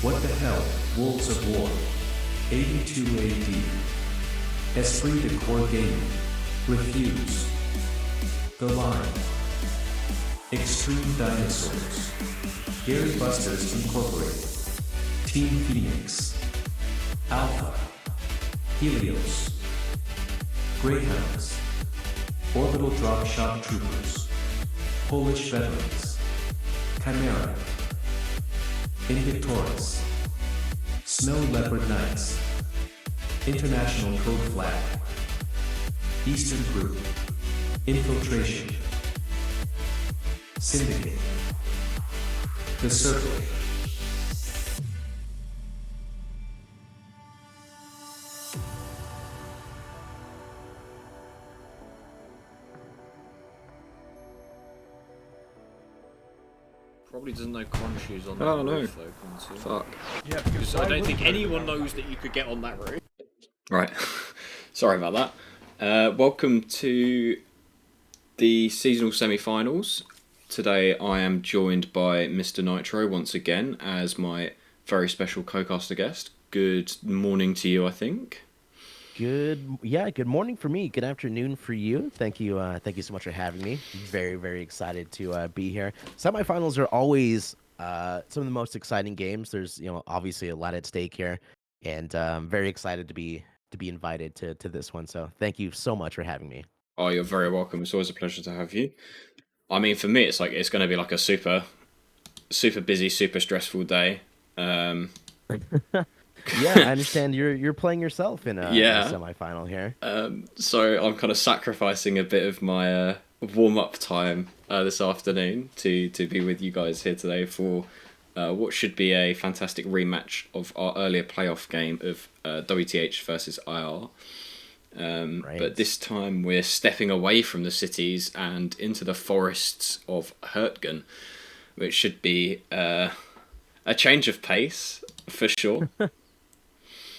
What the hell, Wolves of War. 82 AD. Esprit de Corps Gaming. Refuse. The Line. Extreme Dinosaurs. Gary Busters Incorporated. Team Phoenix. Alpha. Helios. Greyhounds. Orbital Drop Shock Troopers. Polish Veterans. Chimera. Invictorous. Snow Leopard Knights. International Code Flag. Eastern Group. Infiltration. Syndicate. The Circle. Probably doesn't know Khonshu's on that Oh no. roof though, Khonshu. Fuck. Yeah, Because I don't think anyone knows that you could get on that roof. Right. Sorry about that. Welcome to the seasonal semi-finals. Today I am joined by Mr Nitro once again as my very special co-caster guest. Good morning to you, I think. good morning for me. Good afternoon for you. Thank you so much for having me. Very, very excited to be here. Semifinals are always some of the most exciting games. There's, obviously a lot at stake here, and very excited to be invited to this one. So thank you so much for having me. Oh, you're very welcome. It's always a pleasure to have you. I mean, for me, it's going to be like a super busy, super stressful day. Yeah, I understand you're playing yourself in a semifinal here. So I'm kind of sacrificing a bit of my warm-up time this afternoon to be with you guys here today for what should be a fantastic rematch of our earlier playoff game of WTH versus IR. Right. But this time we're stepping away from the cities and into the forests of Hurtgen, which should be a change of pace for sure.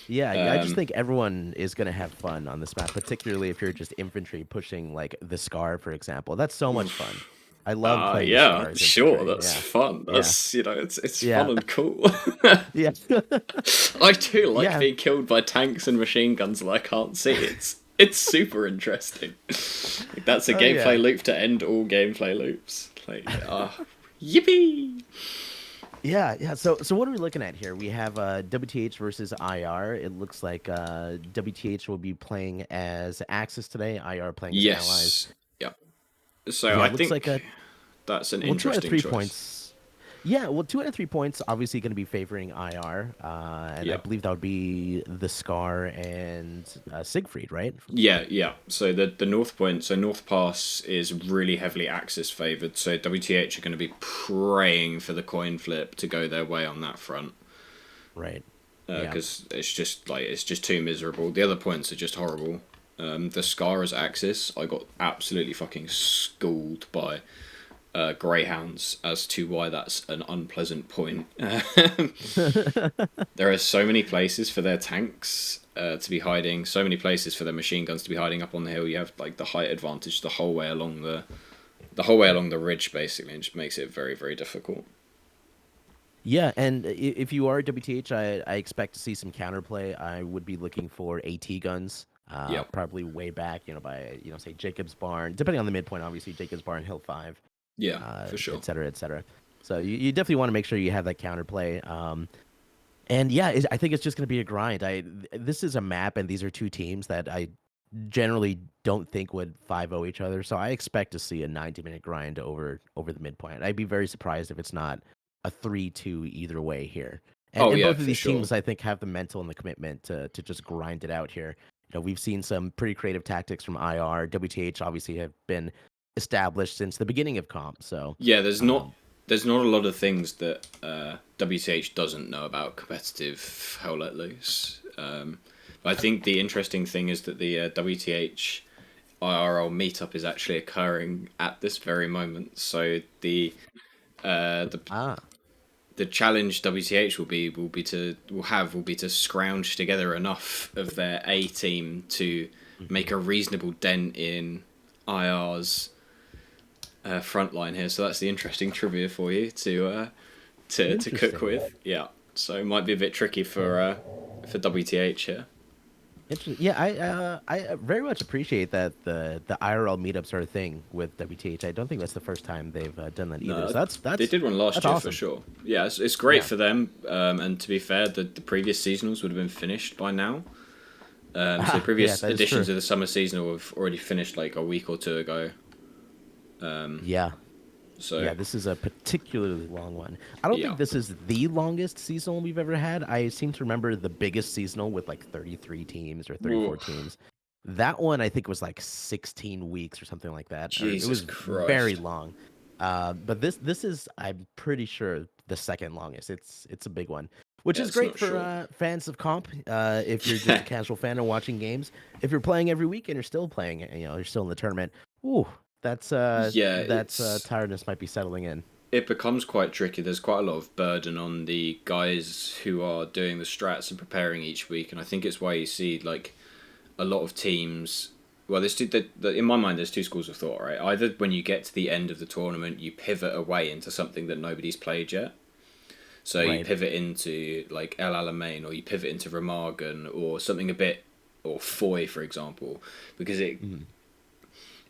Yeah, I just think everyone is going to have fun on this map, particularly if you're just infantry pushing like the Scar, for example. That's so much fun. I love playing the yeah, Scars sure, infantry. that's Yeah. fun. That's it's Yeah. fun and cool. Yeah. I do like Yeah. being killed by tanks and machine guns that I can't see. It's super interesting. That's a gameplay loop to end all gameplay loops. Yippee! Yeah. So what are we looking at here? We have WTH versus IR. It looks like WTH will be playing as Axis today. IR playing as Allies. Yes. Yeah. So Yeah, I it looks think like that's an 2 out of interesting 3 choice. points. Yeah, well, 2 out of 3 points obviously going to be favoring IR, and Yeah. I believe that would be the Scar and Siegfried, right? Yeah. So the North Point, so North Pass is really heavily Axis favoured. So WTH are going to be praying for the coin flip to go their way on that front. Right. Because it's just too miserable. The other points are just horrible. The Scar as Axis, I got absolutely fucking schooled by Greyhounds as to why that's an unpleasant point. There are so many places for their tanks to be hiding, so many places for their machine guns to be hiding up on the hill. You have like the height advantage the whole way along the ridge, basically, and it just makes it very, very difficult. Yeah, and if you are WTH, I expect to see some counterplay. I would be looking for AT guns. Probably way back, by say Jacob's Barn, depending on the midpoint, obviously Jacob's Barn, Hill 5. Yeah, for sure. Et cetera, et cetera. So you definitely want to make sure you have that counterplay. And yeah, I think it's just going to be a grind. This is a map, and these are two teams that I generally don't think would 5-0 each other. So I expect to see a 90-minute grind over the midpoint. I'd be very surprised if it's not a 3-2 either way here. And both of these teams, I think, have the mental and the commitment to just grind it out here. We've seen some pretty creative tactics from IR. WTH obviously have been established since the beginning of comp. So yeah, there's not a lot of things that WTH doesn't know about competitive Hell Let Loose. I think the interesting thing is that the WTH IRL meetup is actually occurring at this very moment. So the challenge WTH will be to scrounge together enough of their A team to make a reasonable dent in IR's front line here. So that's the interesting trivia for you to cook with. Yeah. So it might be a bit tricky for WTH here. Yeah, I very much appreciate that the IRL meetups are a thing with WTH. I don't think that's the first time they've done that either. No, So that's they did one last that's year awesome. for sure. Yeah, it's great Yeah. for them. And to be fair, the previous seasonals would have been finished by now. So the Yeah, previous that is true. editions of the summer seasonal have already finished like a week or two ago. Yeah. So Yeah, this is a particularly long one. I don't yeah, think this is the longest seasonal we've ever had. I seem to remember the biggest seasonal with like 33 teams or Whoa, 34 teams. That one I think was like 16 weeks or something like that, or it Jesus was very Christ. long. But this is, I'm pretty sure, the second longest. It's a big one, which Yeah, is it's great not for short. fans of comp. If you're just a casual fan and watching games, if you're playing every week and you're still playing, you're still in the tournament. Ooh, Yeah, that's it's tiredness might be settling in. it becomes quite tricky. There's quite a lot of burden on the guys who are doing the strats and preparing each week, and I think it's why you see like a lot of teams. Well, in my mind, there's two schools of thought, right? Either when you get to the end of the tournament, you pivot away into something that nobody's played yet. So you Right. pivot into like El Alamein, or you pivot into Remagen, or something a bit, or Foy, for example, because Mhm.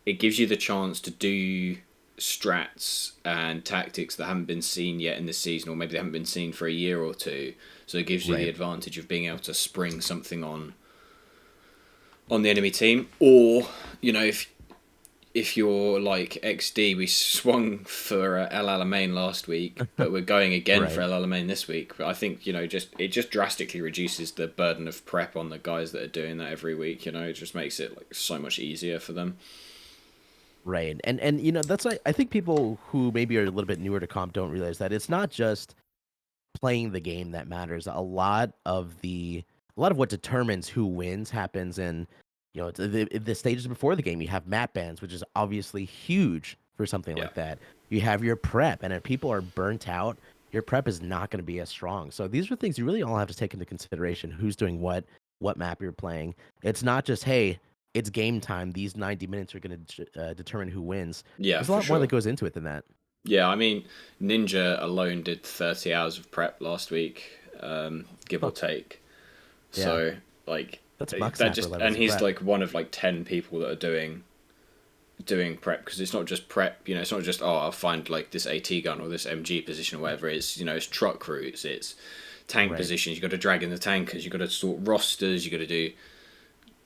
it gives you the chance to do strats and tactics that haven't been seen yet in this season, or maybe they haven't been seen for a year or two. So it gives you the Right. advantage of being able to spring something on the enemy team, or if you're like XD, we swung for El Alamein last week, but we're going again for Right. El Alamein this week. But I think it just drastically reduces the burden of prep on the guys that are doing that every week. It just makes it like so much easier for them. Right. And that's why I think people who maybe are a little bit newer to comp don't realize that it's not just playing the game that matters. A lot of what determines who wins happens in the stages before the game. You have map bans, which is obviously huge for something Yeah, like that. You have your prep, and if people are burnt out, your prep is not going to be as strong. So these are things you really all have to take into consideration: who's doing what map you're playing. It's not just, hey, it's game time. These 90 minutes are going to determine who wins. yeah, There's a for lot more that sure. goes into it than that. Yeah, I mean, Ninja alone did 30 hours of prep last week, give or Huh. take. Yeah, So like that's muck that snapper just, levels and of he's prep. like one of like 10 people that are doing prep, because it's not just prep. It's not just, oh, I'll find like this AT gun or this MG position or whatever. It's truck routes, it's tank Right. positions. You got to drag in the tankers. You got to sort rosters. You got to do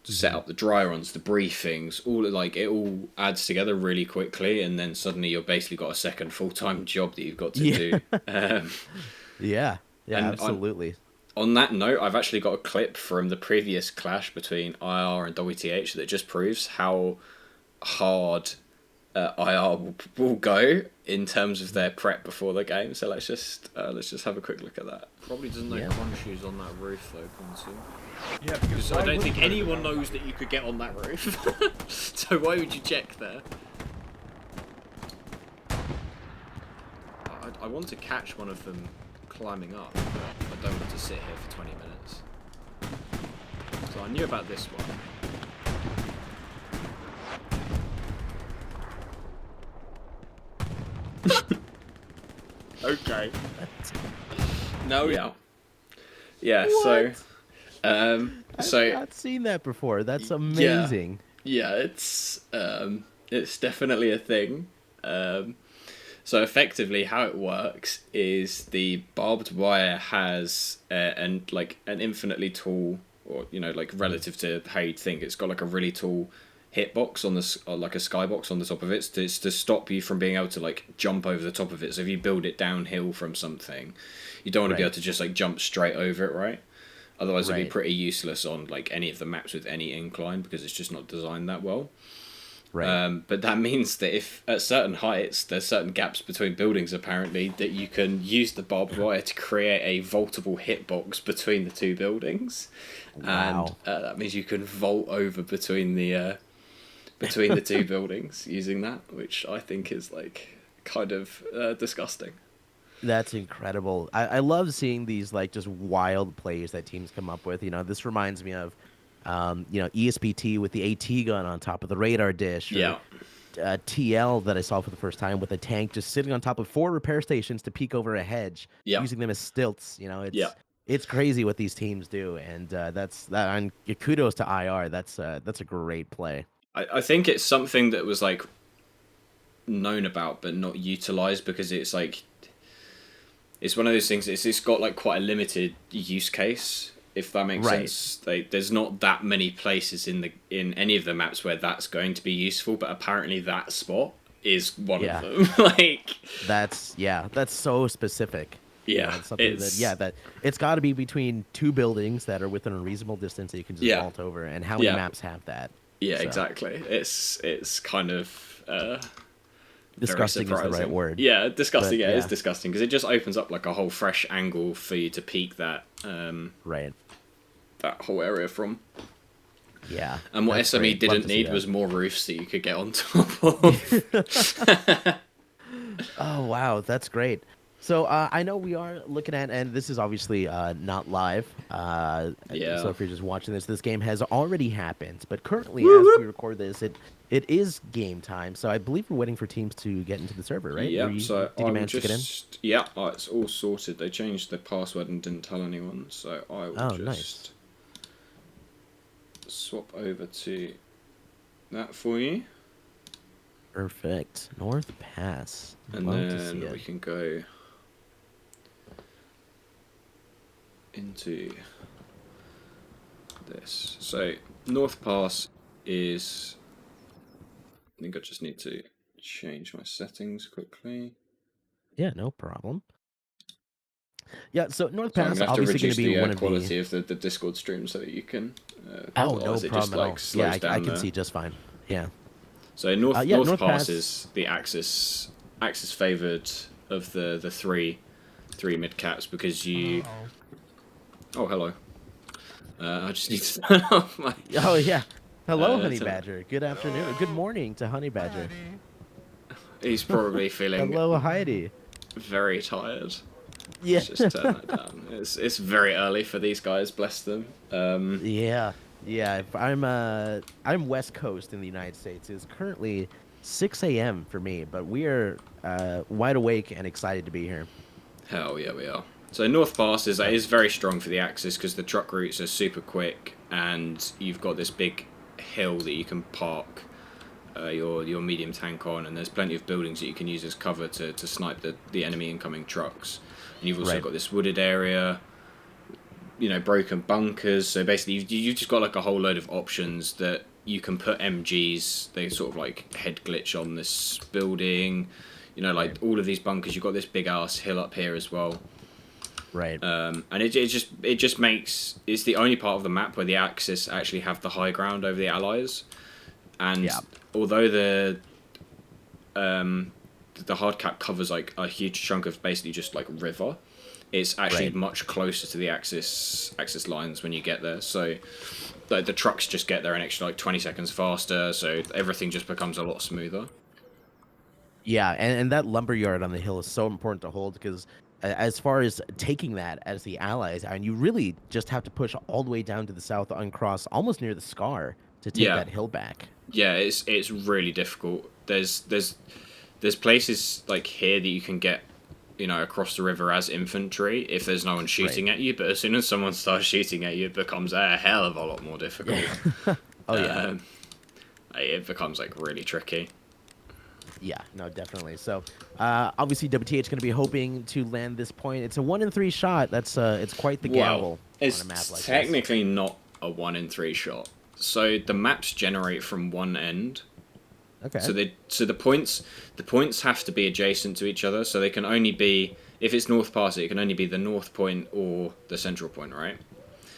set Hmm. up the dry runs, the briefings. It all adds together really quickly, and then suddenly you've basically got a second full time job that you've got to Yeah. do. Um, Yeah. Yeah, and absolutely. on that note, I've actually got a clip from the previous clash between IR and WTH that just proves how hard IR will go in terms of their prep before the game. So let's just have a quick look at that. Probably doesn't know Yeah. conches on that roof though, Ponsu. Yeah, Because I why don't would think you? anyone knows that you could get on that roof. So why would you check there? I want to catch one of them climbing up, but I don't want to sit here for 20 minutes. So I knew about this one. Okay. No. Yeah, yeah. What? I've So not seen that before. That's yeah, amazing. yeah. It's definitely a thing. Um, So effectively, how it works is the barbed wire has an infinitely tall, or like relative to how you'd think, it's got like a really tall hitbox or like a skybox on the top of it. It's to stop you from being able to like jump over the top of it. So if you build it downhill from something, you don't want to be Right. able to just like jump straight over it, right? Otherwise, it'd be Right. pretty useless on like any of the maps with any incline, because it's just not designed that well. Right. But that means that if at certain heights there's certain gaps between buildings, apparently, that you can use the barbed wire to create a vaultable hitbox between the two buildings, and Wow. that means you can vault over between the two buildings using that, which I think is like kind of disgusting. That's incredible. I love seeing these like just wild plays that teams come up with. This reminds me of ESPT with the AT gun on top of the radar dish, or Yeah, TL that I saw for the first time with a tank just sitting on top of 4 repair stations to peek over a hedge, Yeah. using them as stilts. Yeah. It's crazy what these teams do, and that's that. And kudos to IR. That's a great play. I think it's something that was like known about but not utilized because it's like it's one of those things. It's got like quite a limited use case, if that makes Right. sense. Like, there's not that many places in any of the maps where that's going to be useful, but apparently that spot is one Yeah. of them. Like, That's so specific. yeah, It's something that it's got to be between 2 buildings that are within a reasonable distance that you can just Yeah. vault over. And how many Yeah. maps have that? yeah, So, exactly. It's kind of very Disgusting is the right surprising. word. Yeah, disgusting. But, Yeah, it's yeah. disgusting because it just opens up like a whole fresh angle for you to peek that Right. that whole area from. Yeah. And what that's SME great. Love didn't to see need that. was more roofs that you could get on top of. Oh wow, that's great. So I know we are looking at, and this is obviously not live. Yeah. So if you're just watching this game has already happened. But currently, as we record this, it is game time. So I believe we're waiting for teams to get into the server, right? Yeah, so did you manage to get in? Yeah, it's all sorted. They changed the password and didn't tell anyone, so I will Oh, just nice. swap over to that for you, Perfect. North Pass. and Love to see then we it. can go into this. So North Pass is. I think I just need to change my settings quickly. Yeah, no problem. Yeah, so North So I'm Pass gonna have to obviously going reduce to be the one of quality the. of the Discord stream so that you can. Oh, no otherwise it problem just, at all. like, slows Yeah, I down can the- see just fine. Yeah. So North North Pass Pass- is the Axis favoured of the three mid caps because you. Oh, hello. I just need to turn off my. Oh yeah. Hello, Honey so- Badger. Good afternoon. Good morning to Honey Badger. He's probably feeling Hello, Heidi. very tired. Yeah. Let's just turn that down. It's very early for these guys. Bless them. Yeah. Yeah. I'm West Coast in the United States. It's currently 6 a.m. for me, but we are wide awake and excited to be here. Hell yeah, we are. So North Pass is very strong for the Axis because the truck routes are super quick, and you've got this big hill that you can park your medium tank on, and there's plenty of buildings that you can use as cover to snipe the enemy incoming trucks. And you've also Right. got this wooded area, broken bunkers. So basically, you've just got like a whole load of options that you can put MGs. They sort of like head glitch on this building. All of these bunkers. You've got this big ass hill up here as well. Right. And it just makes it's the only part of the map where the Axis actually have the high ground over the Allies. And Yeah. although the hard cap covers like a huge chunk of basically just like river, it's actually Right. much closer to the Axis lines when you get there. So the trucks just get there an extra like 20 seconds faster, so everything just becomes a lot smoother. Yeah, and that lumberyard on the hill is so important to hold because as far as taking that as the allies, and you really just have to push all the way down to the south, uncross almost near the Scar to take Yeah. that hill back. Yeah, it's really difficult. There's places like here that you can get, across the river as infantry if there's no one shooting at you. But as soon as someone starts shooting at you, it becomes a hell of a lot more difficult. Oh yeah. It becomes like really tricky. Yeah, no, definitely. So, obviously, WTH going to be hoping to land this point. It's a 1 in 3 shot. That's it's quite the gamble It's on a map like technically not a 1 in 3 shot. So the maps generate from one end. this. Okay. So the points have to be adjacent to each other. So they can only be, if it's North Pass, it can only be the north point or the central point, right?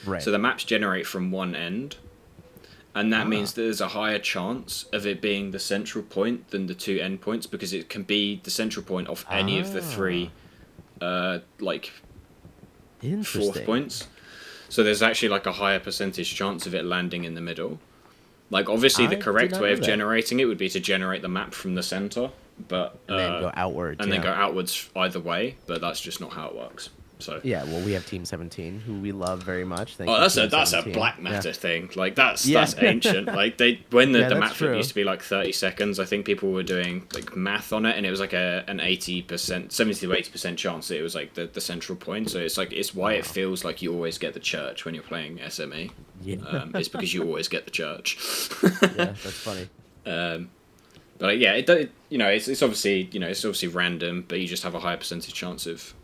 Right. So the maps generate from one end, and that means that there's a higher chance of it being the central point than the 2 end points because it can be the central point of any of the 3, Interesting. fourth points. So there's actually like a higher percentage chance of it landing in the middle. Like obviously I the did correct not way know of that. generating it would be to generate the map from the center, but And then go outwards. and then yeah. go outwards either way. But that's just not how it works. So Yeah, well, we have Team 17, who we love very much. Thank oh, you, that's Team a 17. black matter thing. Like that's Yeah. that's ancient. Like when the Yeah, that's map flip true. used to be like 30 seconds, I think people were doing like math on it, and it was like an 80%, 70 to 80% chance that it was like the central point. So it's why it feels like you always get the church when you're playing SME. Yeah. It's because you always get the church. Yeah, that's funny. But yeah, it's obviously it's obviously random, but you just have a higher percentage chance of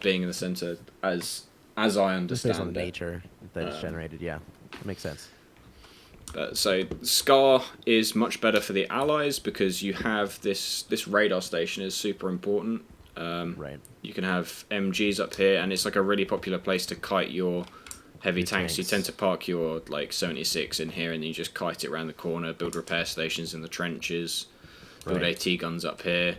being in the center as I Just understand based on the it. nature that it's generated. Yeah, that makes sense. So Scar is much better for the allies because you have this radar station is super important. Right. You can have MGs up here, and it's like a really popular place to kite your heavy Your tanks. You tanks. tend to park your like 76 in here, and then you just kite it around the corner, build repair stations in the trenches, build Right. AT guns up here.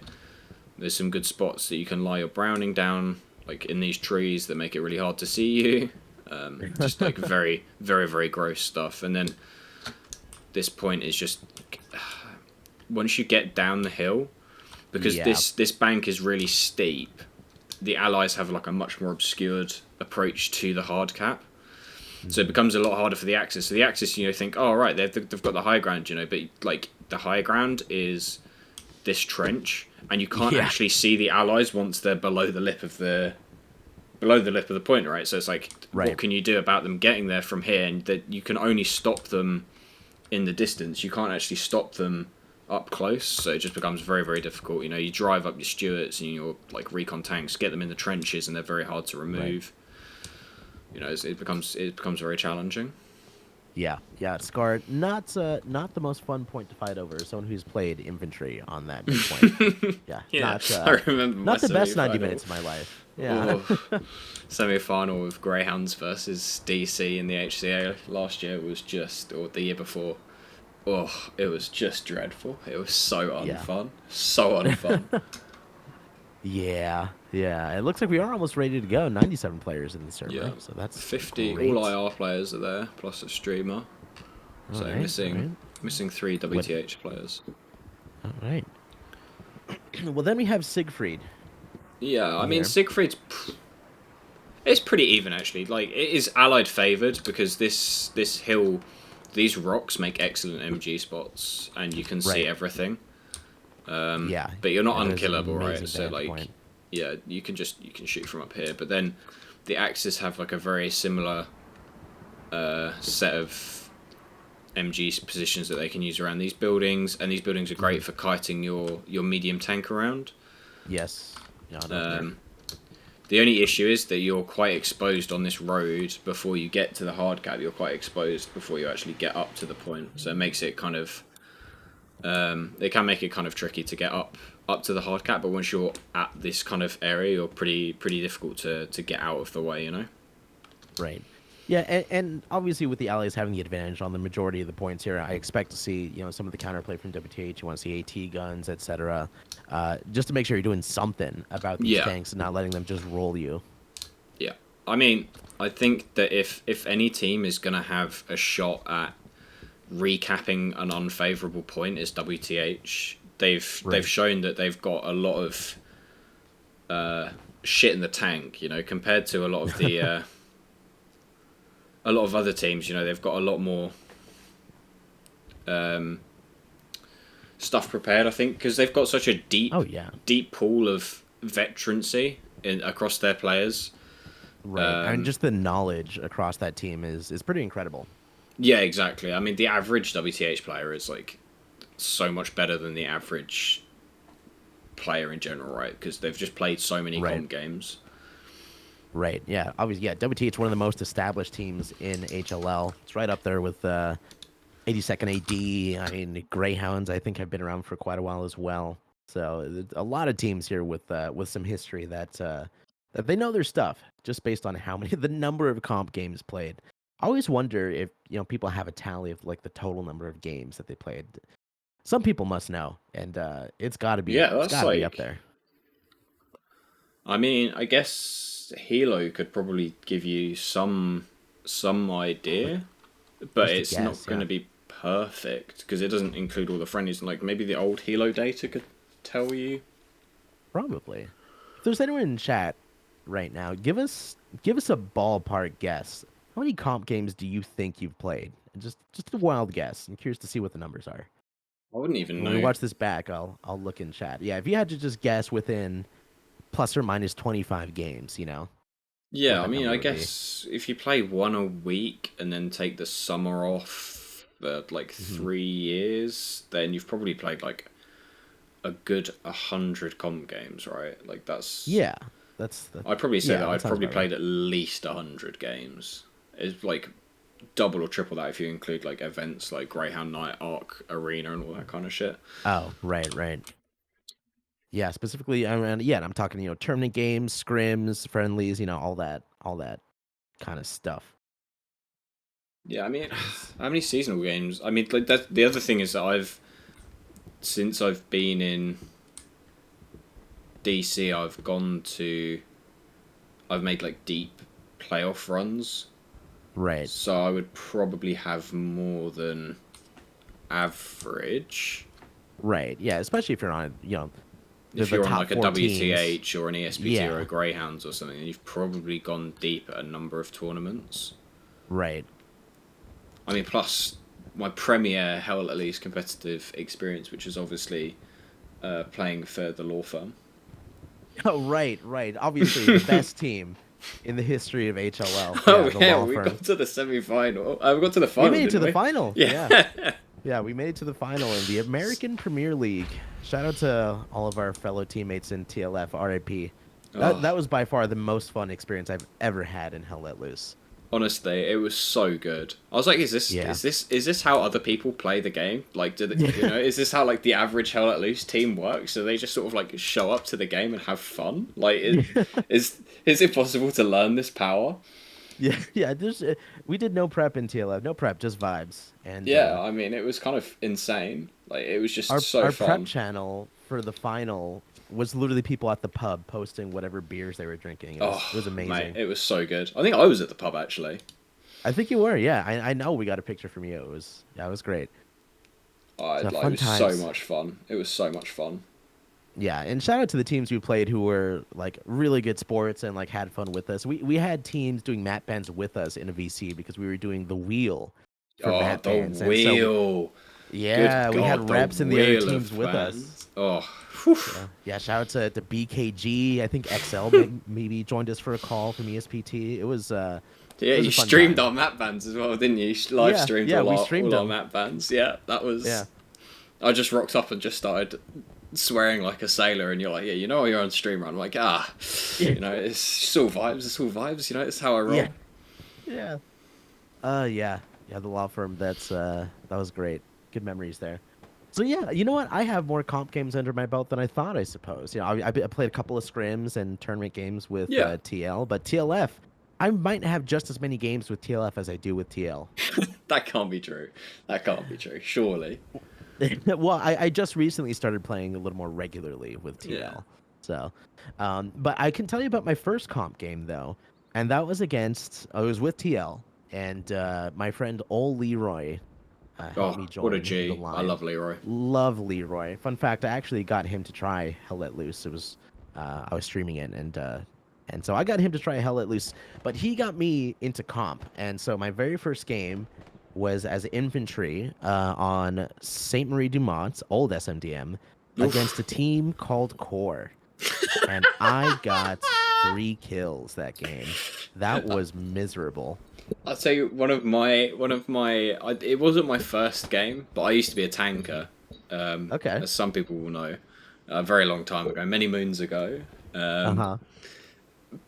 There's some good spots that you can lie your Browning down, like in these trees that make it really hard to see you. Just like very, very, very gross stuff. And then this point is just once you get down the hill, because Yeah. this bank is really steep. The allies have like a much more obscured approach to the hard cap. So it becomes a lot harder for the Axis. So the Axis, think, oh, right, they've got the high ground, but like the high ground is this trench, and you can't actually see the allies once they're below the lip of the point, right? So it's like, what can you do about them getting there from here? And that you can only stop them in the distance. You can't actually stop them up close. So it just becomes very, very difficult. You drive up your Stuarts and your like recon tanks, get them in the trenches, and they're very hard to remove. It becomes very challenging. Yeah, Scar, not the most fun point to fight over. Someone who's played infantry on that point. Yeah, I remember not the best 90 semi-final. minutes of my life. Yeah, Semi-final with Greyhounds versus DC in the HCA last year was just, or the year before. Oh, it was just dreadful. It was so unfun. So unfun. yeah. It looks like we are almost ready to go. 97 players in the server, Yeah. so that's 50 great. all IR players are there, plus a streamer. So Alright, missing 3 WTH players. All right. Well, then we have Siegfried. Yeah, I mean Here. Siegfried's it's pretty even actually. Like it is allied favoured because this hill, these rocks make excellent MG spots, and you can see everything. Yeah, But you're not and there's an unkillable, right? amazing So vantage like, point. yeah, you can shoot from up here. But then the Axis have like a very similar set of MG positions that they can use around these buildings, and these buildings are great for kiting your medium tank around. Yes. Yeah, I know there. The only issue is that you're quite exposed on this road before you get to the hard cap. You're quite exposed before you actually get up to the point, so it makes it kind of it can make it kind of tricky to get up to the hard cap. But once you're at this kind of area, you're pretty difficult to get out of the way. Right. Yeah, and obviously with the allies having the advantage on the majority of the points here, I expect to see some of the counterplay from WTH. You want to see AT guns, etc. Just to make sure you're doing something about these tanks and not letting them just roll you. Yeah, I mean, I think that if any team is gonna have a shot at recapping an unfavorable point, is WTH. They've shown that they've got a lot of shit in the tank. Compared to a lot of the. A lot of other teams, they've got a lot more stuff prepared, I think, because they've got such a deep pool of veterancy across their players. Right, and just the knowledge across that team is pretty incredible. Yeah, exactly. I mean, the average WTH player is like so much better than the average player in general, right? Because they've just played so many comp games. Right, yeah. Obviously, WTH, one of the most established teams in HLL. It's right up there with 82nd AD. I mean, Greyhounds, I think, have been around for quite a while as well. So a lot of teams here with some history that they know their stuff, just based on the number of comp games played. I always wonder if people have a tally of like the total number of games that they played. Some people must know, and it's got to be be up there. I mean, I guess Hilo could probably give you some idea, but it's not going to be perfect because it doesn't include all the friendlies. Like maybe the old Hilo data could tell you. Probably. If there's anyone in chat right now. Give us a ballpark guess. How many comp games do you think you've played? Just a wild guess. I'm curious to see what the numbers are. I wouldn't even When we know. watch this back, I'll look in chat. Yeah, if you had to just guess within plus or minus 25 games, what Yeah, I that mean, number I would be. guess if you play one a week and then take the summer off for like Mhm. 3 years, then you've probably played like a good 100 comp games, right? Like that's. Yeah, that's I'd probably say yeah, that that I've sounds probably about right. played at least 100 games. It's like double or triple that if you include like events like Greyhound Night, Arc Arena, and all that kind of shit. Oh, right, right. Yeah, specifically, I mean, yeah, I'm talking, tournament games, scrims, friendlies, all that kind of stuff. Yeah, I mean, 'Cause- how many seasonal games? I mean, like that. The other thing is that since I've been in DC, I've made like deep playoff runs, Right, so I would probably have more than average. right. Yeah, especially if you're on, If the you're on top like a four teams. WTH or an ESPT or a Yeah, Greyhounds or something, you've probably gone deep at a number of tournaments. right. I mean, plus my premier Hell Let Loose competitive experience, which is obviously playing for the law firm. Oh, right, right. Obviously, the best team in the history of HLL. Yeah, Oh the yeah, law we firm. got to the semi-final. We got to the We final, made it to didn't the we? final. Yeah. Yeah. Yeah, we made it to the final in the American Premier League. Shout out to all of our fellow teammates in TLF, RIP. That Oh, that was by far the most fun experience I've ever had in Hell Let Loose. honestly, it was so good. I was like, Yeah. is this how other people play the game? Like, Yeah. is this how like the average Hell Let Loose team works? So they just sort of like show up to the game and have fun? Like, is it possible to learn this power? Yeah, yeah. We did no prep in TLF, no prep, just vibes. And Yeah, I mean, it was kind of insane. Like, it was just our so our prep fun. channel for the final was literally people at the pub posting whatever beers they were drinking. It was Oh, mate, amazing. it was so good. I think I was at the pub actually. I think you were, yeah. I know we got a picture from you. It was great. So It fun was so times. much fun. It was so much fun. Yeah, and shout out to the teams we played who were like really good sports and like had fun with us. We had teams doing map bans with us in a VC because we were doing the wheel for Oh, map the bans, and so wheel. Good yeah, we God, had the reps in the other wheel of teams with us. fans. Oh, whew. Yeah, yeah. Shout out to BKG. I think XL maybe joined us for a call from ESPT. Yeah, It was you a fun streamed time. our map bands as well, didn't you? Live Yeah, streamed yeah, we streamed all our them. map bands. Yeah, that Yeah, was. I just rocked up and just started swearing like a sailor, and you're like, yeah, you're on stream, right? I'm like, it's all vibes. It's all vibes. It's how I roll. yeah, yeah. Yeah. The law firm. That was great. Good memories there. So yeah, you know what? I have more comp games under my belt than I thought. I suppose. I played a couple of scrims and tournament games with Yeah, TL, but TLF, I might have just as many games with TLF as I do with TL. that can't be true. That can't be true. Surely. Well, I just recently started playing a little more regularly with Yeah. TL. So, but I can tell you about my first comp game though, and that was I was with TL, and my friend Ol Leroy helped Oh, me what a join the G. I line. love Leroy. Love Leroy. Fun fact: I actually got him to try Hell Let Loose. It was I was streaming it, and so I got him to try Hell Let Loose, but he got me into comp, and so my very first game was as infantry on Saint Marie du Mont's old SMDM against a Oof. team called Core, and I got 3 kills that game. That was miserable. I'd say it wasn't my first game, but I used to be a tanker, Okay. as some people will know, a very long time ago, many moons ago. Uh-huh.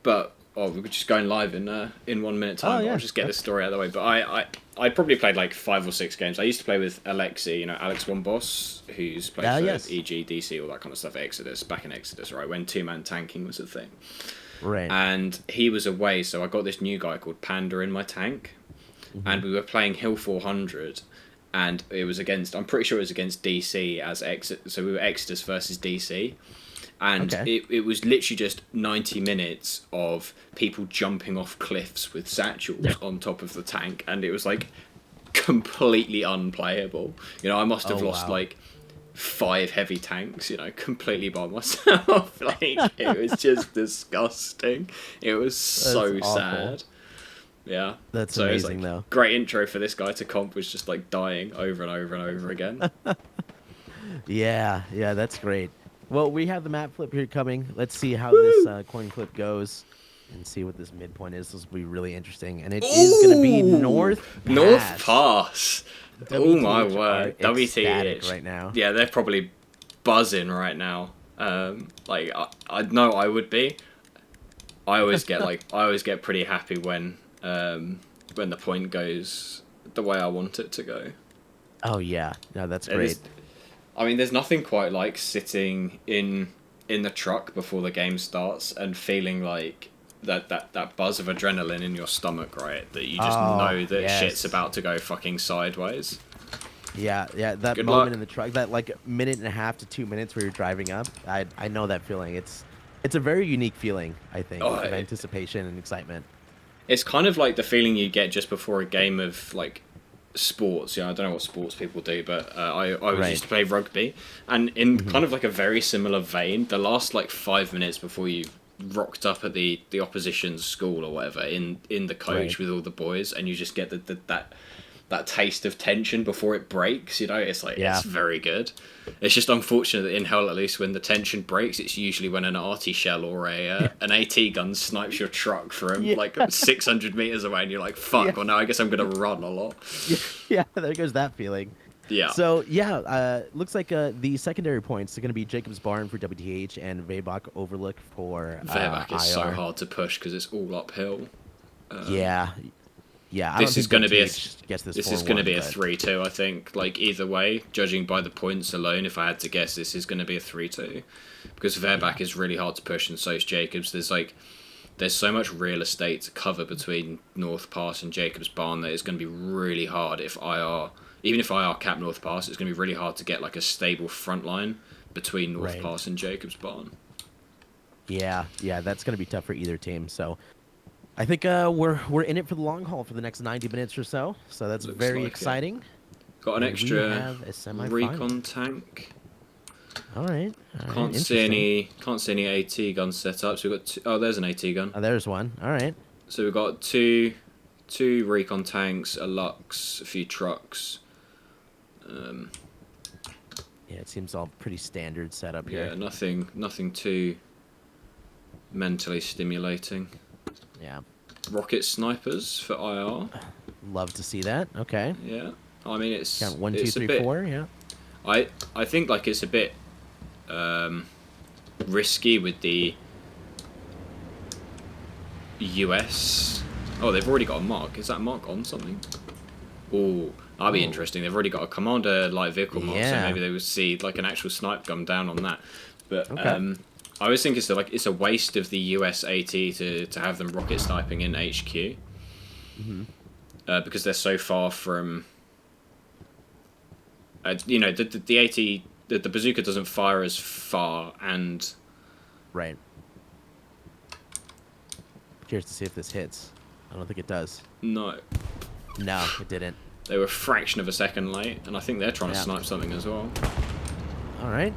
But we're just going live in 1 minute time. Oh, But yeah. I'll just get this story out of the way. But I probably played like 5 or 6 games. I used to play with Alexi, Alex One Boss, who's played for Yes. EG, DC, all that kind of stuff. Exodus, back in Exodus, right when 2-man tanking was a thing. Right. And he was away, so I got this new guy called Panda in my tank, and we were playing Hill 400, and it was I'm pretty sure it was against DC as Exodus, so we were Exodus versus DC, and Okay. it was literally just 90 minutes of people jumping off cliffs with satchels on top of the tank, and it was like completely unplayable. I must have Oh, lost wow. like 5 heavy tanks, you know, completely by myself. Like, it was just disgusting. It was so awful. sad. Yeah. That's so amazing, it was, though. great intro for this guy to comp was just like dying over and over and over again. Yeah, that's great. Well, we have the map flip here coming. Let's see how this coin flip goes and see what this midpoint is. This will be really interesting. And it is going to be North Pass. North Pass. Oh my WTH word. are ecstatic WTH. right now. Yeah, they're probably buzzing right now. Like, I know I would be. I always get pretty happy when the point goes the way I want it to go. Oh, yeah. No, that's great. I mean, there's nothing quite like sitting in the truck before the game starts and feeling like that buzz of adrenaline in your stomach, right? That you just know that shit's about to go fucking sideways. Yeah, that Good moment luck. in the truck, that like minute and a half to 2 minutes where you're driving up, I know that feeling. It's a very unique feeling, I think, of anticipation and excitement. It's kind of like the feeling you get just before a game of like sports. Yeah, I don't know what sports people do, but I used to play rugby, and in kind of like a very similar vein, the last like 5 minutes before you rocked up at the opposition's school or whatever in the coach with all the boys, and you just get that taste of tension before it breaks, you know, it's like, it's very good. It's just unfortunate that in Hell, at least, when the tension breaks, it's usually when an arty shell or an AT gun snipes your truck from like 600 meters away, and you're like, fuck, well, now I guess I'm going to run a lot. Yeah, there goes that feeling. Yeah. So, looks like the secondary points are going to be Jacob's Barn for WTH and Veibach Overlook for Veibach is so IR. hard to push because it's all uphill. Yeah, this is going to be a 3-2, I think. Like, either way, judging by the points alone, if I had to guess, this is going to be a 3-2, because Veibach is really hard to push, and so is Jacobs. There's so much real estate to cover between North Pass and Jacobs Barn that it's going to be really hard even if IR cap North Pass, it's going to be really hard to get like a stable front line between North Pass and Jacobs Barn. Yeah, that's going to be tough for either team. So I think we're in it for the long haul for the next 90 minutes or so. So that's very exciting. Got an extra recon tank. All right. Can't see any AT guns set up. So we've got there's an AT gun. Oh, there's one. All right. So we've got two recon tanks, a Lux, a few trucks. Yeah, it seems all pretty standard setup here. Yeah, nothing too mentally stimulating. Yeah. Rocket snipers for IR. Love to see that. Okay. Yeah. I mean, it's count 1, 2, 3, 4. Yeah. I think like it's a bit risky with the US. Oh, they've already got a mark. Is that mark on something? Oh, that'd be interesting. They've already got a commander light vehicle mark, so maybe they would see like an actual snipe gun down on that. But I always think it's a waste of the US AT to have them rocket sniping in HQ, because they're so far from. The AT, the bazooka doesn't fire as far, and right. Curious to see if this hits. I don't think it does. No, it didn't. They were a fraction of a second late, and I think they're trying to snipe something as well. All right.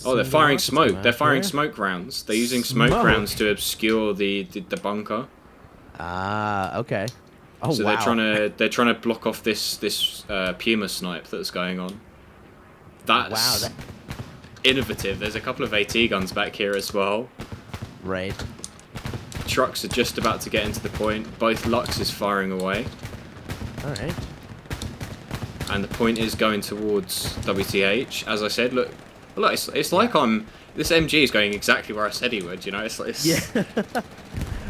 Oh, they're firing smoke. They're firing smoke rounds. They're using smoke rounds to obscure the bunker. Ah, okay. Oh, so wow. they're trying to block off this Puma snipe that's going on. That's innovative. There's a couple of AT guns back here as well. Right. Trucks are just about to get into the point. Both Lux is firing away. All right. And the point is going towards WTH. As I said, look, it's like this MG is going exactly where I said he would. You know, it's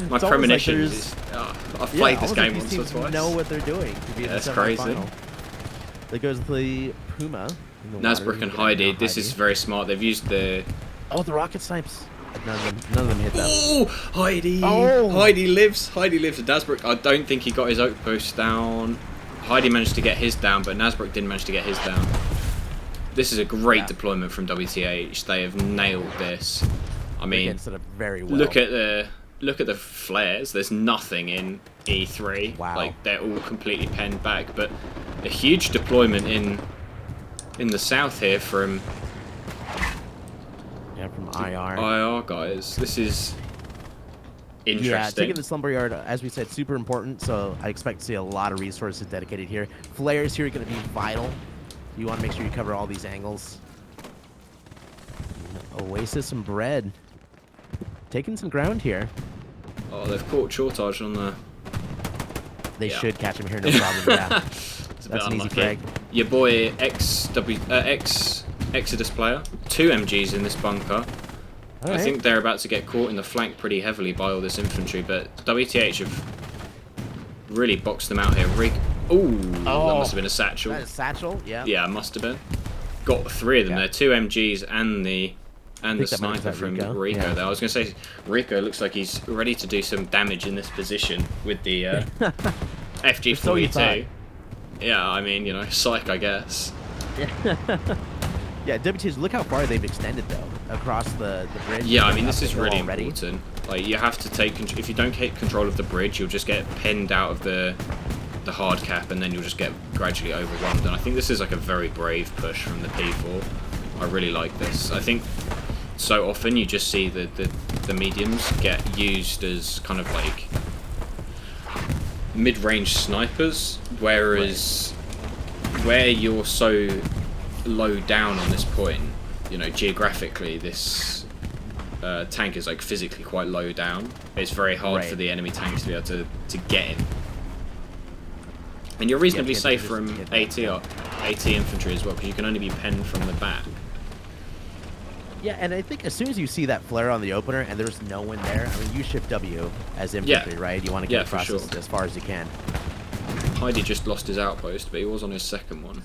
my premonitions. I've played this game once or twice. Know what they're doing. That's crazy. There goes the Puma. Nasbrook and Heidi. This is very smart. They've used the rocket snipes. None of them hit them. Oh, Heidi! Oh. Heidi lives. And Nasbrook, I don't think he got his outpost down. Heidi managed to get his down, but Nasbrook didn't manage to get his down. This is a great deployment from WTH. They have nailed this. I mean, very well. look at the flares. There's nothing in E3. Wow. Like, they're all completely penned back, but a huge deployment in in the south here from Yeah, from IR. IR guys. This is Yeah, interesting. taking this lumberyard, as we said, super important. So I expect to see a lot of resources dedicated here. Flares here are going to be vital. You want to make sure you cover all these angles. Oasis and bread. Taking some ground here. Oh, they've caught Shortage on the... They Yeah. should catch him here, no problem. Yeah, It's a bit that's an easy unlucky. frag. Your boy Exodus player, 2 MGs in this bunker. All I right. think they're about to get caught in the flank pretty heavily by all this infantry, but WTH have really boxed them out here. Ooh, that must have been a satchel. That is satchel. Yeah. Yeah, must have been. Got 3 of them Yeah. there, 2 MGs and the think that might have sniper been from Rico. Rico Yeah. there. I was going to say, Rico looks like he's ready to do some damage in this position with the FG42. So you thought. Yeah, I mean, you know, psych, I guess. Yeah, WTH, look how far they've extended, though, across the bridge. Yeah, I and mean, up this the is hill really already. important. Like, you have to take... If you don't take control of the bridge, you'll just get pinned out of the hard cap, and then you'll just get gradually overwhelmed. And I think this is, like, a very brave push from the P4. I really like this. I think so often you just see the mediums get used as kind of, like, mid-range snipers, whereas where you're so low down on this point, you know, geographically, this tank is like physically quite low down. It's very hard Right. for the enemy tanks to be able to get in. And you're reasonably Yeah, safe just from get AT infantry as well, because you can only be penned from the back. Yeah, and I think as soon as you see that flare on the opener and there's no one there, I mean, you shift W as infantry, right? You want to Yeah, get for across sure. as far as you can. Heidi just lost his outpost, but he was on his second one.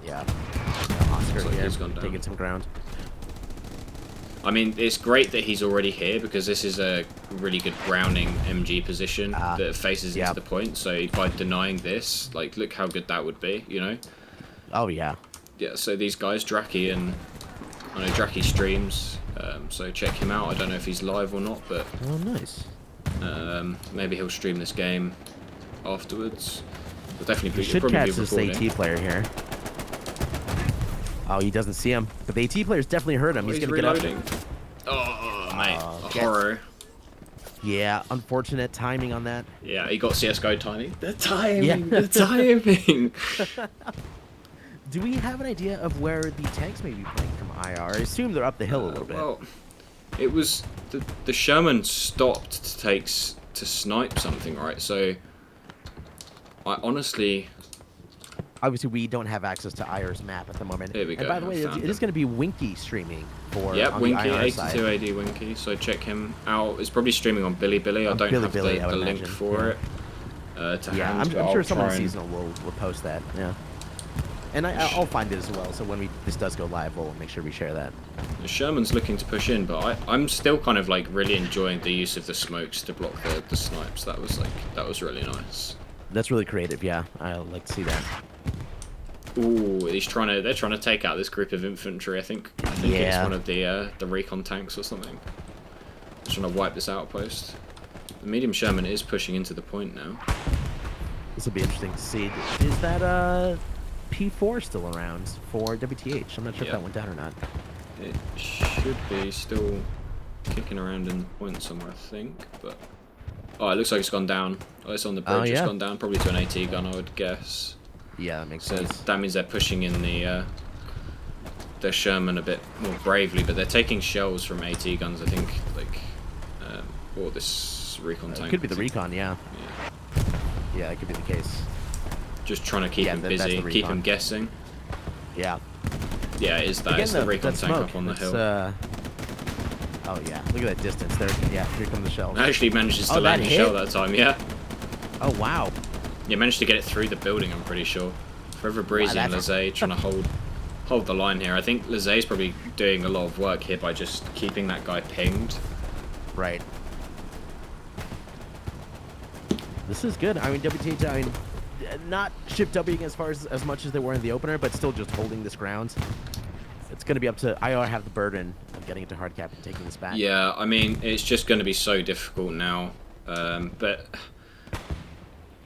Yeah. Oscar Looks like here, he's gone down. taking some ground. I mean, it's great that he's already here because this is a really good grounding MG position that faces yeah. into the point. So by denying this, like, look how good that would be, you know? Oh, yeah. Yeah, so these guys, Draki, and I know Draki streams, so check him out. I don't know if he's live or not, but Oh, nice. maybe he'll stream this game afterwards. He'll definitely You should probably catch be this recording. AT player here. Oh, he doesn't see him. But the AT player's definitely heard him. Oh, he's he's going to get reloading. Oh, mate, Okay. horror. up. Yeah, unfortunate timing on that. Yeah, he got CS:GO timing. The timing, Yeah. the timing. Do we have an idea of where the tanks may be playing from IR? I assume they're up the hill a little bit. Well, it was the Sherman stopped to snipe something, right? So I honestly, Obviously, we don't have access to IR's map at the moment. Here we And go, by the I way, found it is him. going to be Winky streaming for yep, on Winky, the IR 82 side. AD Winky. So check him out. It's probably streaming on Bilibili. I On don't have Bilibili, I the would link imagine, for yeah. it to Yeah, hand. I'm but I'll sure someone try and- seasonal will post that. Yeah. And I'll find it as well. So when this does go live, we'll make sure we share that. The Sherman's looking to push in, but I'm still kind of like really enjoying the use of the smokes to block the snipes. That was really nice. That's really creative. Yeah, I like to see that. Ooh, they're trying to take out this group of infantry. I think it's Yeah. one of the recon tanks or something. They're trying to wipe this outpost. The medium Sherman is pushing into the point now. This will be interesting to see. Is that P4 still around for WTH? I'm not sure if Yeah. that went down or not. It should be still kicking around in the point somewhere, I think. But oh, it looks like it's gone down. Oh, it's on the bridge. It's yeah. gone down, probably to an AT gun, I would guess. Yeah, that makes So sense. that means they're pushing in their Sherman a bit more bravely, but they're taking shells from AT guns, I think, like, or this recon tank. It could be I the think. recon, yeah. Yeah. Yeah, that could be the case. Just trying to keep Yeah, him that's busy, the keep him recon. guessing. Yeah. Yeah, it is that. Again, It's the recon that tank smoke, up on the it's, hill. Oh yeah, look at that distance there. Yeah, here come the shells. Actually manages to Oh, land that a shell hit? that time, yeah. Oh wow. Yeah, managed to get it through the building, I'm pretty sure. Forever Breezy and that's- Lazay trying to hold the line here. I think Lazay's probably doing a lot of work here by just keeping that guy pinged. Right. This is good. I mean, WTH, not shift W as far as much as they were in the opener, but still just holding this ground. It's going to be up to IR have the burden of getting into hard cap and taking this back. Yeah, I mean, it's just going to be so difficult now. But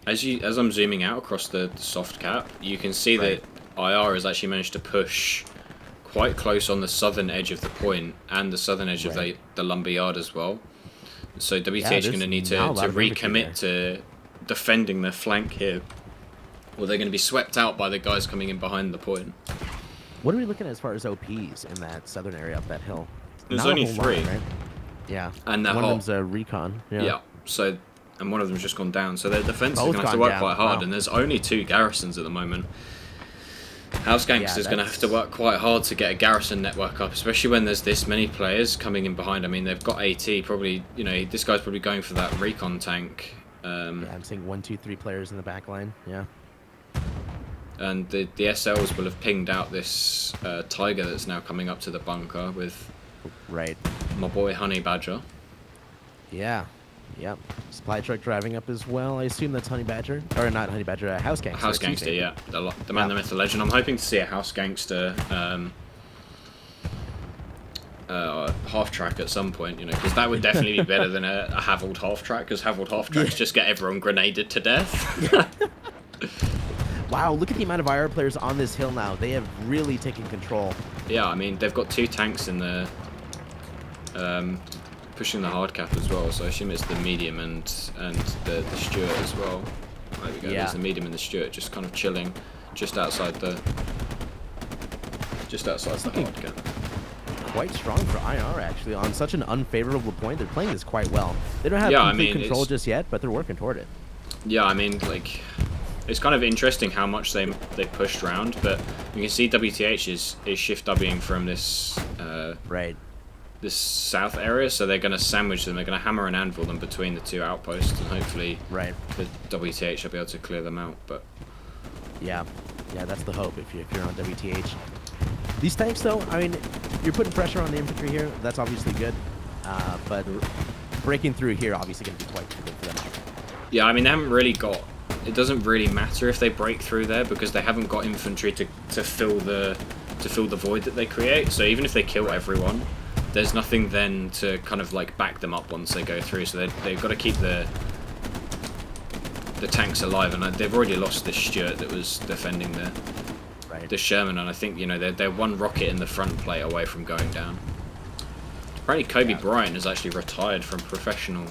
as I'm zooming out across the soft cap, you can see Right. that IR has actually managed to push quite close on the southern edge of the point and the southern edge of the lumberyard as well. So WTH is going to need to recommit to defending their flank here, or they're going to be swept out by the guys coming in behind the point. What are we looking at as far as OPs in that southern area up that hill? There's only 3. Lot, right? Yeah. And they're one hot. of them's a recon. Yeah. So, and one of them's just gone down. So their defense is going to have to work quite hard. Wow. And there's only 2 garrisons at the moment. House Gangster's going to have to work quite hard to get a garrison network up, especially when there's this many players coming in behind. I mean, they've got AT. Probably, you know, this guy's probably going for that recon tank. Yeah, I'm seeing 1, 2, 3 players in the back line. Yeah. And the SLs will have pinged out this Tiger that's now coming up to the bunker with my boy Honey Badger. Yeah. Yep. Supply truck driving up as well. I assume that's Honey Badger. Or not Honey Badger, House Gangster. House Gangster, yeah. The man, the myth, the legend. I'm hoping to see a House Gangster half-track at some point, you know, because that would definitely be better than a Haveled half-track, because Haveled half-tracks just get everyone grenaded to death. Wow, look at the amount of IR players on this hill now. They have really taken control. Yeah, I mean, they've got 2 tanks in the... pushing the hard cap as well, so I assume it's the medium and the Stuart as well. There we go, there's the medium and the Stuart just kind of chilling just outside the hard cap. Quite strong for IR, actually, on such an unfavorable point. They're playing this quite well. They don't have complete control just yet, but they're working toward it. Yeah, I mean, like, it's kind of interesting how much they pushed round, but you can see WTH is shift Wing from this this south area, so they're going to sandwich them. They're going to hammer and anvil them between the 2 outposts, and hopefully the WTH will be able to clear them out. But yeah, that's the hope if you're on WTH. These tanks, though, I mean, you're putting pressure on the infantry here. That's obviously good, but breaking through here obviously going to be quite good for them. Yeah, I mean, they haven't really got. It doesn't really matter if they break through there because they haven't got infantry to fill the void that they create. So even if they kill everyone, there's nothing then to kind of like back them up once they go through. So they've got to keep the tanks alive, and they've already lost this Stuart that was defending the Sherman, and I think, you know, they're 1 rocket in the front plate away from going down. Apparently Kobe Bryant has actually retired from professional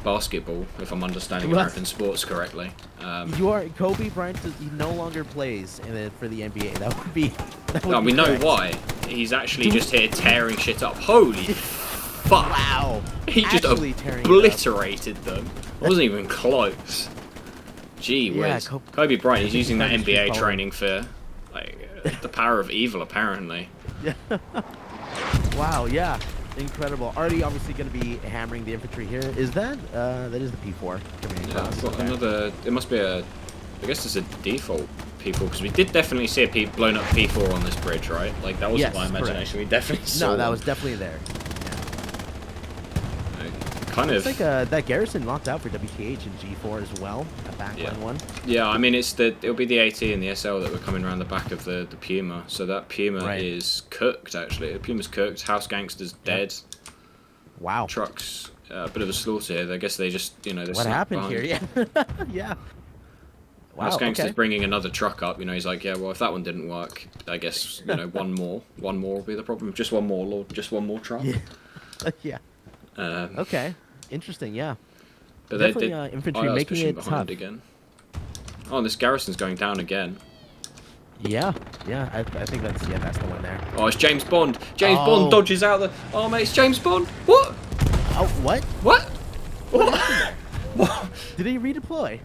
basketball, if I'm understanding American sports correctly. You are Kobe Bryant. He no longer plays for the NBA. That would be. We know why. He's actually just here tearing shit up. Holy fuck! Wow! He just obliterated them. It wasn't even close. Gee whiz. Kobe Bryant. He's using that NBA training for like the power of evil, apparently. Yeah. Wow. Yeah. Incredible. Already obviously going to be hammering the infantry here. Is that that is the P4 coming across? Got another. It must be a. I guess it's a default P4 because we did definitely see a blown up P4 on this bridge, right? Like that wasn't my imagination. We definitely saw. No, that was definitely there. Kind of. It's like that garrison locked out for WTH and G4 as well. That backline one. Yeah, I mean it'll be the AT and the SL that were coming around the back of the Puma. So that Puma is cooked actually. The Puma's cooked. House Gangster's dead. Wow. Trucks. A bit of a slaughter here. I guess they just what happened here? Yeah. Yeah. Wow, House Gangster's bringing another truck up. You know, he's like, yeah, well, if that one didn't work, I guess one more will be the problem. Just one more, Lord. Just one more truck. Yeah. Okay. Interesting, yeah. But definitely infantry making it tough. Again. Oh, this garrison's going down again. Yeah, I think that's the one there. Oh, it's James Bond. James Bond dodges out the. Oh, mate, it's James Bond. What? Oh, what? What? What? Did he redeploy?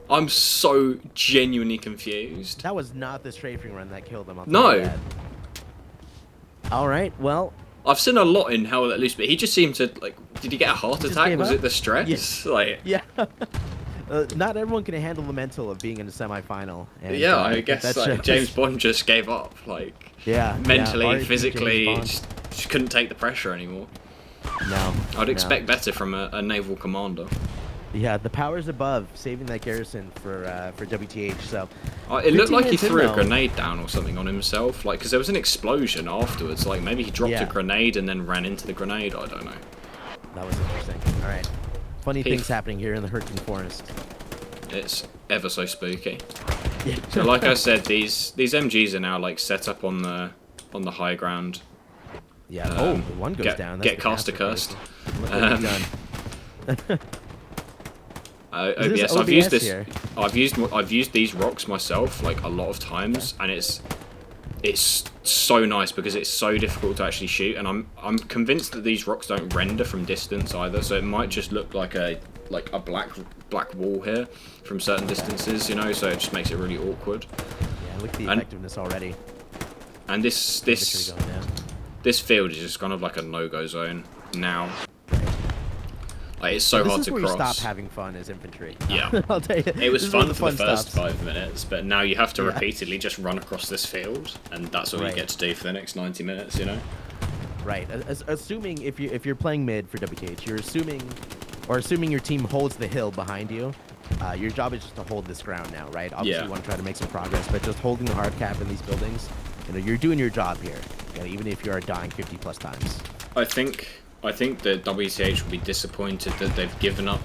I'm so genuinely confused. That was not the strafing run that killed him. No. All right, well. I've seen a lot in Hell Let Loose, but he just seemed to, like, did he get a heart attack? Was it the stress? Yeah. Not everyone can handle the mental of being in a semifinal. And, I guess James Bond just gave up. Like, mentally, physically, just couldn't take the pressure anymore. No. I'd expect better from a naval commander. Yeah, the powers above saving that garrison for WTH. So it looked like he threw a grenade down or something on himself, like because there was an explosion afterwards. Like maybe he dropped a grenade and then ran into the grenade. I don't know. That was interesting. All right, funny things happening here in the Hurtgen Forest. It's ever so spooky. Yeah. So like I said, these MGs are now like set up on the high ground. Yeah. Oh, one goes down. That's Get caster cursed. Look what we've done. OBS. I've used this. Here? I've used these rocks myself like a lot of times, and it's so nice because it's so difficult to actually shoot, and I'm convinced that these rocks don't render from distance either, so it might just look like a black wall here from certain distances, you know, so it just makes it really awkward. Yeah, look at the effectiveness already. And this field is just kind of like a no-go zone now. Like, it's so hard to cross. This is where you stop having fun as infantry. Yeah. I'll tell you. It was fun for the first 5 minutes, but now you have to repeatedly just run across this field, and that's all you get to do for the next 90 minutes, you know? Right. Assuming if you're playing mid for WTH, you're assuming your team holds the hill behind you. Your job is just to hold this ground now, right? Obviously, you want to try to make some progress, but just holding the hard cap in these buildings, you know, you're doing your job here, you know, even if you are dying 50+ times. I think that WTH will be disappointed that they've given up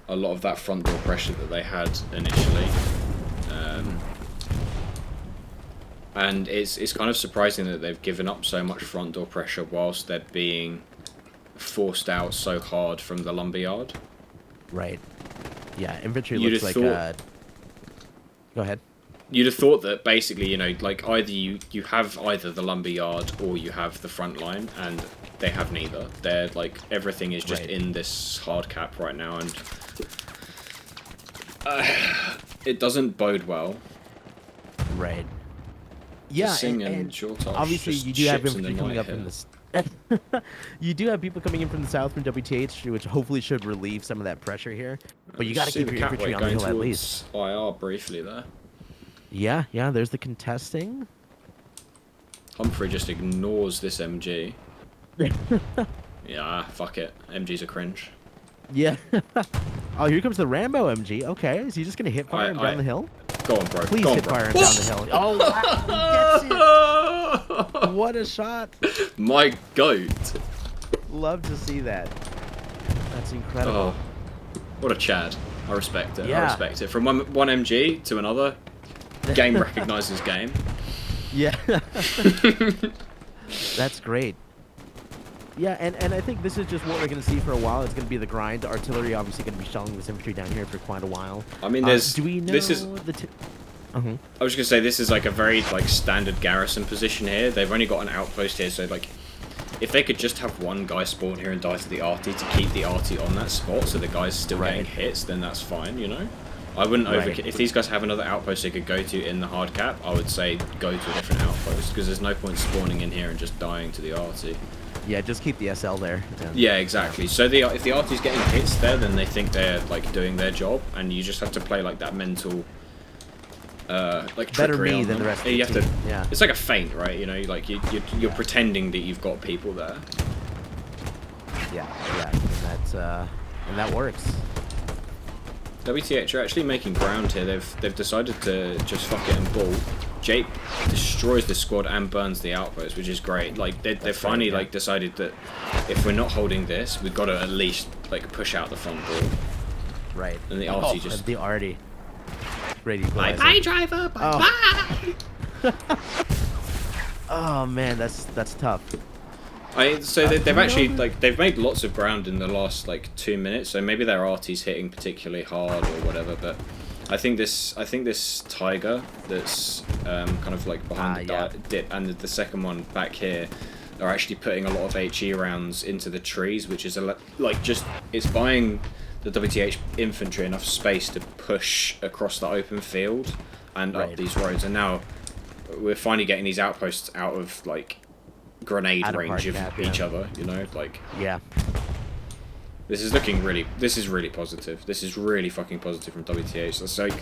a lot of that front door pressure that they had initially. And it's kind of surprising that they've given up so much front door pressure whilst they're being forced out so hard from the lumberyard. Right. Yeah, infantry looks like... Go ahead. You'd have thought that basically, you know, like either you have either the lumberyard or you have the front line, and they have neither. They're like, everything is just in this hard cap right now, and it doesn't bode well. Right. Yeah, and obviously you do have infantry coming up from the... You do have people coming in from the south from WTH, which hopefully should relieve some of that pressure here. But you got to keep your infantry on the hill at least. IR briefly there. Yeah, there's the contesting. Humphrey just ignores this MG. Yeah, fuck it. MG's a cringe. Yeah. Oh, here comes the Rambo MG. Okay, is he just going to hit fire him down the hill? Go on, bro. Please hit fire him down the hill. Oh, wow, he gets it. What a shot. My goat. Love to see that. That's incredible. Oh, what a Chad. I respect it. Yeah. I respect it. From one MG to another, game recognizes game. Yeah. That's great. Yeah, and I think this is just what we're going to see for a while. It's going to be the grind. Artillery obviously going to be shelling this infantry down here for quite a while. I mean, there's... do we know this is... I was just going to say, this is like a very like standard garrison position here. They've only got an outpost here, so like, if they could just have one guy spawn here and die to the arty to keep the arty on that spot so the guy's still getting hits, then that's fine, you know? I wouldn't if these guys have another outpost they could go to in the hard cap, I would say go to a different outpost, because there's no point spawning in here and just dying to the arty. Yeah, just keep the SL there. Yeah, exactly. So if the arty's getting hits there, then they think they're like doing their job, and you just have to play like that mental like better trickery me than the rest of the you have team. to, yeah. It's like a feint, right? You know, like you're pretending that you've got people there. Yeah, and that works. WTH are actually making ground here. They've decided to just fuck it and ball. Jape destroys the squad and burns the outpost, which is great. Like they've finally like decided that if we're not holding this, we've got to at least like push out the front door. Right. And the arty just the arty. Great equalizer. Bye, driver. Bye. Oh man, that's tough. So they've actually like they've made lots of ground in the last like 2 minutes. So maybe their arty's hitting particularly hard or whatever. But I think this tiger that's kind of like behind the dip, and the second one back here are actually putting a lot of HE rounds into the trees, which is it's buying the WTH infantry enough space to push across the open field and up these roads. And now we're finally getting these outposts out of like grenade range of each other, you know, like this is really positive. This is really fucking positive from WTH. That's like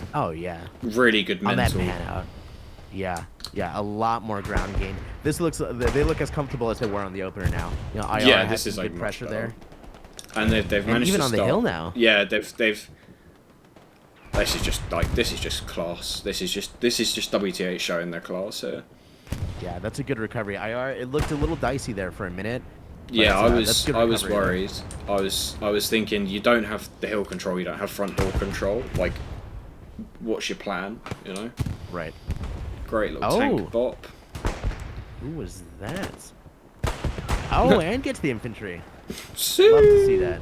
really good mental. On that man out. Yeah, a lot more ground gain. They look as comfortable as they were on the opener now. You know, IR this is like good pressure there. And they've managed even to on the hill now. Yeah, they've this is just class. This is just WTH showing their class here. Yeah, that's a good recovery. IR, it looked a little dicey there for a minute. Yeah, that's good I was recovery there. worried. I was thinking you don't have the hill control, you don't have front door control. Like, what's your plan? You know? Right. Great little Oh. tank bop. Who was that? Oh, and gets the infantry. See? Love to see that.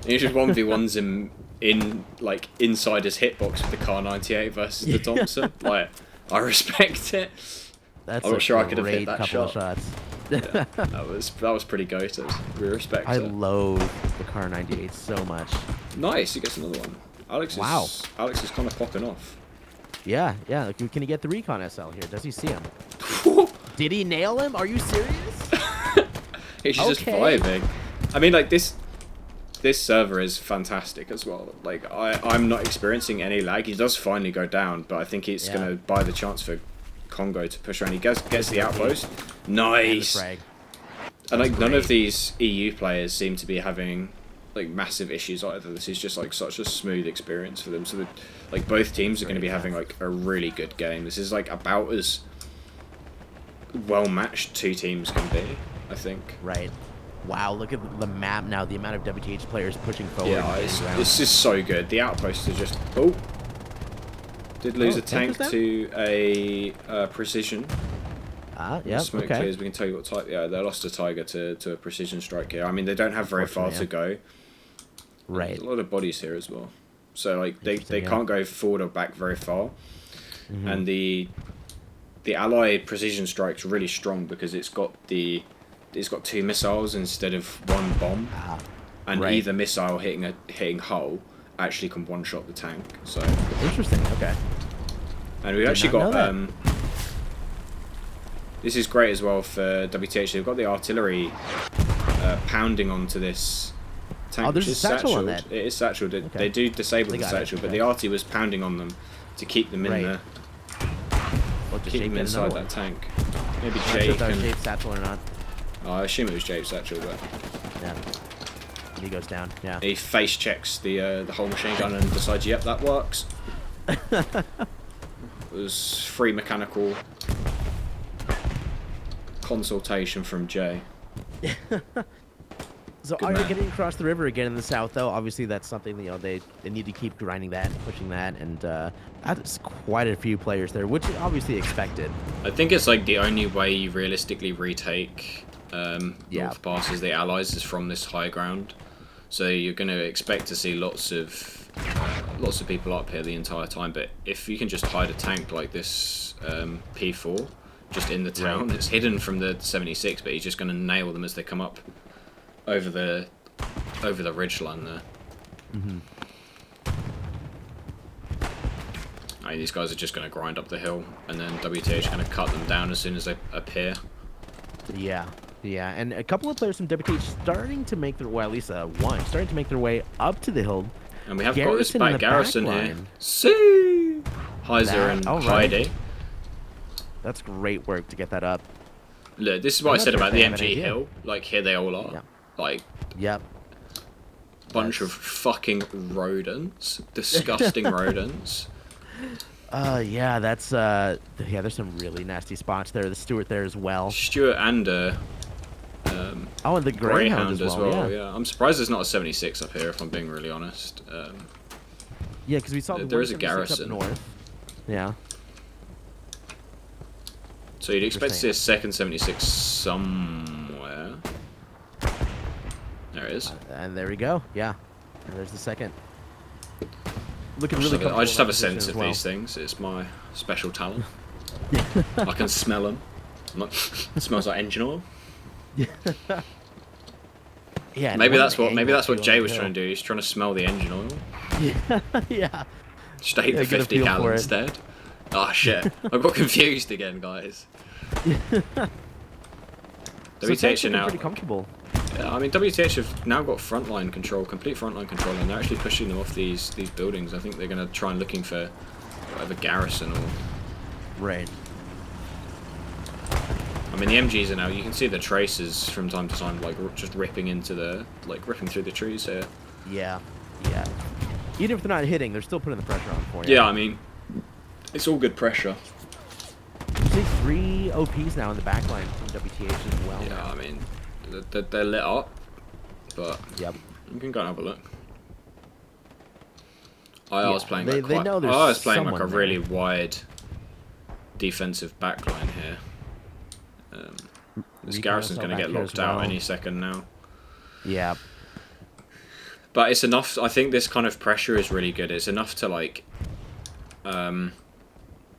You just 1v1s him in like inside his hitbox with the Car 98 versus the Thompson. Like, I respect it. That's I'm a not sure I could have hit great that couple of shot. shots. Yeah, that was pretty goated. We respect I it. loathe the Car 98 so much. Nice, he gets another one. Alex is kind of popping off. Yeah, yeah. Like, can he get the recon SL here? Does he see him? Did he nail him? Are you serious? He's just Okay. vibing. I mean, like this server is fantastic as well. Like I'm not experiencing any lag. He does finally go down, but I think it's gonna buy the chance for Congo to push around. He gets the outpost. Nice. And like none of these EU players seem to be having like massive issues either. This is just like such a smooth experience for them. So that, like both teams are going to be having like a really good game. This is like about as well matched two teams can be, I think. Right. Wow, look at the map now. The amount of WTH players pushing forward. Yeah, this is so good. The outposts are just did lose a tank to a precision. Yeah, Smoke okay. clears, we can tell you what type. Yeah, they lost a Tiger to a precision strike here. I mean, they don't have very far to go. Right. There's a lot of bodies here as well. So like they Interesting, can't go forward or back very far. And the ally precision strike's really strong because it's got two missiles instead of one bomb. And either missile hitting hull actually can one shot the tank. So interesting. Okay. And we've actually got this is great as well for WTH. They've got the artillery pounding onto this tank. Oh, there's which a is satchel on that. It is satchel. They do disable the satchel, but the arty was pounding on them to keep them in there. Keep them inside that tank. Maybe Jay can... Jape's satchel or not. Oh, I assume it was Jape's satchel, but... Yeah. He goes down, yeah. He face checks the whole machine gun and decides, yep, that works. It was free mechanical consultation from Jay. So Good are man. they getting across the river again in the south, though? Obviously, that's something that, they need to keep grinding that and pushing that, and that's quite a few players there, which is obviously expected. I think it's like the only way you realistically retake North Pass as the Allies is from this high ground. So you're going to expect to see lots of people up here the entire time. But if you can just hide a tank like this P4 just in the town, it's hidden from the 76, but he's just going to nail them as they come up over the ridgeline there. I mean, these guys are just going to grind up the hill, and then WTH is going to cut them down as soon as they appear. Yeah, and a couple of players from WTH starting to make their way, at least one, starting to make their way up to the hill. And we have got this back garrison here. line. See! Heiser and Heidi. That's great work to get that up. Look, this is what I said about the MG hill. Like, here they all are. Yeah. Like, Yep. bunch of fucking rodents. Disgusting rodents. Yeah, that's there's some really nasty spots there. The Stewart there as well. Stuart and And the Greyhound as well. Yeah. I'm surprised there's not a 76 up here, if I'm being really honest. Yeah, because we saw there is a 176 garrison up north. Yeah. So you'd expect to see a second 76 somewhere. There it is. And there we go. Yeah. And there's the second. Looking really I just have a comfortable in that sense of position these things. It's my special talent. I can smell them. It smells like engine oil. Yeah. Maybe that's what Jay was trying to do. He's trying to smell the engine oil. Yeah. Just ate the 50 cal instead. Oh shit! I got confused again, guys. WTH are now pretty comfortable. Yeah, I mean WTH have now got frontline control, complete frontline control, and they're actually pushing them off these buildings. I think they're going to try and looking for whatever garrison or. Right. I mean the MGs are now. You can see the traces from time to time, like just ripping through the trees here. Yeah. Even if they're not hitting, they're still putting the pressure on for you. Yeah, I mean, it's all good pressure. You see 3 OPs now in the backline from WTH as well. Yeah, I mean, they're lit up, but Yep. you can go and have a look. IR's playing they like know there's IR's playing like a someone really there. wide defensive backline here. This Garrison's going to get locked out any second now. Yeah. But it's enough. I think this kind of pressure is really good. It's enough to like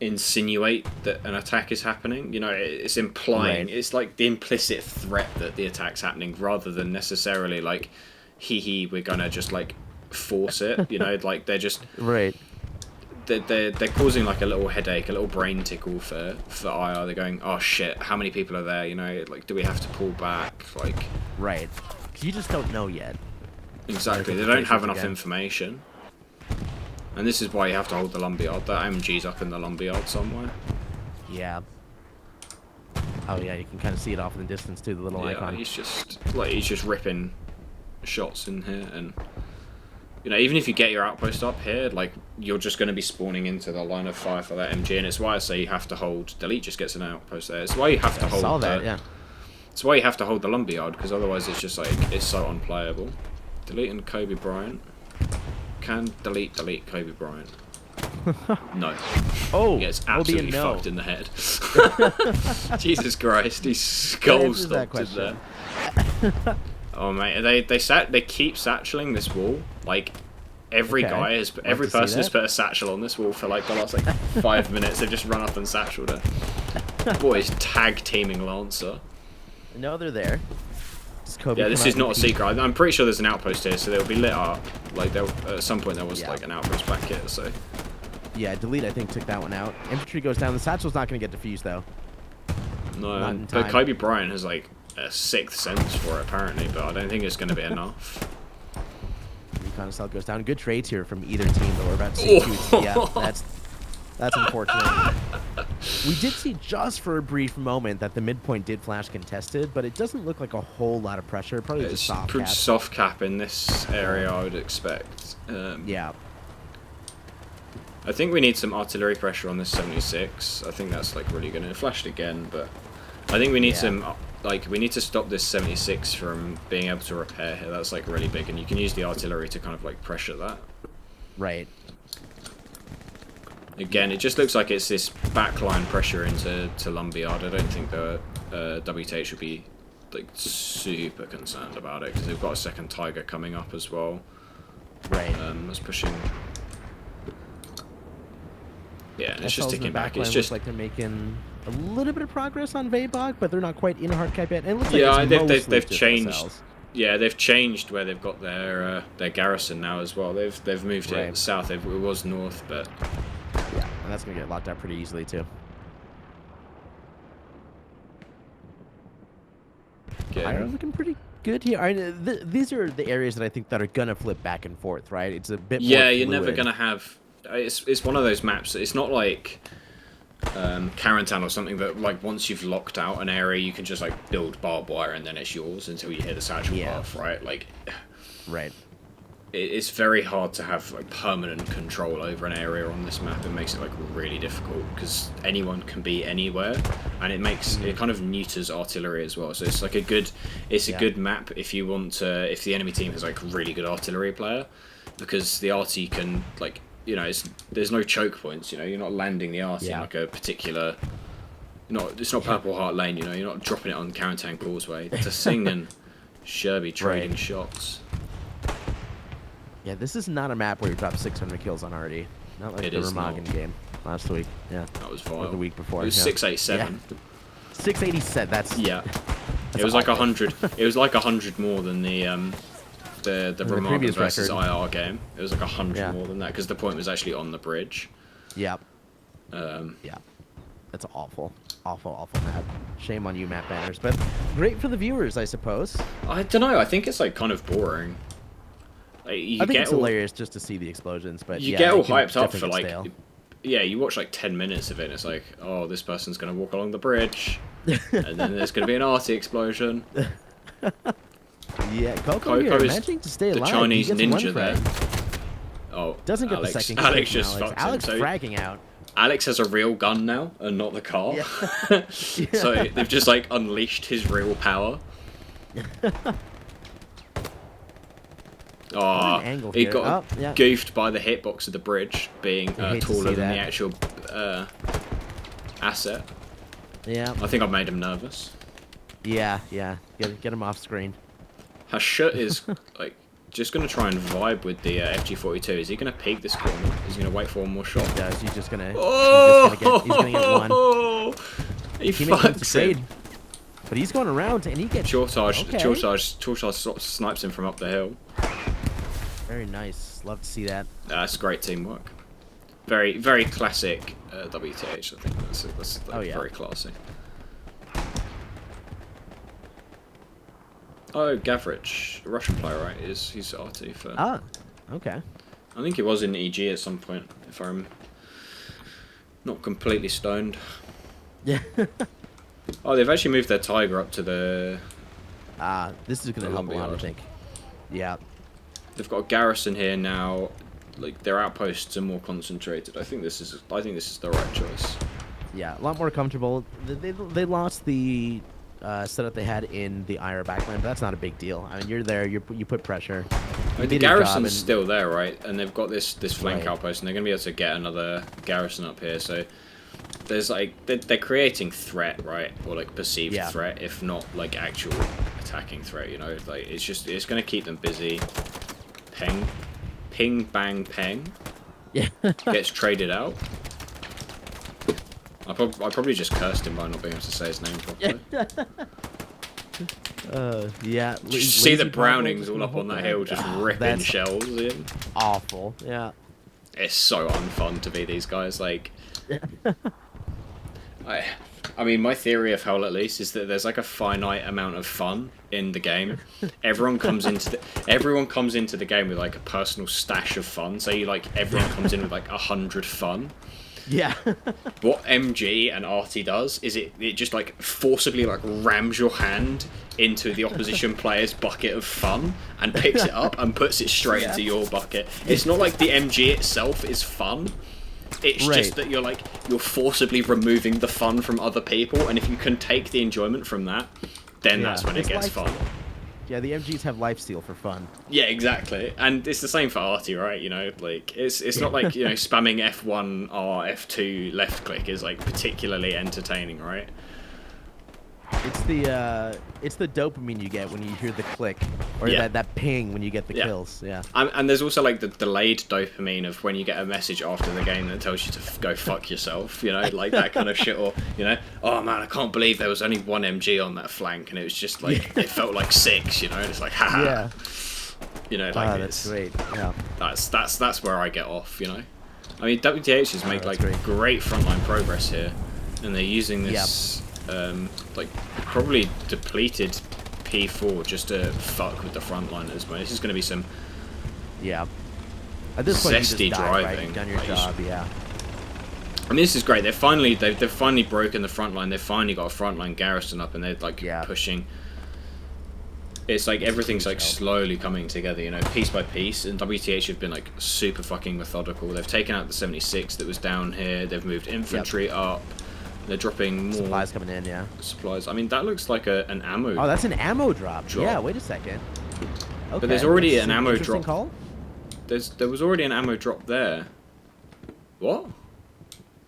insinuate that an attack is happening. You know, it's implying. Right. It's like the implicit threat that the attack's happening, rather than necessarily like, hee, we're gonna just like force it. You know, like they're just Right. They're causing like a little headache, a little brain tickle for IR. They're going, oh shit, how many people are there? You know, like, do we have to pull back? Like, Right. You just don't know yet. exactly. They don't have enough information. And this is why you have to hold the lumberyard. That MG's up in the lumberyard somewhere. Yeah. Oh yeah, you can kind of see it off in the distance too. The little Yeah, icon. he's just ripping shots in here, and you know, even if you get your outpost up here, like, you're just going to be spawning into the line of fire for that MG, and it's why I say you have to hold. Delete just gets an outpost there. It's why you have to hold. Saw that, yeah. It's why you have to hold the lumberyard, because otherwise it's just like, it's so unplayable. Delete and Kobe Bryant. Can delete Kobe Bryant. No. Oh, He gets will be a absolutely no. fucked in the head. Jesus Christ, he's skull answers that stomped in question. there. Oh mate, they keep satcheling this wall. Like, every Okay. guy has, Like every to see person has that. put a satchel on this wall for like the last like 5 minutes. They've just run up and satcheled it. Boys, tag teaming Lancer. No, they're there. Does Kobe Yeah, this come is out not a and secret. I'm pretty sure there's an outpost here, so they'll be lit up. Like, at some point there was Yeah. like an outpost back here. So Yeah, delete. I think took that one out. Infantry goes down. The satchel's not going to get defused though. no, Not in but time. Kobe Bryant has like a sixth sense for it apparently, but I don't think it's going to be enough. Recon cell goes down. Good trades here from either team, but we're about to see two. Yeah, that's unfortunate. We did see just for a brief moment that the midpoint did flash contested, but it doesn't look like a whole lot of pressure. Probably just It's soft pretty cap. soft cap in this area, I would expect. Yeah. I think we need some artillery pressure on this 76. I think that's like really going to flash it again, but I think we need Yeah. some, like, we need to stop this 76 from being able to repair here. That's like really big, and you can use the artillery to kind of like pressure that. Right. Again, it just looks like it's this backline pressure into lumberyard. I don't think the WTH should be like super concerned about it, because they've got a second Tiger coming up as well. Right. That's pushing. Yeah, it's SLs just in the ticking back. backline It's looks just like they're making a little bit of progress on Veibach, but they're not quite in hard cap yet. And it looks like yeah, it's they've mostly they've just changed. SLs. Yeah, they've changed where they've got their garrison now as well. They've moved Right. it south. It was north, but Yeah, and that's gonna get locked out pretty easily too. getting- Fire looking pretty good here. These are the areas that I think that are gonna flip back and forth, right? It's a bit more yeah, you're never fluid. gonna have. It's one of those maps. It's not like Carentan or something that like once you've locked out an area, you can just like build barbed wire and then it's yours until you hit the satchel Yeah. path, right? Like, Right. it's very hard to have like permanent control over an area on this map. It makes it like really difficult because anyone can be anywhere, and it makes it kind of neuters artillery as well. So it's like a good map if you want to, if the enemy team has like a really good artillery player, because the arty can like, you know, there's no choke points. You know, you're not landing the arty in like a particular. It's not Purple Heart Lane. You know, you're not dropping it on Carentan Causeway to Sing and Sherby trading shots. Yeah, this is not a map where you drop 600 kills on Artie. Not like It the is Remagen not. game last week. Yeah. That was Or vile. the week before. It was yeah. 687. Yeah. 687. That's Yeah. That's It was like awful. 100. It was like 100 more than the Remagen previous versus record. IR game. It was like 100 Yeah. more than that because the point was actually on the bridge. Yep. Um, Yeah. That's awful. Awful map. Shame on you, map banners. But great for the viewers, I suppose. I don't know. I think it's like kind of boring. Like, you I think get it's all, hilarious just to see the explosions, but you yeah, get all it can hyped up definitely for get like. stale. Yeah, you watch like 10 minutes of it and it's like, oh, this person's going to walk along the bridge. And then there's going to be an arty explosion. Yeah, Coco Coco here, is managing to stay the alive. Chinese He gets ninja one there. frag. Oh, Doesn't get Alex, the second. Alex kill just from fucked Alex him. So fragging out. Alex has a real gun now and not the car. Yeah. So they've just like unleashed his real power. Oh, angle he here. got Oh, yeah. goofed by the hitbox of the bridge being hate to taller see than the that. actual asset. Yeah. I think I've made him nervous. Yeah. Get him off screen. Hashut is like just gonna try and vibe with the FG42. Is he gonna peek this corner? Is he gonna wait for one more shot? He does. He's just gonna. Oh! He's gonna get one. He Teammate comes to fucks trade, him. but he's going around and he gets. Shortage Okay. sort of snipes him from up the hill. Very nice. Love to see that. That's great teamwork. Very, very classic WTH. I think that's Oh, yeah. very classy. Oh, Gavrich, Russian player, right? He's RT for. Ah, okay. I think he was in EG at some point, if I'm not completely stoned. Yeah. Oh, they've actually moved their Tiger up to the. This is gonna The help a lot, I lumberyard. think. Yeah. They've got a garrison here now. Like their outposts are more concentrated. I think this is the right choice. Yeah, a lot more comfortable. They lost the setup they had in the IR backline, but that's not a big deal. I mean, you're there, you put pressure. I mean, You the did your job garrison's and- still there, right? And they've got this flank Right. outpost, and they're gonna be able to get another garrison up here. So there's like they're creating threat, right, or like perceived Yeah. threat, if not like actual attacking threat. You know, like it's gonna keep them busy. Ping, bang, peng. Yeah. Gets traded out. I probably just cursed him by not being able to say his name properly. Yeah. Just see the Lazy Brownings Bravo all up on that hill, just Ah, ripping that's shells in. awful. Yeah. It's so unfun to be these guys. Like, I mean, my theory of Hell at least is that there's like a finite amount of fun in the game. Everyone comes into the game with like a personal stash of fun. So everyone comes in with like 100 fun. Yeah. What MG and RT does is it just like forcibly like rams your hand into the opposition player's bucket of fun and picks it up and puts it straight into your bucket. It's not like the MG itself is fun. It's Right. just that you're forcibly removing the fun from other people, and if you can take the enjoyment from that, then Yeah. that's when it It's gets like- fun. Yeah, the MGs have lifesteal for fun. Yeah, exactly. And it's the same for Artie, right? You know, like it's not like, you know, spamming F1 or F2 left click is like particularly entertaining, right? It's the dopamine you get when you hear the click, or Yeah. that ping when you get the Yeah. kills. Yeah. And there's also like the delayed dopamine of when you get a message after the game that tells you to go fuck yourself, you know, like that kind of shit. Or, you know, oh man, I can't believe there was only one MG on that flank, and it was just like it felt like 6, you know, and it's like haha. Yeah. You know, like That's it's great. Yeah. that's where I get off, you know. I mean, WTHs make like that's great frontline progress here, and they're using this like probably depleted P4 just to fuck with the frontliners. But this is going to be some Yeah. At this point, you just Zesty died, right? driving, You've done your like, job. Yeah. I mean, this is great. They've finally broken the front line. They've finally got a frontline garrison up, and they're like Yeah. pushing. It's like everything's like slowly coming together, you know, piece by piece. And WTH have been like super fucking methodical. They've taken out the 76 that was down here. They've moved infantry up. They're dropping more Supplies coming in. Yeah. supplies. I mean, that looks like an ammo. Oh, that's an ammo drop. Drop. Yeah. Wait a second. Okay. there's already that's an ammo interesting drop. Call? There was already an ammo drop there. What?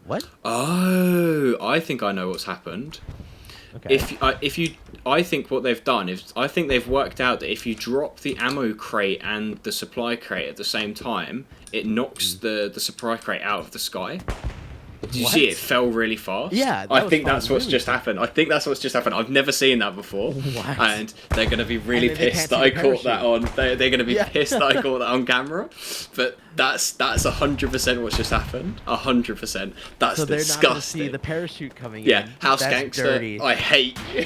What? Oh, I think I know what's happened. Okay. I think what they've done is I think they've worked out that if you drop the ammo crate and the supply crate at the same time, it knocks the supply crate out of the sky. Did you see What? it fell really fast? Yeah, that I was think falling that's what's really just happened. I think that's what's just happened. I've never seen that before, What? and they're going to be really And they pissed can't that see I the caught that on. They're going to be Yeah. pissed that I caught that on camera. But that's 100% what's just happened. 100%. That's So they're not going to disgusting. see the parachute coming Yeah, in. House That's Gangster, dirty. I hate you.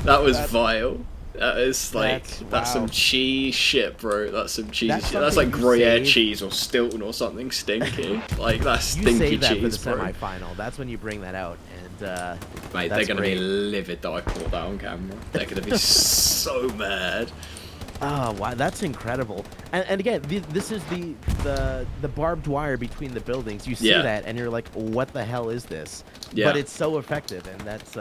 That was vile. That is like, that's some wow. cheese shit, bro. That's some cheese That's shit. That's like something you Gruyere save- cheese or Stilton or something stinky. Like, that's You stinky save that for the cheese, bro. semifinal. That's when you bring that out, and Mate, that's they're going to great. be livid that I caught that on camera. They're going to be so mad. Oh, wow, that's incredible. And again, this is the barbed wire between the buildings. You see Yeah. that, and you're like, what the hell is this? Yeah. But it's so effective, and that's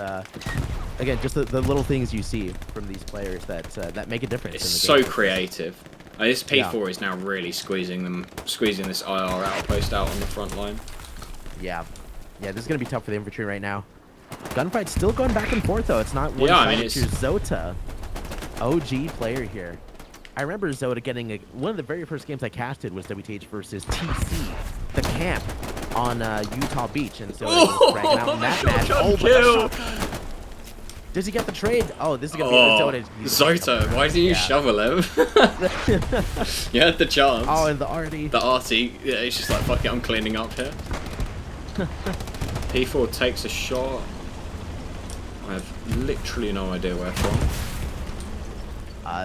again, just the little things you see from these players that make a difference. It's in the so game. creative. This P4 is now really squeezing this IR outpost out on the front line. Yeah, yeah, this is gonna be tough for the infantry right now. Gunfight's still going back and forth though. It's not one Yeah, sided. I mean, It's your Zota, OG player here. I remember Zota getting one of the very first games I casted was WTH versus TC, the camp on Utah Beach, and so was bragging out in that match. Oh, but the shotgun. Does he get the trade? Oh, this is gonna be Zota. Zota, why didn't you shovel him? You had the chance. Oh, and the RD. The arty, yeah, he's just like, fuck it, I'm cleaning up here. P4 takes a shot. I have literally no idea where from.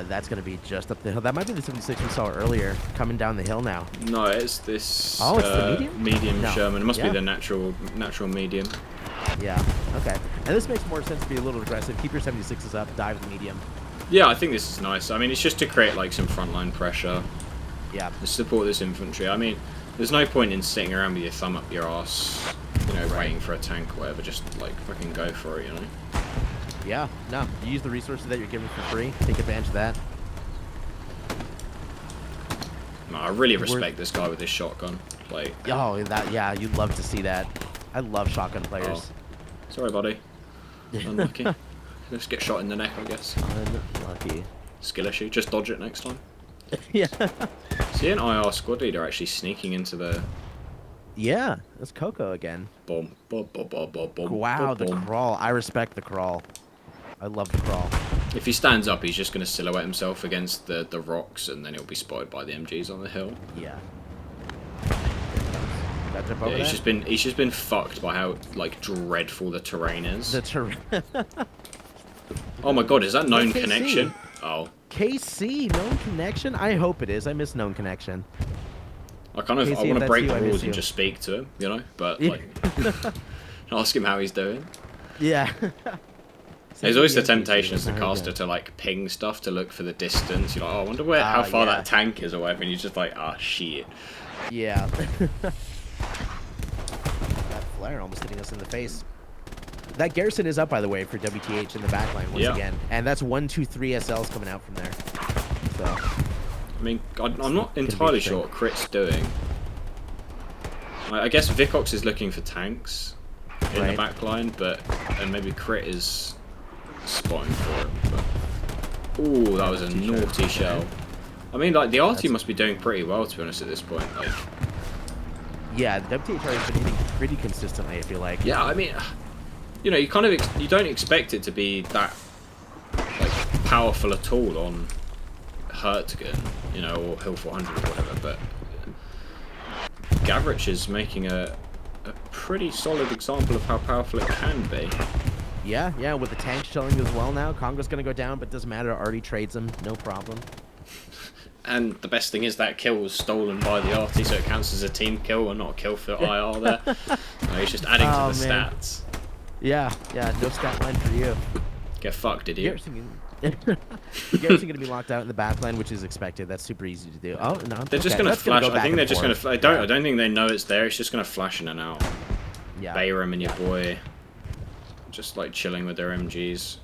That's gonna be just up the hill. That might be the 76 we saw earlier, coming down the hill now. No, it's this. Oh, it's the medium? Medium No. Sherman. It must be Yeah. the natural medium. Yeah. Okay. And this makes more sense to be a little aggressive. Keep your 76s up. Dive the medium. Yeah, I think this is nice. I mean, it's just to create like some frontline pressure. Yeah. To support this infantry. I mean, there's no point in sitting around with your thumb up your ass, you know, waiting for a tank or whatever. Just like fucking go for it, you know. Yeah. No. You use the resources that you're given for free. Take advantage of that. No, I really respect this guy with his shotgun. Like. Oh, that. Yeah. You'd love to see that. I love shotgun players. Oh. Sorry, buddy. Unlucky. Let's get shot in the neck, I guess. Unlucky. Skill issue. Just dodge it next time. Yeah. See an IR squad leader actually sneaking into the. Yeah. That's Coco again. Boom, boom, boom, boom, boom, boom. Wow, boom, the boom. crawl. I respect the crawl. I love the crawl. If he stands up, he's just going to silhouette himself against the rocks, and then he'll be spotted by the MGs on the hill. Yeah. Got jump over Yeah, that? he's just been fucked by how like dreadful the terrain is. The terrain. Oh my god, is that known KC. connection? Oh, KC, known connection? I hope it is. I miss known connection. I kind of KC, I if want to that's break you, I the miss walls and you. just speak to him, you know. But Yeah. like, ask him how he's doing. Yeah. There's always the temptation as the caster to like ping stuff to look for the distance. You're like, oh, I wonder how far yeah. that tank is or whatever, and you're just like, ah, shit. Yeah. That flare almost hitting us in the face. That garrison is up, by the way, for WTH in the backline once again. And that's 1, 2, 3 SLs coming out from there. So. I mean, I'm not entirely sure what Crit's doing. I guess Vicox is looking for tanks in the back line, and maybe Crit is spotting for him. But ooh, that was a naughty shell. I mean, like the RT must be doing pretty well, to be honest, at this point. Like, yeah, the WTH has been hitting pretty consistently, I feel like. yeah, I mean, you know, you kind of you don't expect it to be that like powerful at all on Hurtgen, you know, or Hill 400 or whatever, but Gavrich is making a pretty solid example of how powerful it can be. Yeah, yeah, with the tank shelling as well now. Congo's going to go down, but doesn't matter. Already trades him, no problem. And the best thing is that kill was stolen by the RT, so it counts as a team kill and not a kill for IR there. No, he's just adding to the stats. Yeah, yeah, no stat line for you. Get fucked, idiot. Garrison going to be locked out in the backline, which is expected. That's super easy to do. Oh no, they're just going to flash. I think they're just going to. I don't think they know it's there. It's just going to flash in and out. Yeah. Bayram and your boy, just like chilling with their MGs.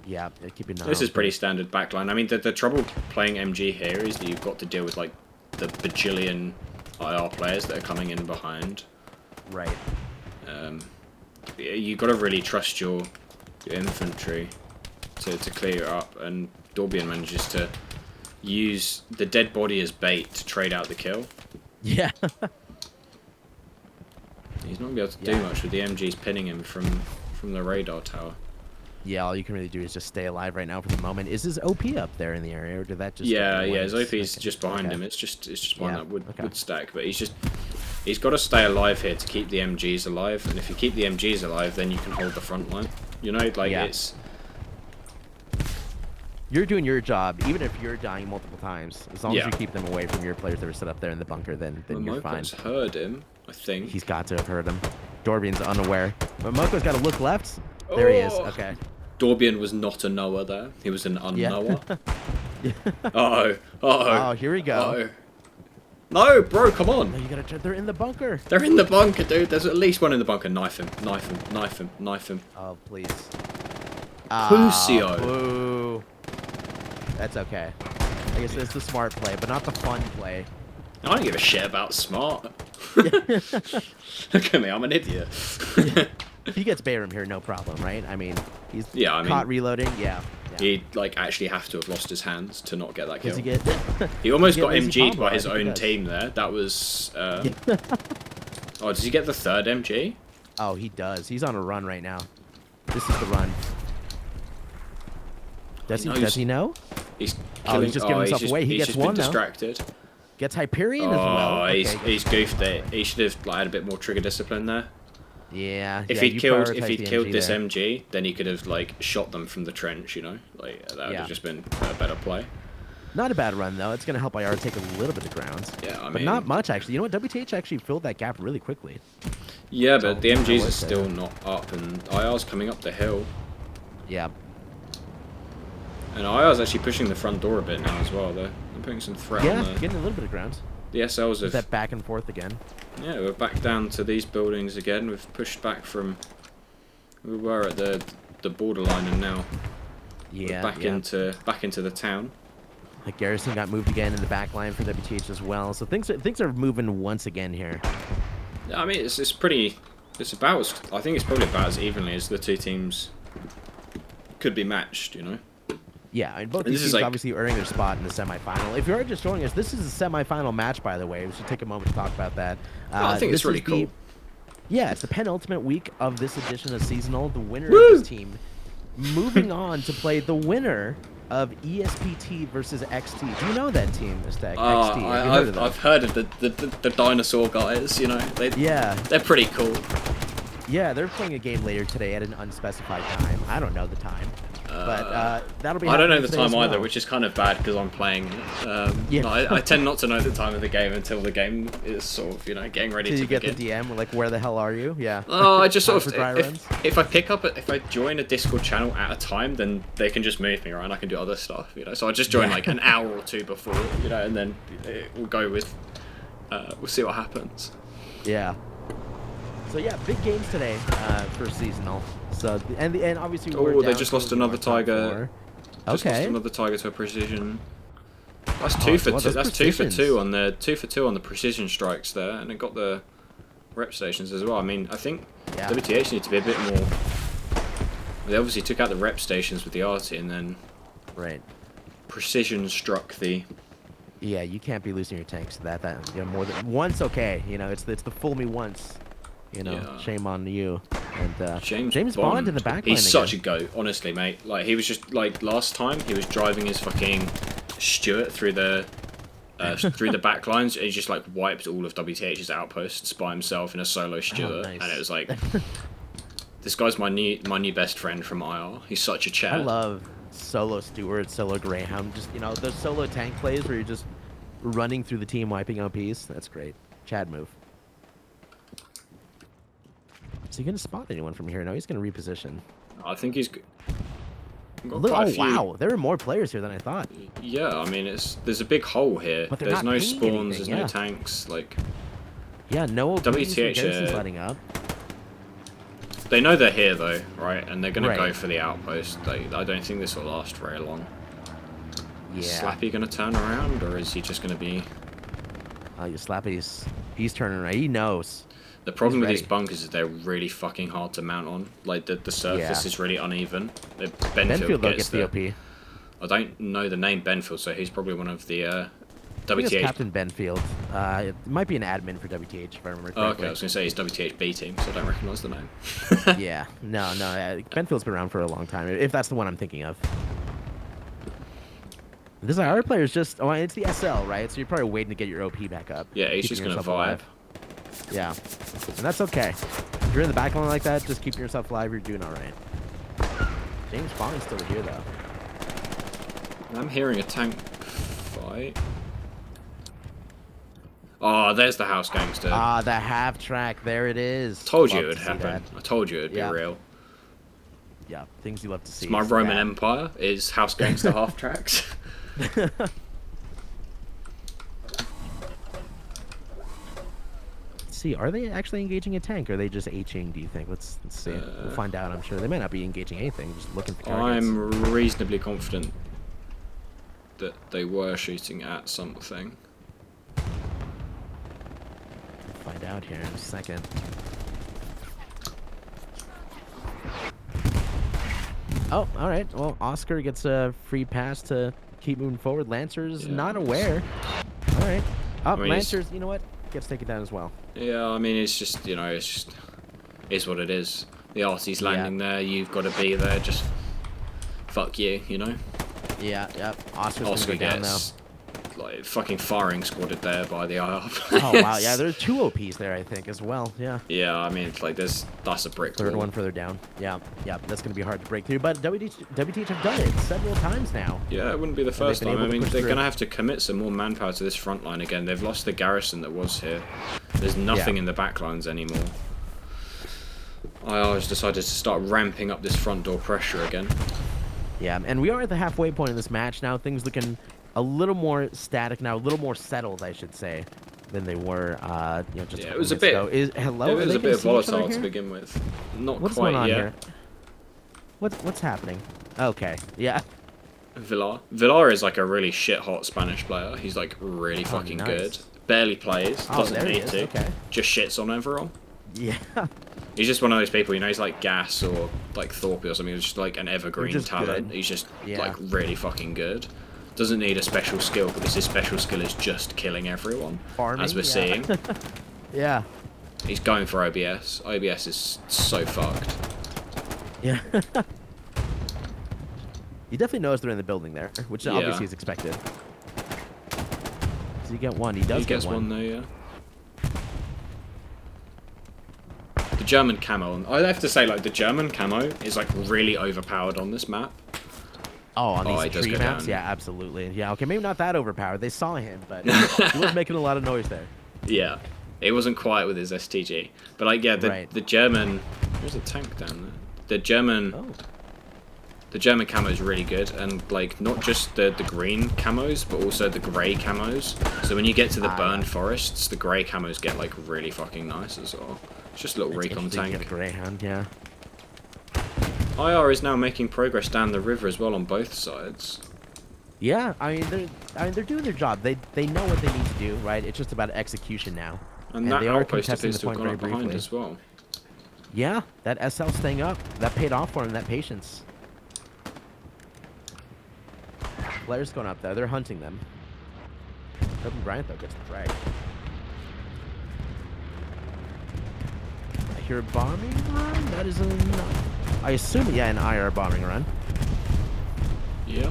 Yeah, keep an eye. This is pretty standard backline. I mean, the trouble playing MG here is that you've got to deal with like the bajillion IR players that are coming in behind. Right. You got to really trust your infantry to clear it up, and Dorbian manages to use the dead body as bait to trade out the kill. Yeah. He's not going to be able to do much with the MGs pinning him from the radar tower. Yeah, all you can really do is just stay alive right now for the moment. Is his OP up there in the area, or did that just... Yeah, his OP is just behind him. It's just behind that wood stack, but he's got to stay alive here to keep the MGs alive, and if you keep the MGs alive, then you can hold the front line. You know, like it's... You're doing your job, even if you're dying multiple times. As long as Yeah. you keep them away from your players that are set up there in the bunker, then you're fine. Moko's heard him, I think. He's got to have heard him. Dorbian's unaware. But Moko's got to look left. There he is. Okay. Dorbian was not a knower there. He was an unknower. Yeah. Uh-oh. Uh-oh. Oh, here we go. Uh-oh. No, bro, come on. No, you gotta. They're in the bunker. They're in the bunker, dude. There's at least one in the bunker. Knife him. Knife him. Knife him. Knife him. Oh, please. Pusio. Boo. That's okay. I guess it's the smart play, but not the fun play. I don't give a shit about smart. Look at me, I'm an idiot. He gets Bayram here, no problem, right? I mean, he's Yeah, caught reloading. Yeah. He'd like actually have to have lost his hands to not get that kill. Does He almost got lazy MG'd combo? by I his think he own does. team there. That was. Oh, does he get the third MG? Oh, he does. He's on a run right now. This is the run. Does he know? He's Oh, killing. he's just giving himself away. He he's gets just one been now. distracted. Gets Hyperion as well. Oh, Okay, he's goofed it. He should have like had a bit more trigger discipline there. Yeah. If yeah, he'd you killed prioritize the this there. MG, then he could have like shot them from the trench. You know, like that would Yeah. have just been a better play. Not a bad run though. It's gonna help IR take a little bit of ground. Yeah, I But mean, not much actually. You know what? WTH actually filled that gap really quickly. yeah, but the MGs are worth it. still not up, and IR's coming up the hill. Yeah. And IR's actually pushing the front door a bit now as well. They're putting some threat Yeah, on the getting a little bit of ground. SLs have. That back and forth again. Yeah, we're back down to these buildings again. We've pushed back from. We were at the borderline, and now Yeah. we're back into the town. Like Garrison got moved again in the back line for WTH as well. So things are moving once again here. Yeah, I mean it's pretty. It's about. I think it's probably about as evenly as the two teams could be matched. You know. Yeah, and both And these this is teams like- obviously earning their spot in the semifinal. If you're just joining us, this is a semifinal match, by the way. We should take a moment to talk about that. I think it's this really is the- cool. Yeah, it's the penultimate week of this edition of Seasonal. The winner Woo! of this team moving on to play the winner of ESPT versus XT. Do you know that team, Estek? XT. Have you heard of them? I've heard of the dinosaur guys. You know, Yeah, they're pretty cool. yeah, they're playing a game later today at an unspecified time. I don't know the time, but that'll be. I don't know happening the today as time either, well. which is kind of bad because I'm playing. Yeah. I tend not to know the time of the game until the game is sort of getting ready Till to you get begin. the DM, like, where the hell are you? Yeah. Oh, I just sort Time of for dry runs? if I pick up if I join a Discord channel at a time, then they can just move me around. I can do other stuff, So I just join Yeah. like an hour or two before, and then we'll go with. We'll see what happens. Yeah. So yeah, big games today for seasonal. So and obviously we're Oh, they down just to lost the another top tiger. four. Just lost Okay. another tiger to a precision. That's Oh, two for well, two. those That's 2 for precisions. 2 on the 2 for 2 on the precision strikes there, and it got the rep stations as well. I mean, I think Yeah. WTH need to be a bit more. They obviously took out the rep stations with the arty, and then Right. precision struck the. Yeah, you can't be losing your tanks to that. More than once, okay. It's the fool me once. Yeah. Shame on you. And James Bond in the back line He's such a again. goat, honestly, mate. Like he was just like last time he was driving his fucking Stuart through the back lines. He just like wiped all of WTH's outposts by himself in a solo Stuart, nice. and it was like, this guy's my new best friend from IR. He's such a chat. I love solo Stewart, solo Greyhound. Just those solo tank plays where you're just running through the team, wiping OPs. That's great. Chad move. Is he gonna spot anyone from here? No, he's gonna reposition. I think he's got Look, quite a oh few. wow, there are more players here than I thought. Yeah, I mean there's a big hole here. But they're There's not no pinging spawns. anything, There's yeah. no tanks. Like Yeah, no OPs. WTH, Garrison's lighting up. they know they're here though, right? And they're gonna Right. go for the outpost. I don't think this will last very long. Is Yeah. Slappy gonna turn around, or is he just gonna be? Oh, you Slappy's. He's turning around. He knows. The problem with ready. these bunkers is they're really fucking hard to mount on. Like the surface Yeah. is really uneven. Benfield Benfield though gets gets the OP. I don't know the name Benfield, so he's probably one of the I think it's WTH. Captain Benfield. It might be an admin for WTH if I remember Oh, okay, correctly. I was gonna say he's WTH B team, so I don't recognise the name. Yeah, no. Benfield's been around for a long time. If that's the one I'm thinking of. This IR player is just. Oh, it's the SL, right? So you're probably waiting to get your OP back up. Yeah, he's keeping just gonna yourself vibe. alive. Yeah, and that's okay. If you're in the back line like that, just keeping yourself alive. You're doing all right. James Bond's still here though. I'm hearing a tank fight. Oh, there's the house gangster. Ah, the half track. There it is. Told you Love it would to see happen. that. I told you it'd Yeah. be real. Yeah, things you love to see. My is Roman that. Empire is house gangster half tracks. see. Are they actually engaging a tank? Or are they just Hing, do you think? Let's see. We'll find out, I'm sure. They might not be engaging anything, just looking for targets. I'm reasonably confident that they were shooting at something. We'll find out here in a second. Oh, all right. Well, Oscar gets a free pass to keep moving forward. Lancer's not aware. All right. Oh, I mean, Lancer's, you know what? Gets taken down as well. Yeah, I mean, it's just, you know, it's what it is. The RT's landing there, you've got to be there, just fuck you, you know? Yeah, yep. Oscar Oscar down now. gets, like, fucking firing squatted there by the IR. Oh, wow. Yeah, there's 2 OPs there, I think, as well. Yeah. Yeah, I mean, it's like, that's a brick Third wall. one further down. Yeah, yeah. That's going to be hard to break through. But WTH have done it several times now. Yeah, it wouldn't be the first been time. able I to mean, push they're through. going to have to commit some more manpower to this front line again. They've lost the garrison that was here. There's nothing in the back lines anymore. IR has decided to start ramping up this front door pressure again. Yeah, and we are at the halfway point in this match now. Things looking a little more static now, a little more settled, I should say, than they were, you know, just Yeah, a it was a couple bit. minutes ago. Hello? It Are was they a bit gonna see each other volatile to here? begin with. Not What's quite going on yet. here? What's happening? Okay, yeah. Villar is like a really shit hot Spanish player. He's like really fucking nice. good. Barely plays. Oh, Doesn't there he need is, to. okay. Just shits on everyone. Yeah. He's just one of those people, you know, he's like Gas or like Thorpe or something. He's just like an evergreen just talent. good. He's just Yeah. like really fucking good. Doesn't need a special skill because his special skill is just killing everyone. Farming, as we're yeah. seeing. Yeah. He's going for OBS. OBS is so fucked. Yeah. You definitely knows they're in the building there, which Yeah. obviously is expected. So you get one. He does He gets get one. one there, yeah. The German camo, I have to say, like, the German camo is like really overpowered on this map. Oh, on Oh, he these does tree go maps? down. Yeah, absolutely. Yeah, okay, maybe not that overpowered. They saw him, but he was making a lot of noise there. Yeah, it wasn't quite with his STG, but like, yeah, Right. the German. There's a tank down there. The German. Oh. The German camo is really good, and like not just the green camos, but also the grey camos. So when you get to the burned forests, the grey camos get like really fucking nice as well. It's just a little It's recon interesting to tank. get a Greyhound, yeah. IR is now making progress down the river as well on both sides. Yeah, I mean they're doing their job. They know what they need to do, right? It's just about execution now. And that they are outpost contesting appears the to have point gone very up behind briefly. as well. Yeah, that SL staying up, that paid off for him, that patience. Players going up there, they're hunting them. Kobe Bryant though gets the frag. I hear a bombing run. That is I assume, yeah, an IR bombing run. Yeah.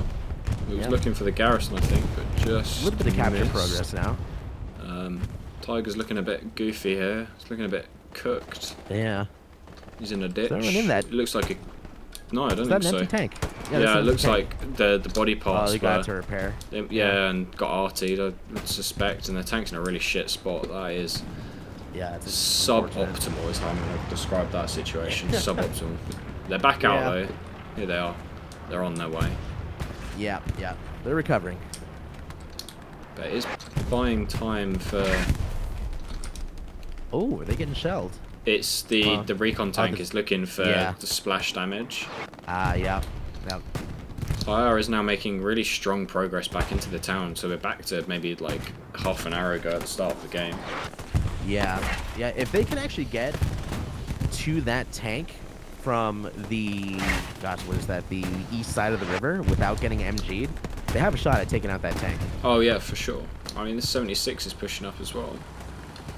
He was Yeah. looking for the garrison, I think, but just A little bit of capture missed. progress now. Tiger's looking a bit goofy here. He's looking a bit cooked. Yeah. He's in a ditch. there anyone in that? It looks like a... No, I don't Is that think an so. empty tank? Yeah, that's an it empty looks tank. like the body Oh, parts they got were... to repair. Yeah, and got RT'd, I suspect, and the tank's in a really shit spot. That is Yeah, it's suboptimal is how I'm going to describe that situation. Suboptimal. They're back out, Yeah. though. Here they are. They're on their way. Yeah, yeah. They're recovering. But it is buying time for... Oh, are they getting shelled? It's the recon tank the- is looking for yeah. the splash damage. Ah, yeah. Yeah. IR is now making really strong progress back into the town, so we're back to maybe like half an hour ago at the start of the game. Yeah. Yeah, if they can actually get to that tank from the, gosh, what is that, the east side of the river without getting MG'd, they have a shot at taking out that tank. Oh yeah, for sure. I mean, the 76 is pushing up as well.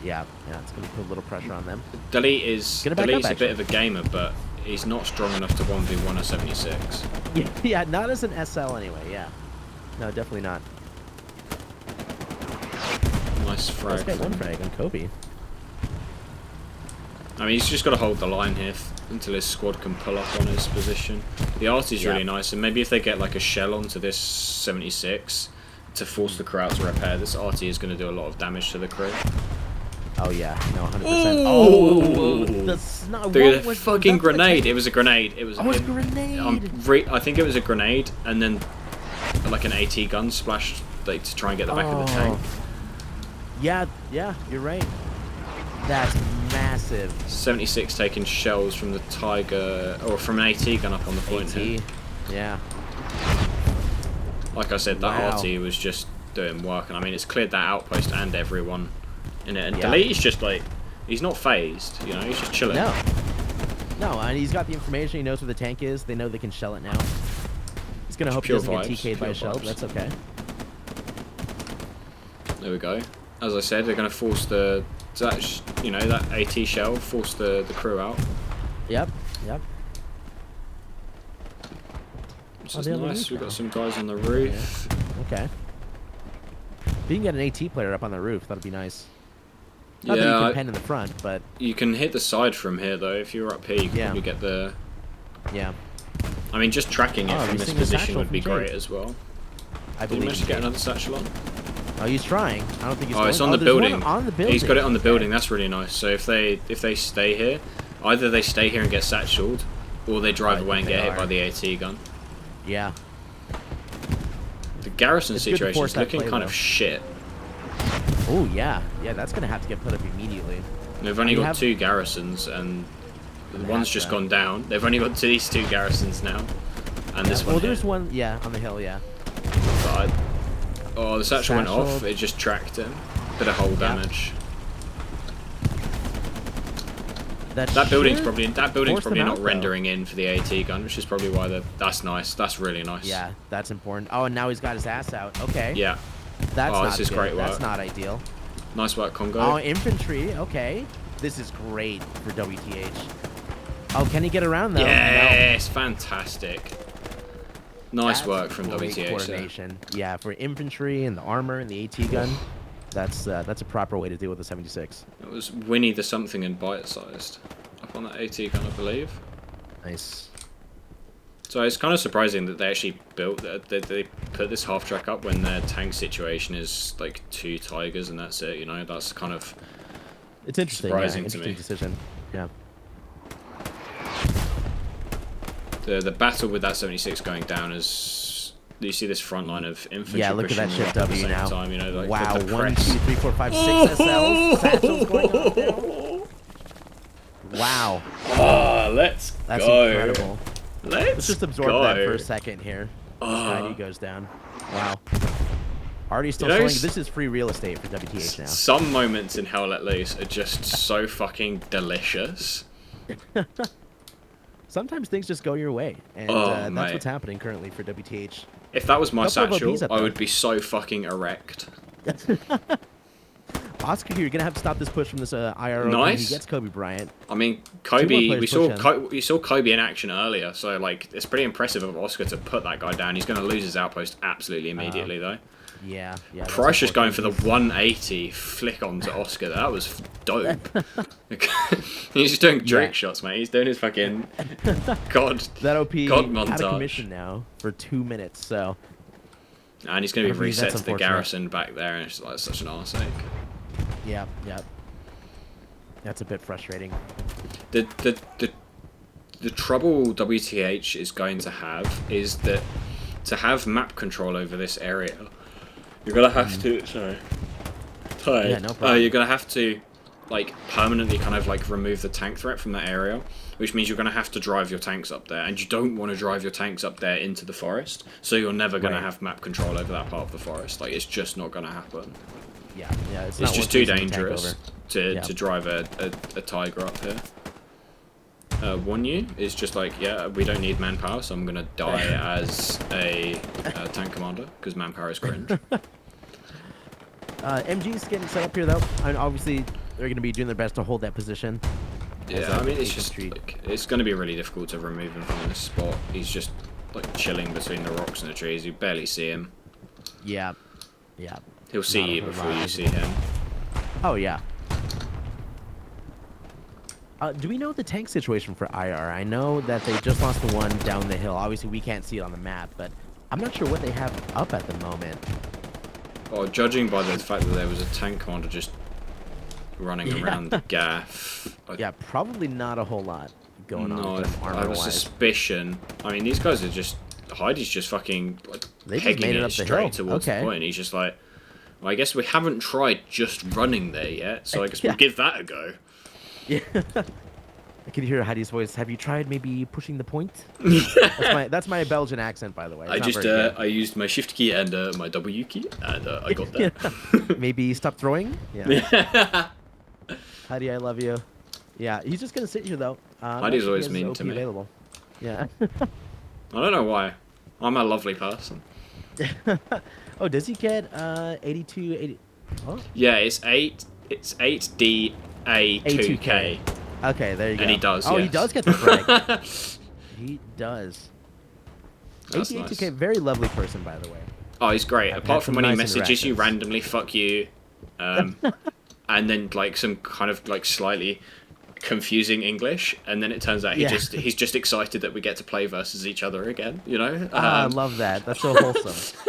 Yeah, yeah, it's going to put a little pressure on them. Delet's Gonna back up, a bit of a gamer, but he's not strong enough to 1v1 a 76. Yeah, yeah, not as an SL anyway, yeah. No, definitely not. Nice frag. Let's get one frag on Kobe. I mean, he's just got to hold the line here until his squad can pull up on his position. The art is Yeah. really nice, and maybe if they get like a shell onto this 76 to force the crew out to repair, this RT is going to do a lot of damage to the crew. Oh, yeah, no, 100%. Oh! That's not The what was fucking that the grenade! tank? It was a grenade. It was. Oh, it's a grenade! I think it was a grenade, and then like an AT gun splashed like to try and get the back of the tank. Yeah, yeah, you're right. That's massive. 76 taking shells from the Tiger, or from an AT gun up on the point here. Yeah. Like I said, that Wow. RT was just doing work, and I mean, it's cleared that outpost and everyone in it. And Yeah. Delete is just like, he's not phased, you know, he's just chilling. No. No, and he's got the information. He knows where the tank is. They know they can shell it now. He's gonna hope he Pure doesn't get vibes, TK'd by a pure shell. vibes. That's okay. There we go. As I said, they're going to force that AT shell, force the crew out. Yep. Yep. Which Oh, is they're on the nice. roof We've now. got some guys on the roof. Okay. If you can get an AT player up on the roof, that'd be nice. Not that Yeah, you can pen in the front, but you can hit the side from here though. If you were up here, you could Yeah. probably get the. yeah, I mean, just tracking it Oh, from he's this seeing the position satchel would be from Jade. great as well. I Did you believe. manage to get another satchel on? Oh, he's trying. I don't think he's. Oh, it's going. on the there's one building. On the building. He's got it on the Okay. building. That's really nice. So if they stay here, either they stay here and get satcheled, or they drive I away and think get they hit by are. the AT gun. Yeah. The garrison It's good to situation force is that looking play, kind though. of shit. Oh yeah. Yeah, that's gonna have to get put up immediately. They've only You got have- 2 garrisons, and the They one's have just that. gone down. They've only got these 2 garrisons now, and this Well, one. there's here. one. Yeah, on the hill. Yeah. But oh, the satchel went off. Satchel. It just tracked him. Bit of hull damage. That building's should probably force them not out, though. rendering in for the AT gun, which is probably why that's nice. That's really nice. Yeah, that's important. Oh, and now he's got his ass out. Okay. Yeah. That's Oh, not this is good. great That's work. not ideal. Nice work, Congo. Oh, infantry. Okay. This is great for WTH. Oh, can he get around though? Yes, fantastic. No. Nice That's work from great WTH. There. coordination. Yeah, for infantry and the armor and the AT gun. That's a proper way to deal with the 76. It was Winnie the something and bite-sized up on that AT gun, I believe. Nice. So it's kind of surprising that they actually built that they put this half track up when their tank situation is like 2 Tigers and that's it. You know, that's kind of It's interesting. Surprising yeah, to interesting me. decision. Yeah. the battle with that 76 going down is. You see this front line of infantry. Yeah, look at that pushing shift up at the W same now. time, you know, like Wow, the 1, 2, press. 3, 4, 5, 6 SLs. Satchels going on now. Wow, Ah, let's that's go. incredible. Let's just absorb go. that for a second here. Ah. He goes down. Wow. Already still You know, showing. This is free real estate for WTH now. Some moments in Hell Let Loose are just so fucking delicious. Sometimes things just go your way, and Oh, that's mate. what's happening currently for WTH. If that was my Couple of satchel, OPs up I there. would be so fucking erect. Oscar, you're gonna have to stop this push from this IRO. Nice. He gets Kobe Bryant. I mean, more Kobe. players We saw push we saw Kobe in action earlier, so like it's pretty impressive of Oscar to put that guy down. He's going to lose his outpost absolutely immediately, though. Yeah, yeah. that's Price just going for the unfortunate. 180 flick onto Oscar. That was dope. He's just doing Drake Yeah. shots, mate. He's doing his fucking god. That OP God out montage. of commission now for 2 minutes. So And he's going to be I mean, reset that's to the unfortunate. garrison back there, and it's like such an arse ache. yeah, yeah. That's a bit frustrating. The trouble WTH is going to have is that to have map control over this area, you're gonna have to. Sorry. Tired. Yeah, no problem. You're gonna have to like permanently kind of like remove the tank threat from that area, which means you're gonna have to drive your tanks up there, and you don't want to drive your tanks up there into the forest, so you're never gonna Right. have map control over that part of the forest. Like it's just not gonna happen. Yeah, yeah. It's It's not just worth too losing the tank dangerous over. to Yeah. drive a tiger up here. One U is just like, yeah, we don't need manpower, so I'm gonna die as a tank commander because manpower is cringe. MG's getting set up here though, and obviously they're going to be doing their best to hold that position. as, Yeah, I mean it's just infantry. like, it's gonna be really difficult to remove him from this spot. He's just like chilling between the rocks and the trees. You barely see him. Yeah, yeah. He'll see Not a you whole before lot, you is see it? him. Oh yeah. Do we know the tank situation for IR? I know that they just lost the one down the hill. Obviously, we can't see it on the map, but I'm not sure what they have up at the moment. Or judging by the fact that there was a tank commander just running Yeah. around the gaff. Yeah, probably not a whole lot going on No, with them I have a armor-wise. suspicion. I mean, these guys are just. Heidi's just fucking like They just pegging made it it up the straight hill. towards Okay. the point. He's just like, Well, I guess we haven't tried just running there yet, so I guess we'll give that a go. Yeah. I can hear Heidi's voice. Have you tried maybe pushing the point? That's my Belgian accent, by the way. I used my shift key and my W key, and I got that. Maybe stop throwing. Yeah. Heidi, I love you. Yeah, he's just gonna sit here though. Heidi's always mean to me. Available. Yeah. I don't know why. I'm a lovely person. Oh, does he get 82, 80? Oh. Yeah, it's 8D A2K. Okay, there you go. And he does. Oh, yes. he does get the frag. He does. That's 82K, nice. very lovely person, by the way. Oh, he's great. I've Apart had from some when he nice messages you interactions. randomly, fuck you, and then like some kind of like slightly confusing English, and then it turns out he's just excited that we get to play versus each other again. You know? I love that. That's so wholesome.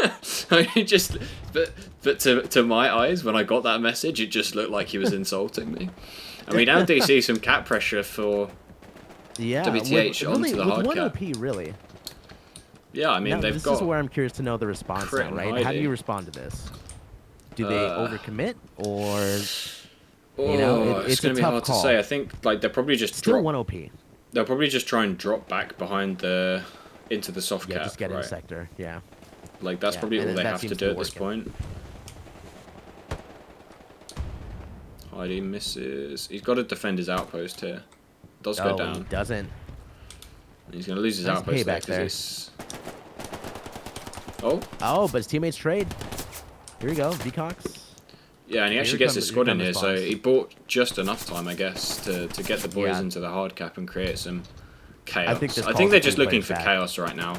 But to my eyes, when I got that message, it just looked like he was insulting me. And we now do see some cap pressure for WTH onto the hard with 1 cap. OP, really. Yeah, I mean Now, they've this got. is where I'm curious to know the response Crit now, and right? How do Heidi. you respond to this? Do they overcommit, or Oh, you know, it's it's going a to be tough hard call. to say. I think like they'll probably just still drop. 1 OP? They'll probably just try and drop back behind into the soft Yeah, cap. just get in right? the sector. Yeah. Like that's Yeah, probably and all they that have to seems do to at this work. point. Heidi misses. He's got to defend his outpost here. Does go He down. doesn't. He's going to lose his Nice outpost there payback there. because he's. Oh. Oh, but his teammates trade. Here we go, Vcox. Yeah, and he actually Here gets his come- squad here in come here, so response. he bought just enough time, I guess, to get the boys Yeah. into the hard cap and create some chaos. think this I calls think they're for just two looking players for back. chaos right now.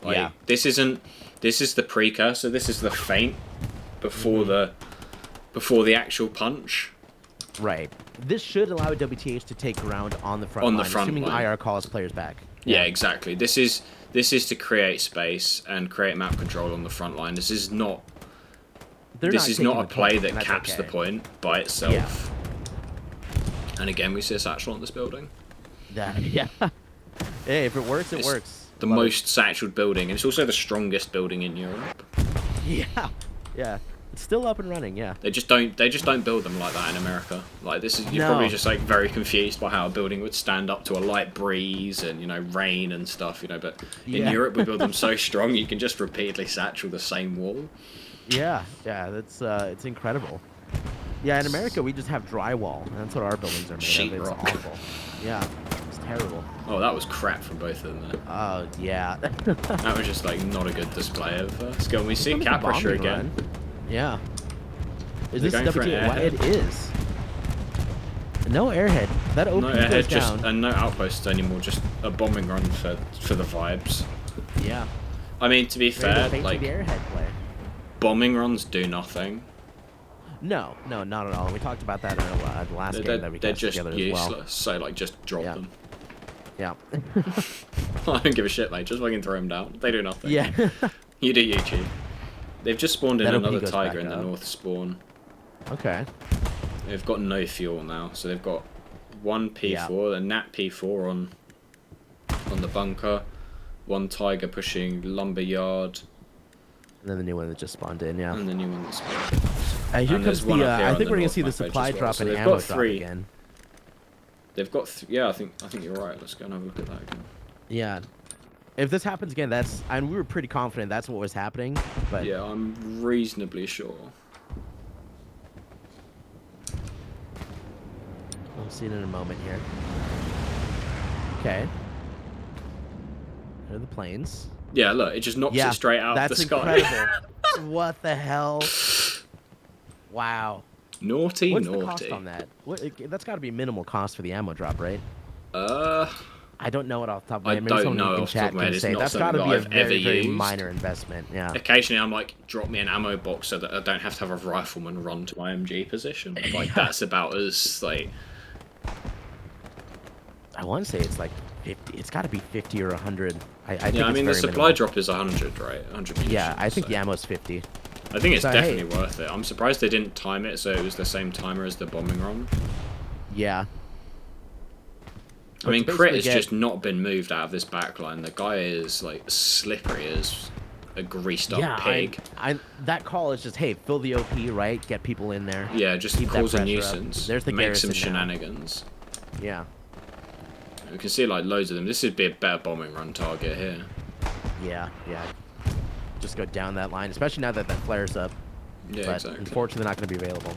Like, Yeah. this is the precursor. This is the feint before the actual punch. Right. This should allow WTH to take ground on the front On the line, front assuming line. IR calls players back. Yeah, exactly. This is to create space and create map control on the front line. This is not They're this is taking not a the play point, that and that's caps the okay. point by itself. Yeah. And again, we see a satchel on this building. Yeah. Hey, if it works, it It's works. The Love it. most satcheled building, and it's also the strongest building in Europe. Yeah. It's still up and running. Yeah. They just don't build them like that in America. Like this is you're No. probably just like very confused by how a building would stand up to a light breeze and rain and stuff, but in Yeah. Europe we build them so strong you can just repeatedly satchel the same wall. Yeah. That's it's incredible. Yeah, in America we just have drywall. And that's what our buildings are made of. It's Sheetrock. awful. Yeah. It's terrible. Oh, that was crap from both of them there. Oh yeah. That was just like not a good display of skill. And we see Look at cap the pressure bombing again. run. Yeah. Is They're this going for an WTH? Why airhead. it is. No airhead. That OP No goes airhead, just down. and no outposts anymore. Just a bombing run for the vibes. Yeah. I mean, to be Maybe fair, the like airhead play. bombing runs do nothing. No, not at all. And we talked about that in our the last game that we They're cast just together useless. as well. So like, just drop Yeah. them. Yeah. I don't give a shit, mate. Just fucking throw them down. They do nothing. Yeah. You do YouTube. They've just spawned in That OP another goes tiger back in the up. north spawn. Okay. They've got no fuel now, so they've got one P4, a Nat P4 on the bunker, one tiger pushing lumberyard, And then the new one that just spawned in. Yeah. and the new one that's spawned. Here and comes there's the. one up here I on think the we're gonna north see the map edge supply as well. drop So and they've ammo got drop three. again. They've got yeah. I think you're right. Let's go and have a look at that again. Yeah. If this happens again, we were pretty confident that's what was happening. But Yeah, I'm reasonably sure. we'll see it in a moment here. Okay. There are the planes. Yeah, look, it just knocks Yeah, it straight out of that's the sky. incredible. What the hell? Wow. Naughty, What's naughty. the cost on that? That's got to be minimal cost for the ammo drop, right? Uh, I don't know it off the top of my I head. Maybe don't someone know in off the top chat of my can head. It's say not that's got to something be a that I've ever very, very used. minor investment. Yeah. occasionally I'm like, drop me an ammo box so that I don't have to have a rifleman run to my MG position. Like, that's about as, like... I want to say it's like 50. It's got to be 50 or 100. I think Yeah, I it's mean, the very supply minimal. drop is 100, right? 100 munitions. Yeah, I think so the ammo's 50. I think it's So, definitely worth it. I'm surprised they didn't time it so it was the same timer as the bombing run. Yeah. I mean, But to Crit has basically just not been moved out of this backline. The guy is, like, slippery as a greased up pig. That call is just, hey, fill the OP, right? Get people in there. Yeah, just keep cause that a pressure nuisance. up. There's the make some garrison now. shenanigans. Yeah. We can see like loads of them. This would be a better bombing run target here. Yeah. Just go down that line, especially now that that flares up. Yeah, but exactly. Unfortunately, not going to be available.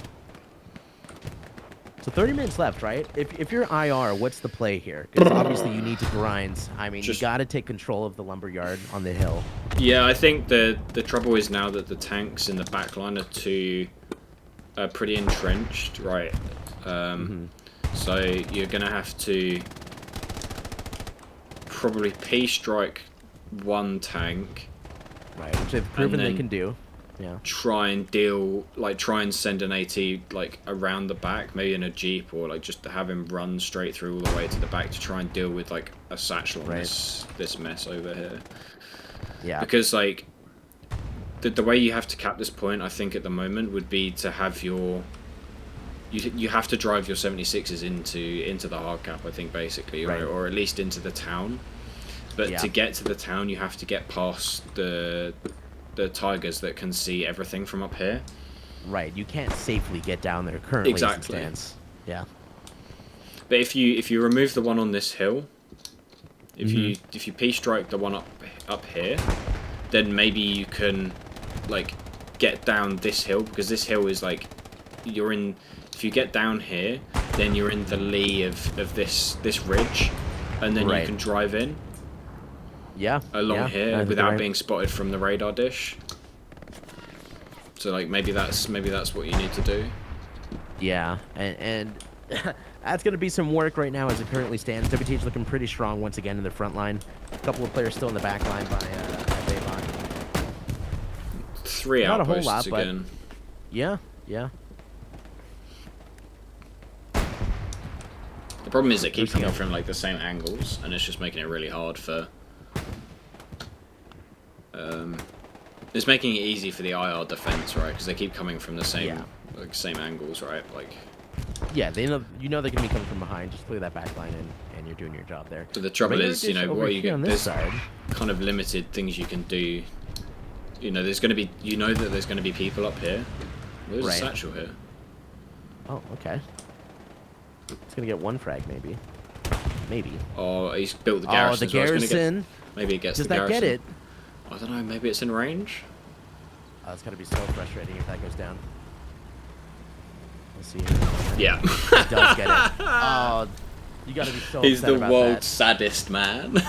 So 30 minutes left, right? If you're IR, what's the play here? Because obviously you need to grind. I mean, you got to take control of the lumberyard on the hill. Yeah, I think the trouble is now that the tanks in the back line are pretty entrenched, right? So you're gonna have to probably P-strike one tank, right? Which they've proven they can do. Yeah. Try and send an AT like around the back, maybe in a jeep, or like just to have him run straight through all the way to the back to try and deal with like a satchel on this mess over here. Yeah. Because like the way you have to cap this point, I think at the moment would be to have you have to drive your 76s into the hard cap, I think, basically, or at least into the town. But to get to the town, you have to get past the Tigers that can see everything from up here. Right, you can't safely get down there currently. Exactly. As it stands. Yeah. But if you remove the one on this hill, if you P-strike the one up here, then maybe you can like get down this hill, because this hill is like if you get down here, then you're in the lee of this ridge, and then you can drive in. Yeah. Along here without being spotted from the radar dish. So like maybe that's what you need to do. Yeah, and that's going to be some work right now as it currently stands. WTH looking pretty strong once again in the front line. A couple of players still in the back line by Avon. 3 Not outposts a whole lot, again. But yeah. The problem is they keep coming from like the same angles, and it's just making it really hard for. It's making it easy for the IR defense, right? Because they keep coming from the same same angles, right? Like. Yeah, they know they're gonna be coming from behind. Just clear that back line, and you're doing your job there. But the trouble is, what you get, there's side. kind of limited things you can do. There's gonna be, that there's gonna be people up here. There's a satchel here. Oh, okay. It's gonna get one frag, maybe. Oh, he's built the garrison. Oh, the garrison. Maybe it gets the garrison. Does that get it? I don't know. Maybe it's in range. Oh, it's gotta be so frustrating if that goes down. Let's see. Yeah. It does get it. Oh, you gotta be so He's upset the about world's saddest man.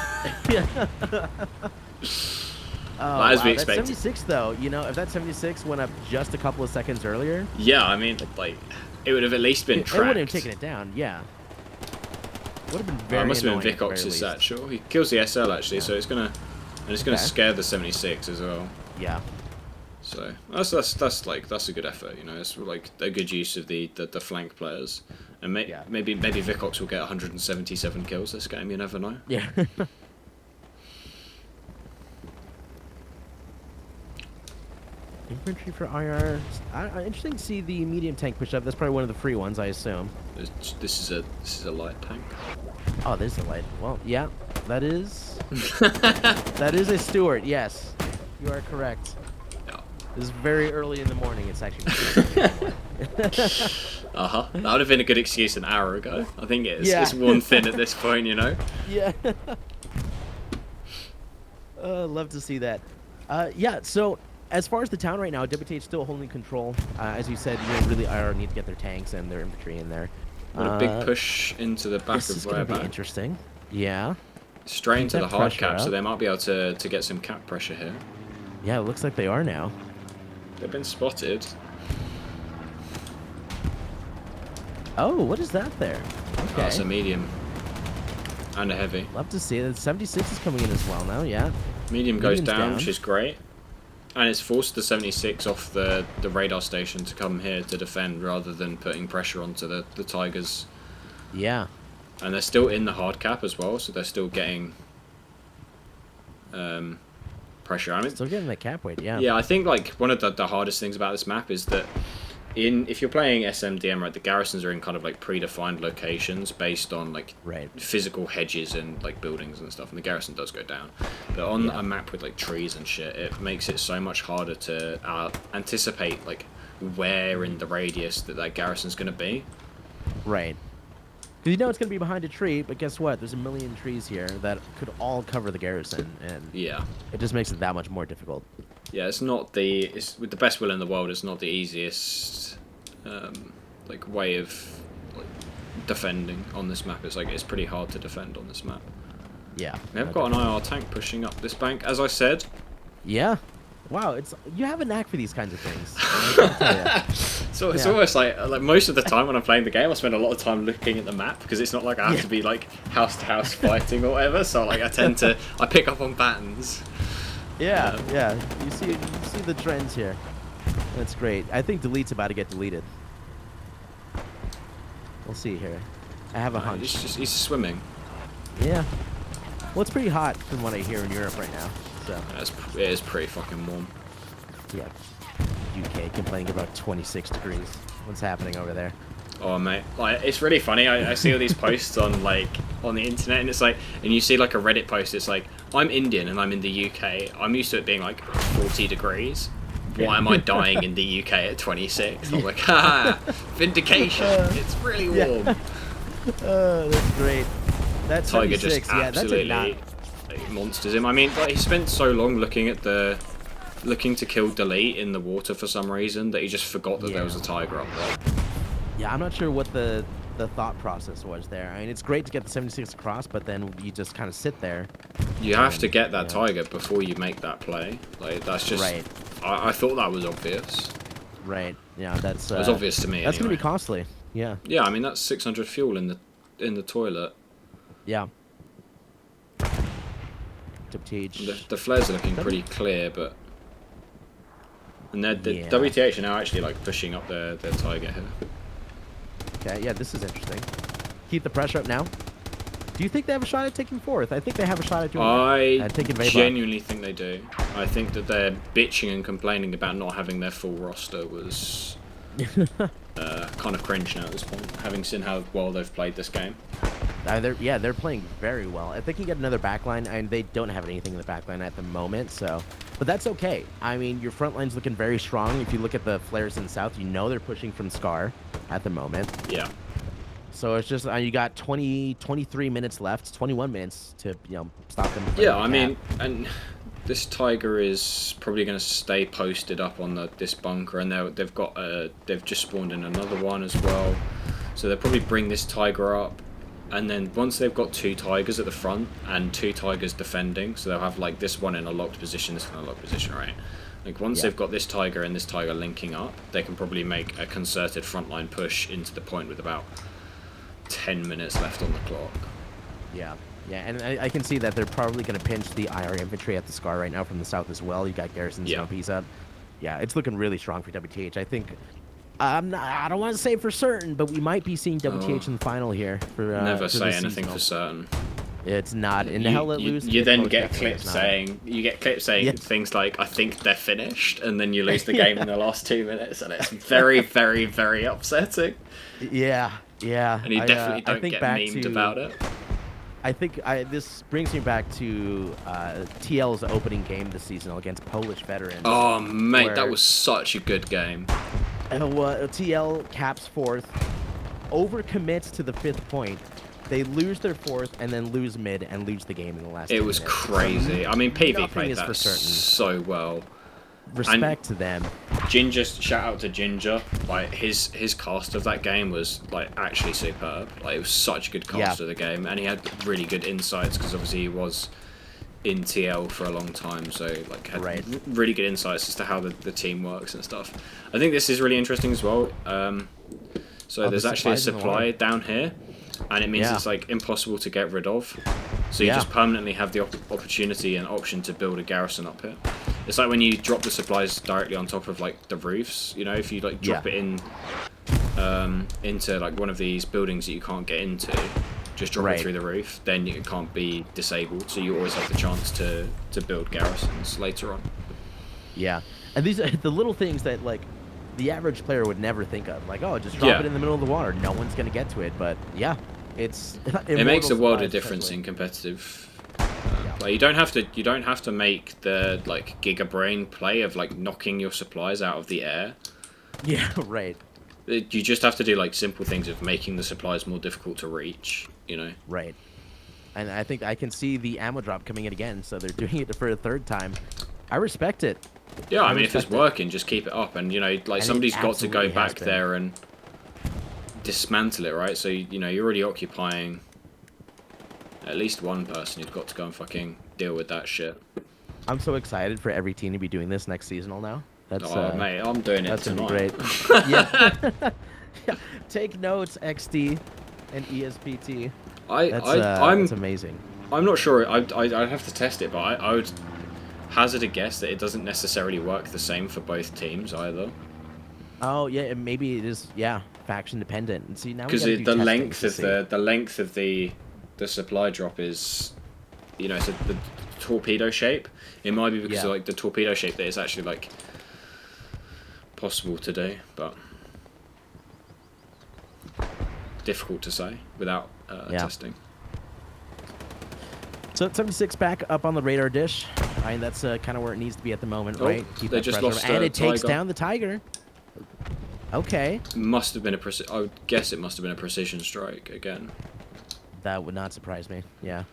Oh, as we that's expected. 76 though. If that 76 went up just a couple of seconds earlier. Yeah, I mean, like, it would have at least been tracked. It would have taken it down. Yeah. Would have been very. It must have been annoying Vicox's satchel. He kills the SL actually, so it's gonna scare the 76 as well. Yeah. So that's a good effort. It's like a good use of the flank players, and maybe Vicox will get 177 kills this game. You never know. Yeah. Infantry for IR. Interesting to see the medium tank push up. That's probably one of the free ones, I assume. This is a light tank. Oh, there's a light. Well, yeah, that is. That is a Stuart. Yes, you are correct. Yeah. This is very early in the morning. It's actually. That would have been a good excuse an hour ago. I think it's worn thin at this point. Yeah. Love to see that. Yeah. So. As far as the town right now, WTH still holding control. As you said, really IR need to get their tanks and their infantry in there. What a big push into the back this of is going to be back. interesting. Yeah. Straight into the hard cap, up. so they might be able to get some cap pressure here. Yeah, it looks like they are now. They've been spotted. Oh, what is that there? Okay. That's a medium. And a heavy. Love to see it. 76 is coming in as well now, yeah. Medium goes down, which is great. And it's forced the 76 off the radar station to come here to defend rather than putting pressure onto the Tigers. Yeah. And they're still in the hard cap as well, so they're still getting pressure. Still getting the cap weight, yeah. Yeah, I think like one of the hardest things about this map is that if you're playing SMDM, right, the garrisons are in kind of like predefined locations based on like Right. physical hedges and like buildings and stuff, and the garrison does go down. But on a map with like trees and shit, it makes it so much harder to anticipate like where in the radius that garrison's going to be. Right. Because you know it's going to be behind a tree, but guess what? There's a million trees here that could all cover the garrison, and Yeah. it just makes it that much more difficult. Yeah, it's with the best will in the world, it's not the easiest like way of like defending on this map. It's pretty hard to defend on this map. Yeah. We have got an IR tank pushing up this bank, as I said. Yeah. Wow, you have a knack for these kinds of things. I gotta tell ya. So it's almost like most of the time when I'm playing the game, I spend a lot of time looking at the map because it's not like I have to be like house to house fighting or whatever. So like I pick up on patterns. Yeah, yeah. You see the trends here. That's great. I think delete's about to get deleted. We'll see here. I have a hunch. He's swimming. Yeah. Well, it's pretty hot from what I hear in Europe right now. So. It is pretty fucking warm. Yeah. UK complaining about 26 degrees. What's happening over there? Oh mate, like it's really funny. I see all these posts on the internet, and it's like, and you see like a Reddit post. It's like, I'm Indian and I'm in the UK. I'm used to it being like 40 degrees. Why am I dying in the UK at 26? I'm like, ha, vindication. It's really warm. Oh, that's great. That Tiger 26, just yeah, absolutely like, monsters him. I mean, like, he spent so long looking to kill Delete in the water for some reason that he just forgot that there was a tiger up there. Yeah, I'm not sure what the thought process was there. I mean, it's great to get the 76 across, but then you just kind of sit there. You have to get that tiger before you make that play. Like, that's just... Right. I thought that was obvious. Right. Yeah, that's... It was obvious to me, That's anyway. going to be costly. Yeah. Yeah, I mean, that's 600 fuel in the toilet. Yeah. WTH. The flares are looking pretty clear, but... And the Yeah. WTH are now actually, like, pushing up their tiger here. Okay, yeah, this is interesting. Keep the pressure up now. Do you think they have a shot at taking fourth? I think they have a shot at doing I taking Vayblock. genuinely think they do. I think that their bitching and complaining about not having their full roster was kind of cringe now at this point, having seen how well they've played this game. They're playing very well. If they can get another backline, and they don't have anything in the backline at the moment, so... But that's okay. I mean, your front line's looking very strong. If you look at the flares in the south, you know they're pushing from Scar at the moment. Yeah. So it's just you got 23 minutes left, 21 minutes to stop them. Yeah, I mean, and this tiger is probably going to stay posted up on this bunker, and they've just spawned in another one as well. So they'll probably bring this tiger up, and then once they've got two tigers at the front and two tigers defending, so they'll have like this one in a locked position, this one in a locked position, right? Like once they've got this tiger and this tiger linking up, they can probably make a concerted frontline push into the point with about 10 minutes left on the clock. Yeah, and I can see that they're probably going to pinch the IR infantry at the Scar right now from the south as well. You got Garrison's piece up. Yeah, it's looking really strong for WTH. I think I don't want to say for certain, but we might be seeing WTH in the final here. Never say anything seasonal. for certain. It's not in hell let loose. You then get clips saying things like, I think they're finished, and then you lose the game in the last 2 minutes, and it's very, very, very upsetting. Yeah. And you definitely don't get memed about it. I think this brings me back to TL's opening game this season against Polish veterans. Oh, mate, that was such a good game. TL caps fourth, overcommits to the 5th point. They lose their 4th and then lose mid and lose the game in the last 10 was minutes. Crazy. I mean, PV Nothing played is that for certain. so well. Respect to them. Ginger, shout out to Ginger. Like his cast of that game was like actually superb. Like it was such a good cast of the game, and he had really good insights because obviously he was in TL for a long time, so like had really good insights as to how the team works and stuff. I think this is really interesting as well. So there's actually a supply down here, and it means it's like impossible to get rid of. So you just permanently have the opportunity and option to build a garrison up here. It's like when you drop the supplies directly on top of like the roofs. You know, if you like drop it in into like one of these buildings that you can't get into, just drop it through the roof, then it can't be disabled. So you always have the chance to build garrisons later on. Yeah, and these are the little things that like the average player would never think of. Like, oh, just drop it in the middle of the water. No one's gonna get to it. But yeah, it's it makes a world of difference in competitive. Like you don't have to make the like Giga Brain play of like knocking your supplies out of the air. Yeah, right. You just have to do like simple things of making the supplies more difficult to reach. You know. Right. And I think I can see the ammo drop coming in again, so they're doing it for a third time. I respect it. Yeah, I mean, if it's working, just keep it up. And, you know, like, somebody's got to go back there and dismantle it, right? So, you know, you're already occupying at least one person who's got to go and fucking deal with that shit. I'm so excited for every team to be doing this next seasonal now. That's, mate, I'm doing it tonight. That's gonna be great. Yeah. Yeah. Take notes, XD and ESPT. That's amazing. I'm not sure. I'd have to test it, but I would hazard a guess that it doesn't necessarily work the same for both teams either. Oh yeah, maybe it is. Yeah, faction dependent. And see now because the length of the supply drop is, you know, it's the torpedo shape. It might be because of like the torpedo shape that it's actually like possible to do, but difficult to say without testing. So 76 back up on the radar dish. I mean, that's kind of where it needs to be at the moment, right? Keep they just lost and it takes down the Tiger. Okay. Must have been I would guess it must have been a precision strike again. That would not surprise me. Yeah.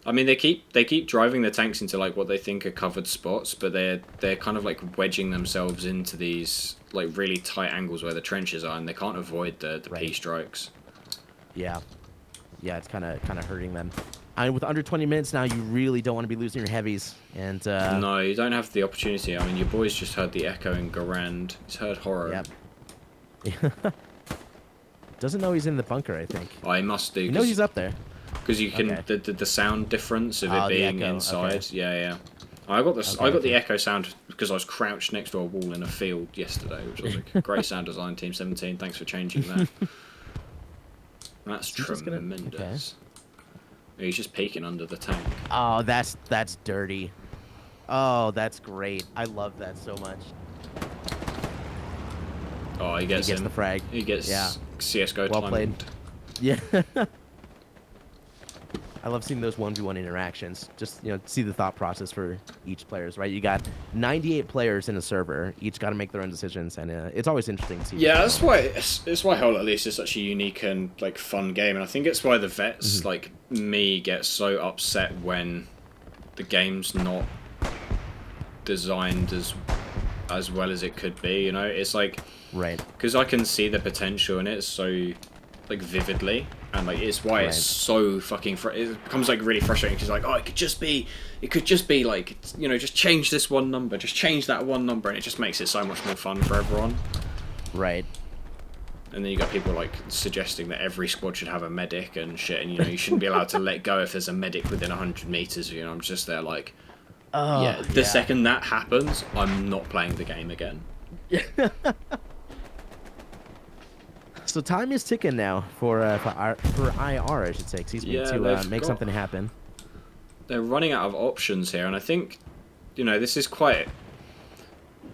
I mean, they keep driving their tanks into like what they think are covered spots, but they're kind of like wedging themselves into these like really tight angles where the trenches are, and they can't avoid the P strikes. Yeah. Yeah, it's kind of hurting them. And with under 20 minutes now, you really don't want to be losing your heavies. And no, you don't have the opportunity. I mean, your boy's just heard the echo in Garand. He's heard horror. Yep. Doesn't know he's in the bunker, I think. Oh, he must do. He knows he's up there. Because you can the sound difference of it being inside. Okay. Yeah. I got the echo sound because I was crouched next to a wall in a field yesterday, which was like great sound design, Team 17. Thanks for changing that. That's tremendous. He's just peeking under the tank. Oh, that's dirty. Oh, that's great. I love that so much. Oh, he gets the frag. He gets CS:GO well timing. Played. Yeah. I love seeing those 1v1 interactions. Just, you know, see the thought process for each players, right? You got 98 players in a server. Each got to make their own decisions, and it's always interesting to see. Yeah, that's why Hell at least is such a unique and like fun game, and I think it's why the vets like me get so upset when the game's not designed as well as it could be. You know, it's like because I can see the potential in it so like vividly. And like it's why it's so fucking it becomes like really frustrating because like, oh, it could just be like, you know, just change this one number, just change that one number, and it just makes it so much more fun for everyone. Right. And then you got people like suggesting that every squad should have a medic and shit, and you know you shouldn't be allowed to let go if there's a medic within 100 meters. You know, I'm just there like, the second that happens, I'm not playing the game again. So time is ticking now for IR, I should say, excuse me, to make something happen. They're running out of options here, and I think, you know, this is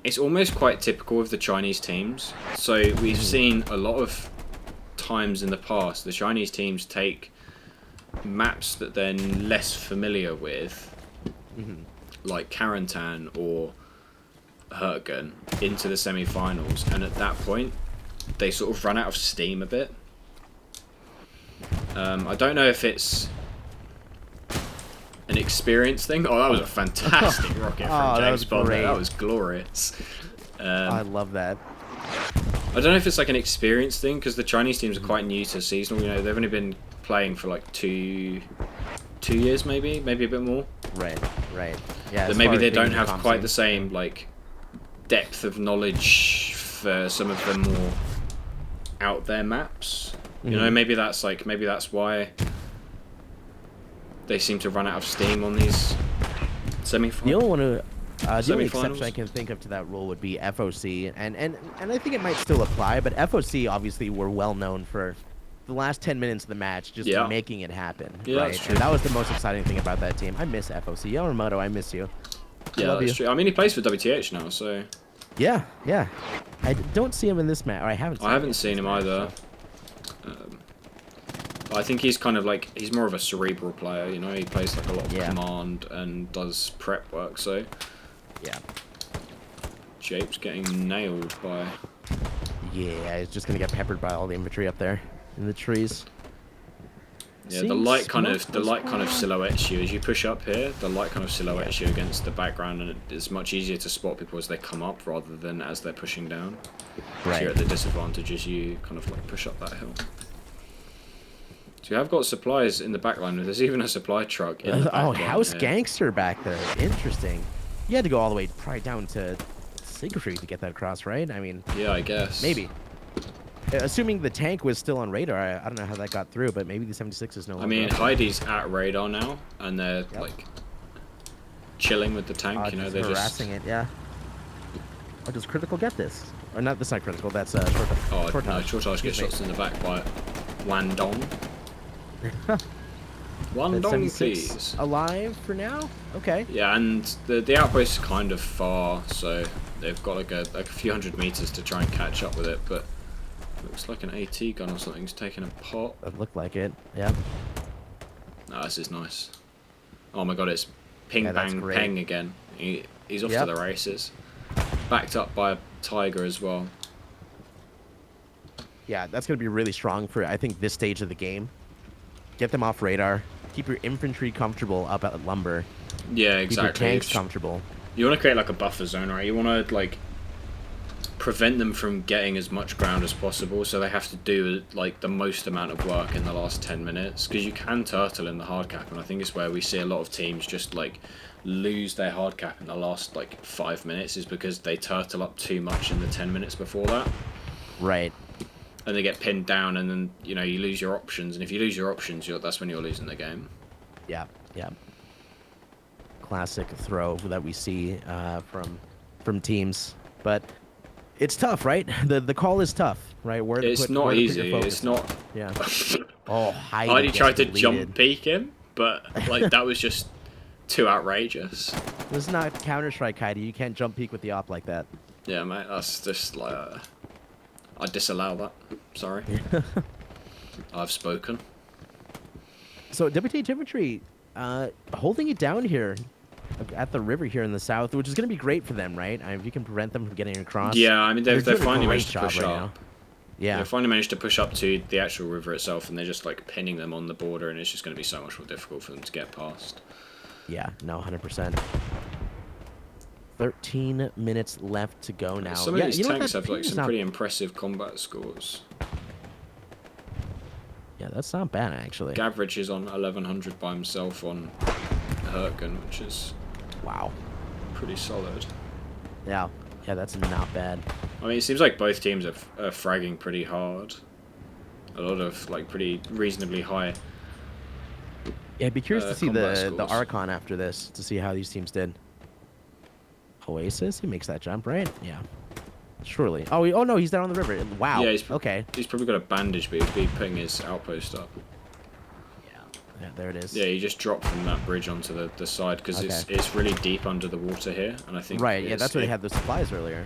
it's almost quite typical of the Chinese teams. So we've seen a lot of times in the past, the Chinese teams take maps that they're less familiar with, like Karantan or Hurtgen, into the semi-finals, and at that point, they sort of run out of steam a bit. I don't know if it's an experience thing. Oh, that was a fantastic rocket from James Bond. That was glorious. I love that. I don't know if it's like an experience thing because the Chinese teams are quite new to seasonal. You know, they've only been playing for like two years, maybe a bit more. Right. Yeah. That maybe they don't have quite the same like depth of knowledge for some of the more out there maps. You know, maybe that's why they seem to run out of steam on these semi-finals. The only exception I can think of to that rule would be FOC, and I think it might still apply, but FOC obviously were well known for the last 10 minutes of the match just making it happen. Yeah, right? That's true. And that was the most exciting thing about that team. I miss FOC. Yamamoto, I miss you. Yeah, that's true. I mean, he plays for WTH now, so Yeah, yeah. I don't see him in this match. Or I haven't. I haven't seen him either. I think he's kind of like, he's more of a cerebral player, you know, he plays like a lot of command and does prep work, so yeah. Jape's getting nailed by... Yeah, he's just gonna get peppered by all the infantry up there in the trees. Yeah, the light kind of silhouettes you as you push up here. The light kind of silhouettes you against the background, and it's much easier to spot people as they come up rather than as they're pushing down. Right. So you're at the disadvantage as you kind of like push up that hill. So you have got supplies in the back line. There's even a supply truck in the back line. House Gangster back there. Interesting. You had to go all the way probably down to Siegfried to get that across, right? I mean... Yeah, I guess. Maybe. Assuming the tank was still on radar, I don't know how that got through, but maybe the 76 is no longer. I mean, Heidi's at radar now, and they're like chilling with the tank. You know, they're harassing it. Yeah. Or does Critical get this? Or not? That's not Critical. That's Short. Oh Shortage. no, Shortage gets shots in the back by Wandong. Wandong, please. Alive for now? Okay. Yeah, and the outpost is kind of far, so they've got like a few hundred meters to try and catch up with it, but. Looks like an AT gun or something's taking a pot. It looked like it, yeah. No, this is nice. Oh my god, it's ping bang peng again. He's off to the races. Backed up by a tiger as well. Yeah, that's going to be really strong for, I think, this stage of the game. Get them off radar. Keep your infantry comfortable up at lumber. Yeah, exactly. Keep your tanks comfortable. You want to create like a buffer zone, right? You want to like prevent them from getting as much ground as possible, so they have to do like the most amount of work in the last 10 minutes, because you can turtle in the hard cap, and I think it's where we see a lot of teams just like lose their hard cap in the last like 5 minutes, is because they turtle up too much in the 10 minutes before that. Right. And they get pinned down, and then you know you lose your options, and if you lose your options, that's when you're losing the game. Yeah, yeah. Classic throw that we see from teams, but it's tough, right? The call is tough, right? It's not easy. It's not. Yeah. Oh, Heidi tried to jump peek him, but like that was just too outrageous. This is not Counter-Strike, Heidi. You can't jump peek with the op like that. Yeah, mate. That's just like I disallow that. Sorry. I've spoken. So WTH infantry holding it down here at the river here in the south, which is going to be great for them, right? I mean, if you can prevent them from getting across. Yeah, I mean, they've finally managed to push up. Now. Yeah. They finally managed to push up to the actual river itself, and they're just like pinning them on the border, and it's just going to be so much more difficult for them to get past. Yeah, no, 100%. 13 minutes left to go now. Some of these tanks have like some pretty impressive combat scores. Yeah, that's not bad, actually. Gavrich is on 1100 by himself on Hurtgen, which is pretty solid. Yeah, that's not bad. I mean, it seems like both teams are fragging pretty hard. A lot of like pretty reasonably high. Yeah, I'd be curious to see the scores. Archon after this to see how these teams did. Oasis, he makes that jump, right? Yeah. Surely. Oh no, he's down on the river. Wow. Yeah, okay. He's probably got a bandage, but he'll be putting his outpost up. Yeah, there it is. Yeah, you just drop from that bridge onto the side, because it's really deep under the water here, and I think yeah, that's where they had the supplies earlier.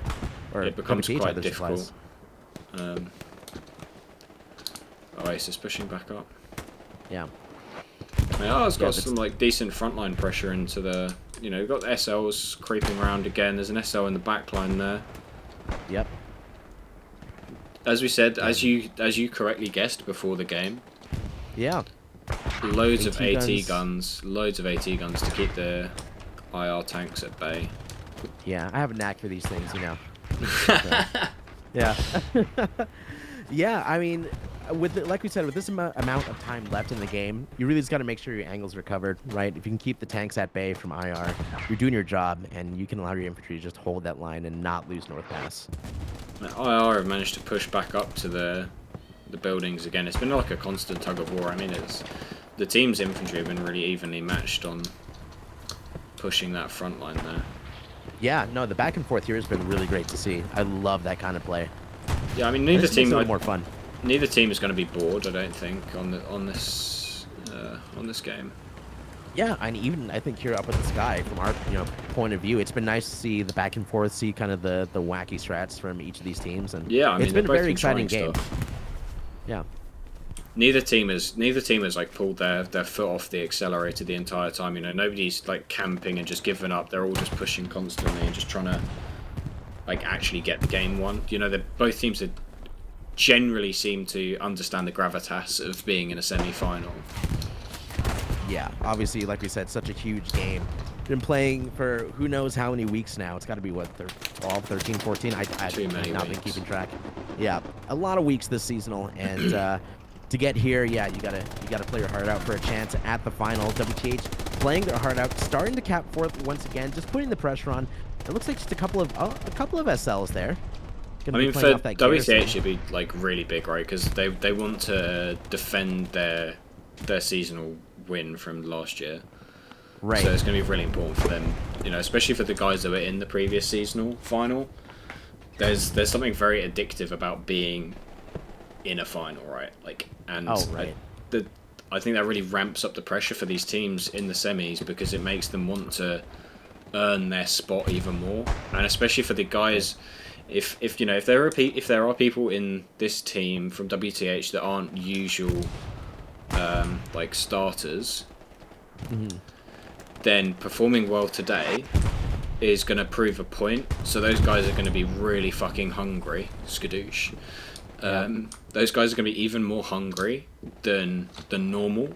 Or it becomes quite difficult. Oasis pushing back up. Yeah. It's got some like decent frontline pressure into the. You know, you've got the SLs creeping around again. There's an SL in the back line there. Yep. As we said, as you correctly guessed before the game. Yeah. Loads of AT guns. Loads of AT guns to keep the IR tanks at bay. Yeah, I have a knack for these things, you know. Yeah. Yeah, I mean, like we said, with this amount of time left in the game, you really just got to make sure your angles are covered, right? If you can keep the tanks at bay from IR, you're doing your job, and you can allow your infantry to just hold that line and not lose North Pass. IR have managed to push back up to the buildings again. It's been like a constant tug of war. I mean, the team's infantry have been really evenly matched on pushing that front line there. Yeah, no, the back and forth here has been really great to see. I love that kind of play. Yeah, I mean, neither team more fun. Neither team is going to be bored, I don't think, on this game. Yeah, and even I think here up in the sky, from our point of view, it's been nice to see the back and forth, see kind of the wacky strats from each of these teams, and Yeah, I mean, it's they've been a both very been exciting trying game. stuff. Yeah. Neither team has like pulled their foot off the accelerator the entire time. You know, nobody's like camping and just giving up. They're all just pushing constantly and just trying to like actually get the game won. You know, both teams that generally seem to understand the gravitas of being in a semi-final. Yeah, obviously, like we said, such a huge game. Been playing for who knows how many weeks now. It's got to be, what, 12, 13, 14? I've Too many not weeks. been keeping track. Yeah, a lot of weeks this seasonal. And to get here, yeah, you gotta play your heart out for a chance at the final. WTH playing their heart out, starting to cap fourth once again, just putting the pressure on. It looks like just a couple of SLs there. I mean, for WTH, it'd be like really big, right? Because they want to defend their seasonal win from last year. Right. So it's going to be really important for them, you know, especially for the guys that were in the previous seasonal final. There's something very addictive about being in a final, right? Like, and right. I think that really ramps up the pressure for these teams in the semis because it makes them want to earn their spot even more, and especially for the guys. If you know if there are people in this team from WTH that aren't usual like starters, then performing well today is going to prove a point. So those guys are going to be really fucking hungry. Skadoosh. Those guys are going to be even more hungry than normal,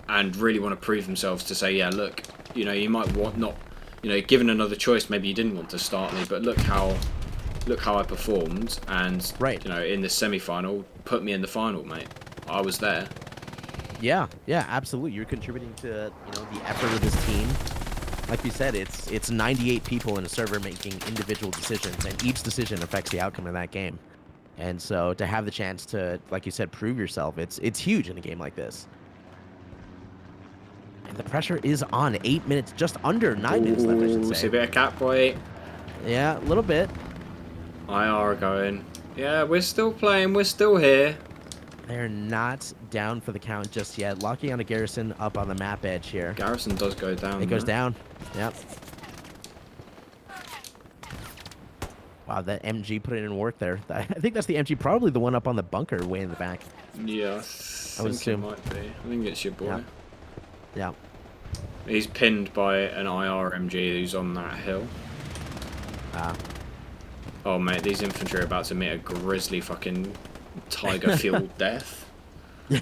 and really want to prove themselves to say, yeah, look, you know, you might want not. You know, given another choice, maybe you didn't want to start me, but look how I performed, and right. You know, in the semi-final, put me in the final, mate. I was there. Yeah, absolutely. You're contributing to the effort of this team. Like you said, it's 98 people in a server making individual decisions, and each decision affects the outcome of that game. And so to have the chance to, like you said, prove yourself, it's huge in a game like this. And the pressure is on. 8 minutes, just under 9 minutes left, I should say. See a bit of cap boy. Yeah, a little bit. IR going. Yeah, we're still playing. We're still here. They're not down for the count just yet. Locking on a Garrison up on the map edge here. Garrison does go down. It goes down. Yep. Wow, that MG put in work there. I think that's the MG, probably the one up on the bunker way in the back. Yeah, I think would assume. it might be. I think it's your boy. Yeah. He's pinned by an IR MG who's on that hill. Oh, mate, these infantry are about to meet a grisly fucking tiger-fueled death. It's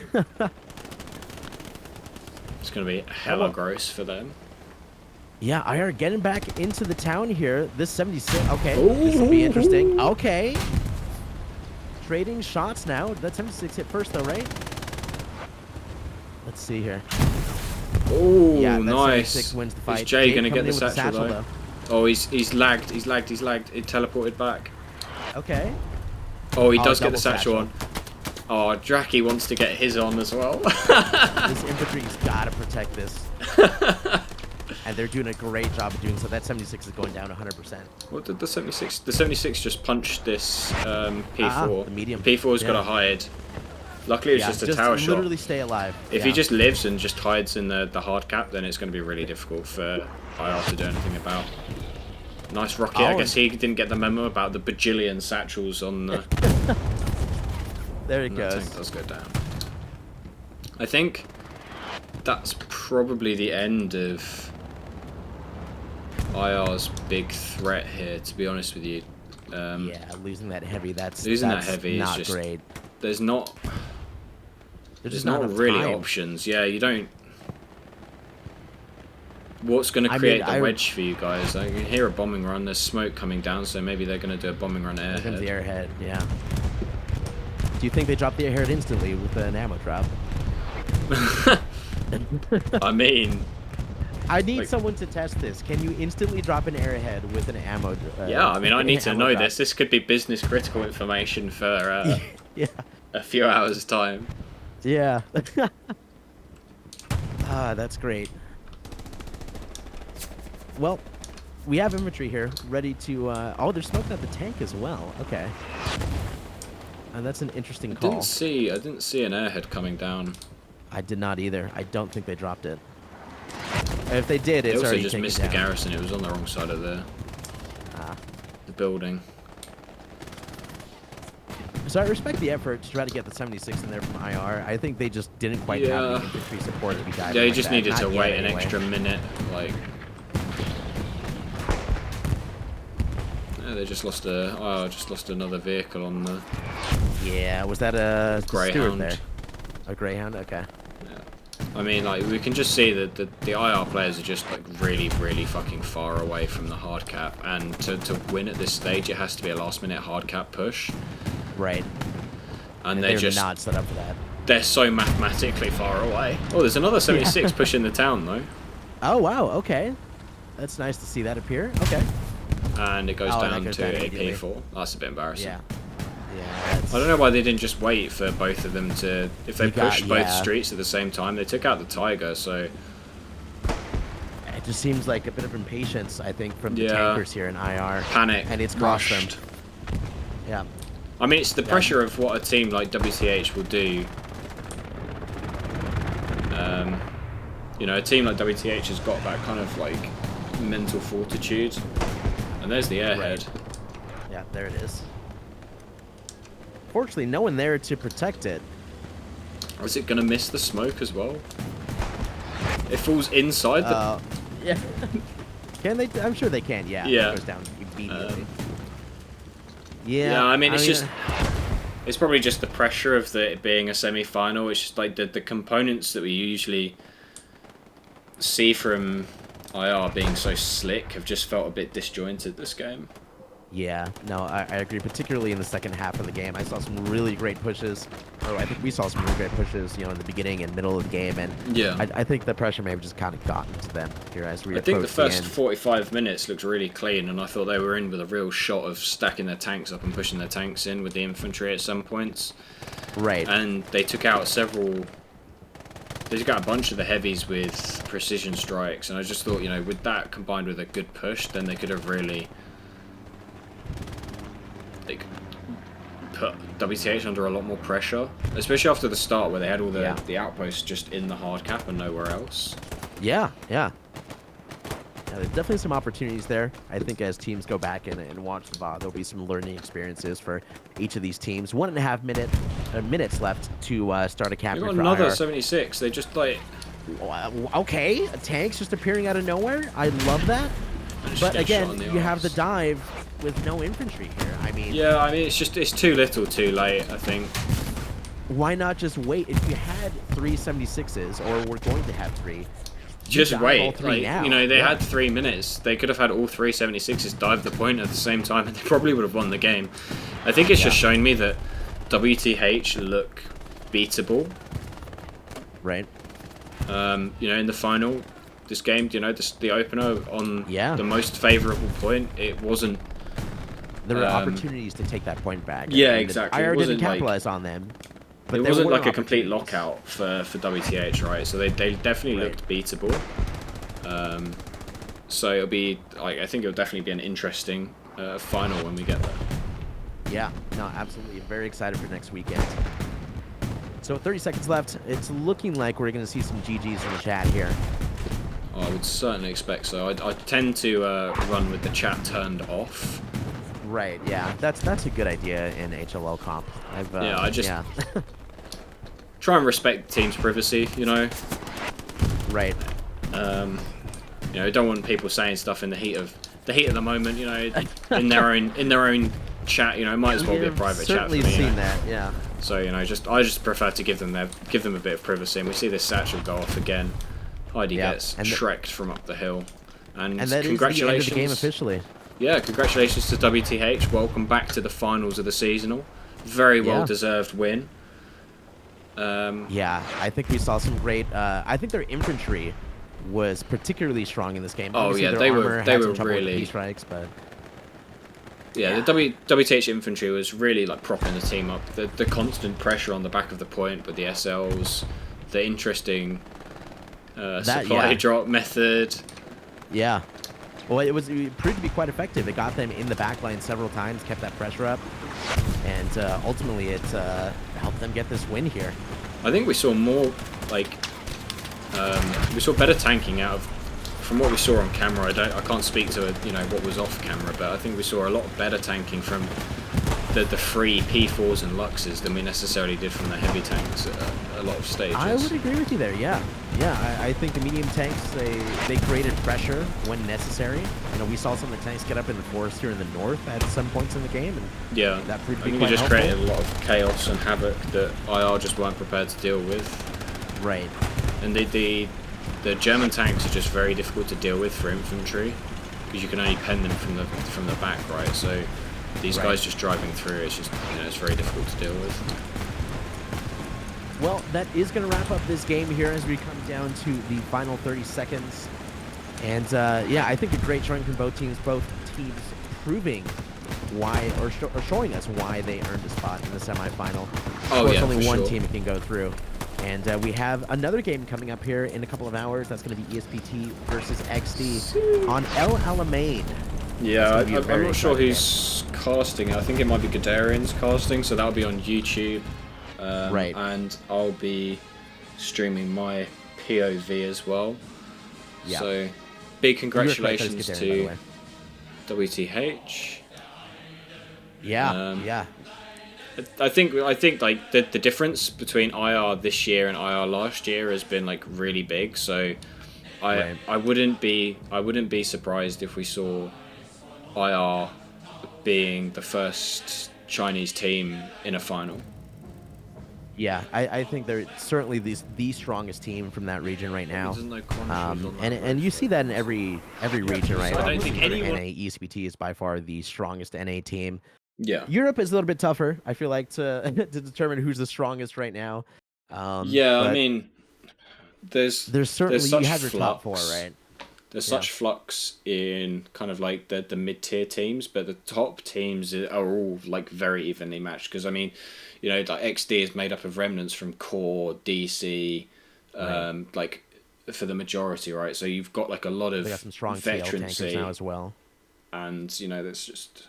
going to be hella gross for them. Yeah, IR getting back into the town here. This 76. Okay, this will be interesting. Okay. Trading shots now. That 76 hit first, though, right? Let's see here. Oh, yeah, nice. 76 wins the fight. Is Jay going to get the satchel, satchel, though? Oh, he's lagged. He's lagged. It teleported back. Okay. Oh, he does get the satchel on. Oh, Draki wants to get his on as well. This infantry's got to protect this. And they're doing a great job of doing so. That 76 is going down 100%. What did the 76? The 76 just punched this P4. The medium. P4's got to hide. Luckily, it's just a tower shot. Literally stay alive. If he just lives and just hides in the hard cap, then it's going to be really difficult for IR to do anything about. Nice rocket. I guess he didn't get the memo about the bajillion satchels on the... There it goes. The tank does go down. I think that's probably the end of IR's big threat here, to be honest with you. Yeah, losing that heavy, that's not just great. There's not really options. Yeah, you don't... What's going to create the wedge for you guys? I can hear a bombing run. There's smoke coming down, so maybe they're going to do a bombing run airhead. There comes the airhead, yeah. Do you think they drop the airhead instantly with an ammo drop? I mean... I need someone to test this. Can you instantly drop an airhead with an ammo drop? Yeah, I mean, I need to know this. This could be business critical information for yeah. a few hours' time. Yeah. That's great. Well, we have infantry here ready to... oh, they're smoking at the tank as well. Okay. And that's an interesting call. I didn't see an airhead coming down. I did not either. I don't think they dropped it. If they did, They it's also already just taken missed down. the garrison. It was on the wrong side of the Ah. building. So I respect the effort to try to get the 76 in there from IR. I think they just didn't quite have the infantry support to be diving. They like just that. needed Not to yet, wait an anyway. extra minute. Like, yeah, they just lost another vehicle on the Yeah, was that a Stewart Greyhound. there? A Greyhound, okay. I mean, like, we can just see that the IR players are just, like, really, really fucking far away from the hard cap, and to win at this stage, it has to be a last-minute hard cap push. Right. And they're just not set up for that. they're so mathematically far away. Oh, there's another 76 pushing the town, though. Oh, wow, okay. That's nice to see that appear. Okay. And it goes Oh, and down that goes to down a immediately. P4. That's a bit embarrassing. Yeah. Yeah, that's... I don't know why they didn't just wait for both of them to... If they pushed both yeah. streets at the same time, they took out the Tiger, so... It just seems like a bit of impatience, I think, from the Yeah. tankers here in IR. Panic. And it's cost rushed. them. Yeah. I mean, it's the pressure of what a team like WTH will do. You know, a team like WTH has got that kind of, like, mental fortitude. And there's the airhead. Right. Yeah, there it is. Fortunately, no one there to protect it. Is it going to miss the smoke as well? It falls inside the... Yeah. Can they? I'm sure they can, yeah. Yeah. It goes down immediately. Yeah, I mean, it's just... It's probably just the pressure of it being a semi-final. It's just like the components that we usually see from IR being so slick have just felt a bit disjointed this game. Yeah, no, I agree. Particularly in the second half of the game, I saw some really great pushes. Or I think we saw some really great pushes, you know, in the beginning and middle of the game. And Yeah. I think the pressure may have just kind of gotten to them here as we I think the approach first end. 45 minutes looked really clean, and I thought they were in with a real shot of stacking their tanks up and pushing their tanks in with the infantry at some points. Right. And they took out several... They took out a bunch of the heavies with precision strikes, and I just thought, you know, with that combined with a good push, then they could have really... like, put WTH under a lot more pressure, especially after the start where they had all the outposts just in the hard cap and nowhere else. Yeah, yeah. Yeah, there's definitely some opportunities there. I think as teams go back and watch the VOD, there'll be some learning experiences for each of these teams. 1.5 minutes left to start a They capture got for another IR. 76. They just like Okay, a tank's just appearing out of nowhere. I love that. managed But to get shot again, in the you have the arse. dive with no infantry here. I mean, Yeah, I mean it's too little, too late. I think. why not just wait? If you had 3 76s, or we're going to have 3, Just dive all wait. 3 Like, now. you know, they Yeah. had 3 minutes. They could have had all 3 76s dive the point at the same time, and they probably would have won the game. I think it's just showing me that WTH look beatable. Right. You know, in the final, this game, you know, the opener on the most favourable point, it wasn't. There were opportunities to take that point back. Yeah, and exactly. IR It didn't wasn't like- capitalize on them. But It there wasn't were like a complete opportunities. lockout for WTH, right? So they definitely looked beatable. So it'll be, I think it'll definitely be an interesting final when we get there. Yeah, no, absolutely. Very excited for next weekend. So 30 seconds left. It's looking like we're going to see some GGs in the chat here. I would certainly expect so. I tend to run with the chat turned off. Right, yeah. That's a good idea in HLL comp. I just try and respect the team's privacy, you know. Right. You know, don't want people saying stuff in the heat of the moment, you know, in their own chat, you know, it might as well be a private chat for me. Certainly you know? seen that, yeah. So, you know, I just prefer to give them a bit of privacy, and we see this satchel go off again. Heidi gets shreked from up the hill, and that congratulations. is the end of the game officially. Yeah, congratulations to WTH. Welcome back to the finals of the seasonal. Very well deserved win. Yeah, I think we saw some great. I think their infantry was particularly strong in this game. Oh, Obviously, yeah, their they armor were had they some were trouble with the really P-strikes, but yeah, the WTH infantry was really like propping the team up. The constant pressure on the back of the point with the SLs, the interesting supply drop method. Yeah. Well, it proved to be quite effective. It got them in the back line several times, kept that pressure up, and ultimately it helped them get this win here. I think we saw more, like, we saw better tanking out of from what we saw on camera, I can't speak to what was off camera, but I think we saw a lot better tanking from the free P4s and Luxes than we necessarily did from the heavy tanks at a lot of stages. I would agree with you there. Yeah. I think the medium tanks they created pressure when necessary. We saw some of the tanks get up in the forest here in the north at some points in the game, and yeah, that proved to I be think it quite just helpful. created a lot of chaos and havoc that IR just weren't prepared to deal with. Right. And the German tanks are just very difficult to deal with for infantry because you can only pen them from the back, right? So these guys just driving through, it's just it's very difficult to deal with. Well, that is going to wrap up this game here as we come down to the final 30 seconds. And yeah, I think a great showing from both teams proving why, or showing us why they earned a spot in the semifinal. Of course, only one team can go through. And we have another game coming up here in a couple of hours. That's going to be ESPT versus XD on El Alamein. Yeah, I'm not sure who's casting it. I think it might be Guderian's casting, so that'll be on YouTube. Right. And I'll be streaming my POV as well. Yeah. So, big congratulations to WTH. Yeah. I think like the difference between IR this year and IR last year has been like really big. So, I wouldn't be surprised if we saw IR being the first Chinese team in a final. Yeah, I think they're certainly the strongest team from that region right now. And you see that in every region, right? I don't think anyone... NA ESPT is by far the strongest NA team. Yeah. Europe is a little bit tougher, I feel like, to determine who's the strongest right now. Yeah, I mean, there's certainly such you have your flux. top four, right? There's such flux in kind of like the mid-tier teams, but the top teams are all like very evenly matched. Because I mean, like XD is made up of remnants from Core, DC, like for the majority, right? So you've got like a lot of they got some strong veterancy now as well, and that's just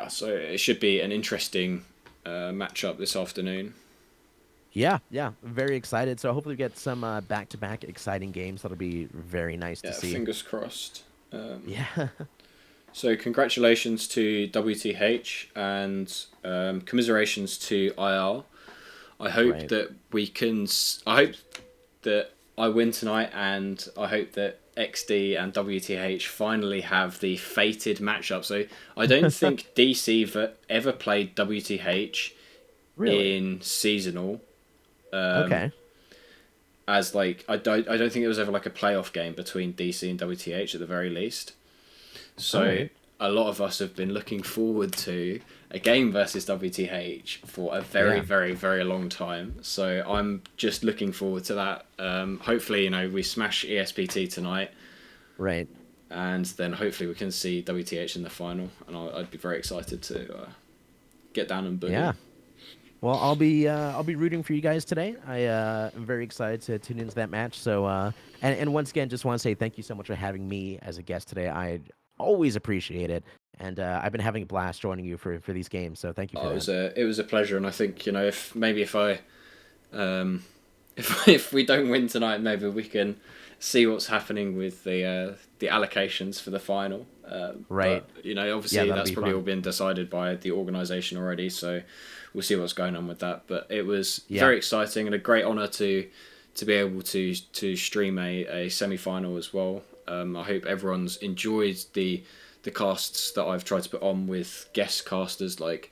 So it should be an interesting matchup this afternoon. Yeah, very excited. So hopefully we get some back-to-back exciting games. That'll be very nice to see. Fingers crossed. Yeah. So congratulations to WTH and commiserations to IR. I hope that we can. I hope that I win tonight, and I hope that XD and WTH finally have the fated matchup. So I don't think DC ever played WTH in seasonal. Okay. As like I don't think it was ever like a playoff game between DC and WTH at the very least. So a lot of us have been looking forward to a game versus WTH for a very, very, very long time. So I'm just looking forward to that. Hopefully, we smash ESPT tonight. Right. And then hopefully we can see WTH in the final. And I'd be very excited to get down and boogie. Yeah. Well, I'll be rooting for you guys today. I am very excited to tune into that match. So, and once again, just want to say thank you so much for having me as a guest today. I always appreciate it, and I've been having a blast joining you for these games. So thank you for that. It was a pleasure, and I think if if we don't win tonight, maybe we can see what's happening with the allocations for the final. Right. But, obviously that's probably all been decided by the organisation already. So we'll see what's going on with that. But it was very exciting and a great honour to be able to stream a semi-final as well. I hope everyone's enjoyed the casts that I've tried to put on with guest casters like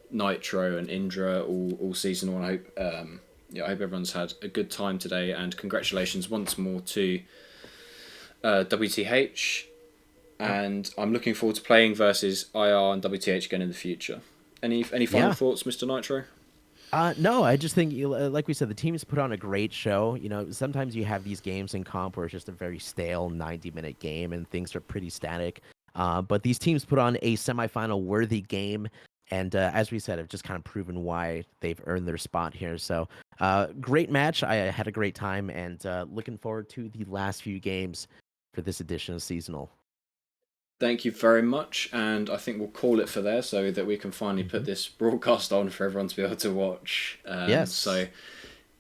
Nitro and Indra all season one. I hope everyone's had a good time today, and congratulations once more to WTH. And I'm looking forward to playing versus IR and WTH again in the future. Any final thoughts, Mr. Nitro? No, I just think, like we said, the teams put on a great show. Sometimes you have these games in comp where it's just a very stale 90-minute game and things are pretty static. But these teams put on a semifinal worthy game. And as we said, have just kind of proven why they've earned their spot here. So great match. I had a great time, and looking forward to the last few games for this edition of Seasonal. Thank you very much, and I think we'll call it for there so that we can finally put this broadcast on for everyone to be able to watch. Yes. So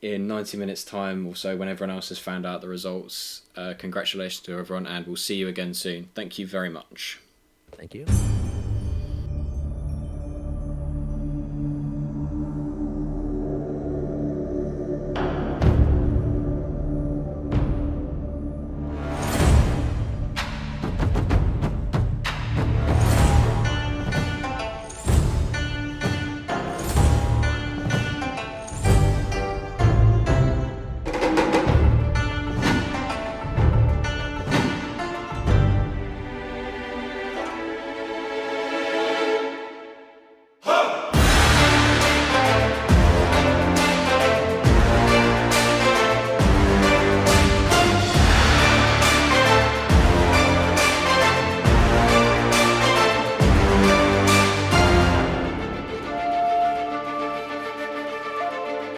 in 90 minutes time or so when everyone else has found out the results. Congratulations to everyone, and we'll see you again soon. Thank you very much. Thank you.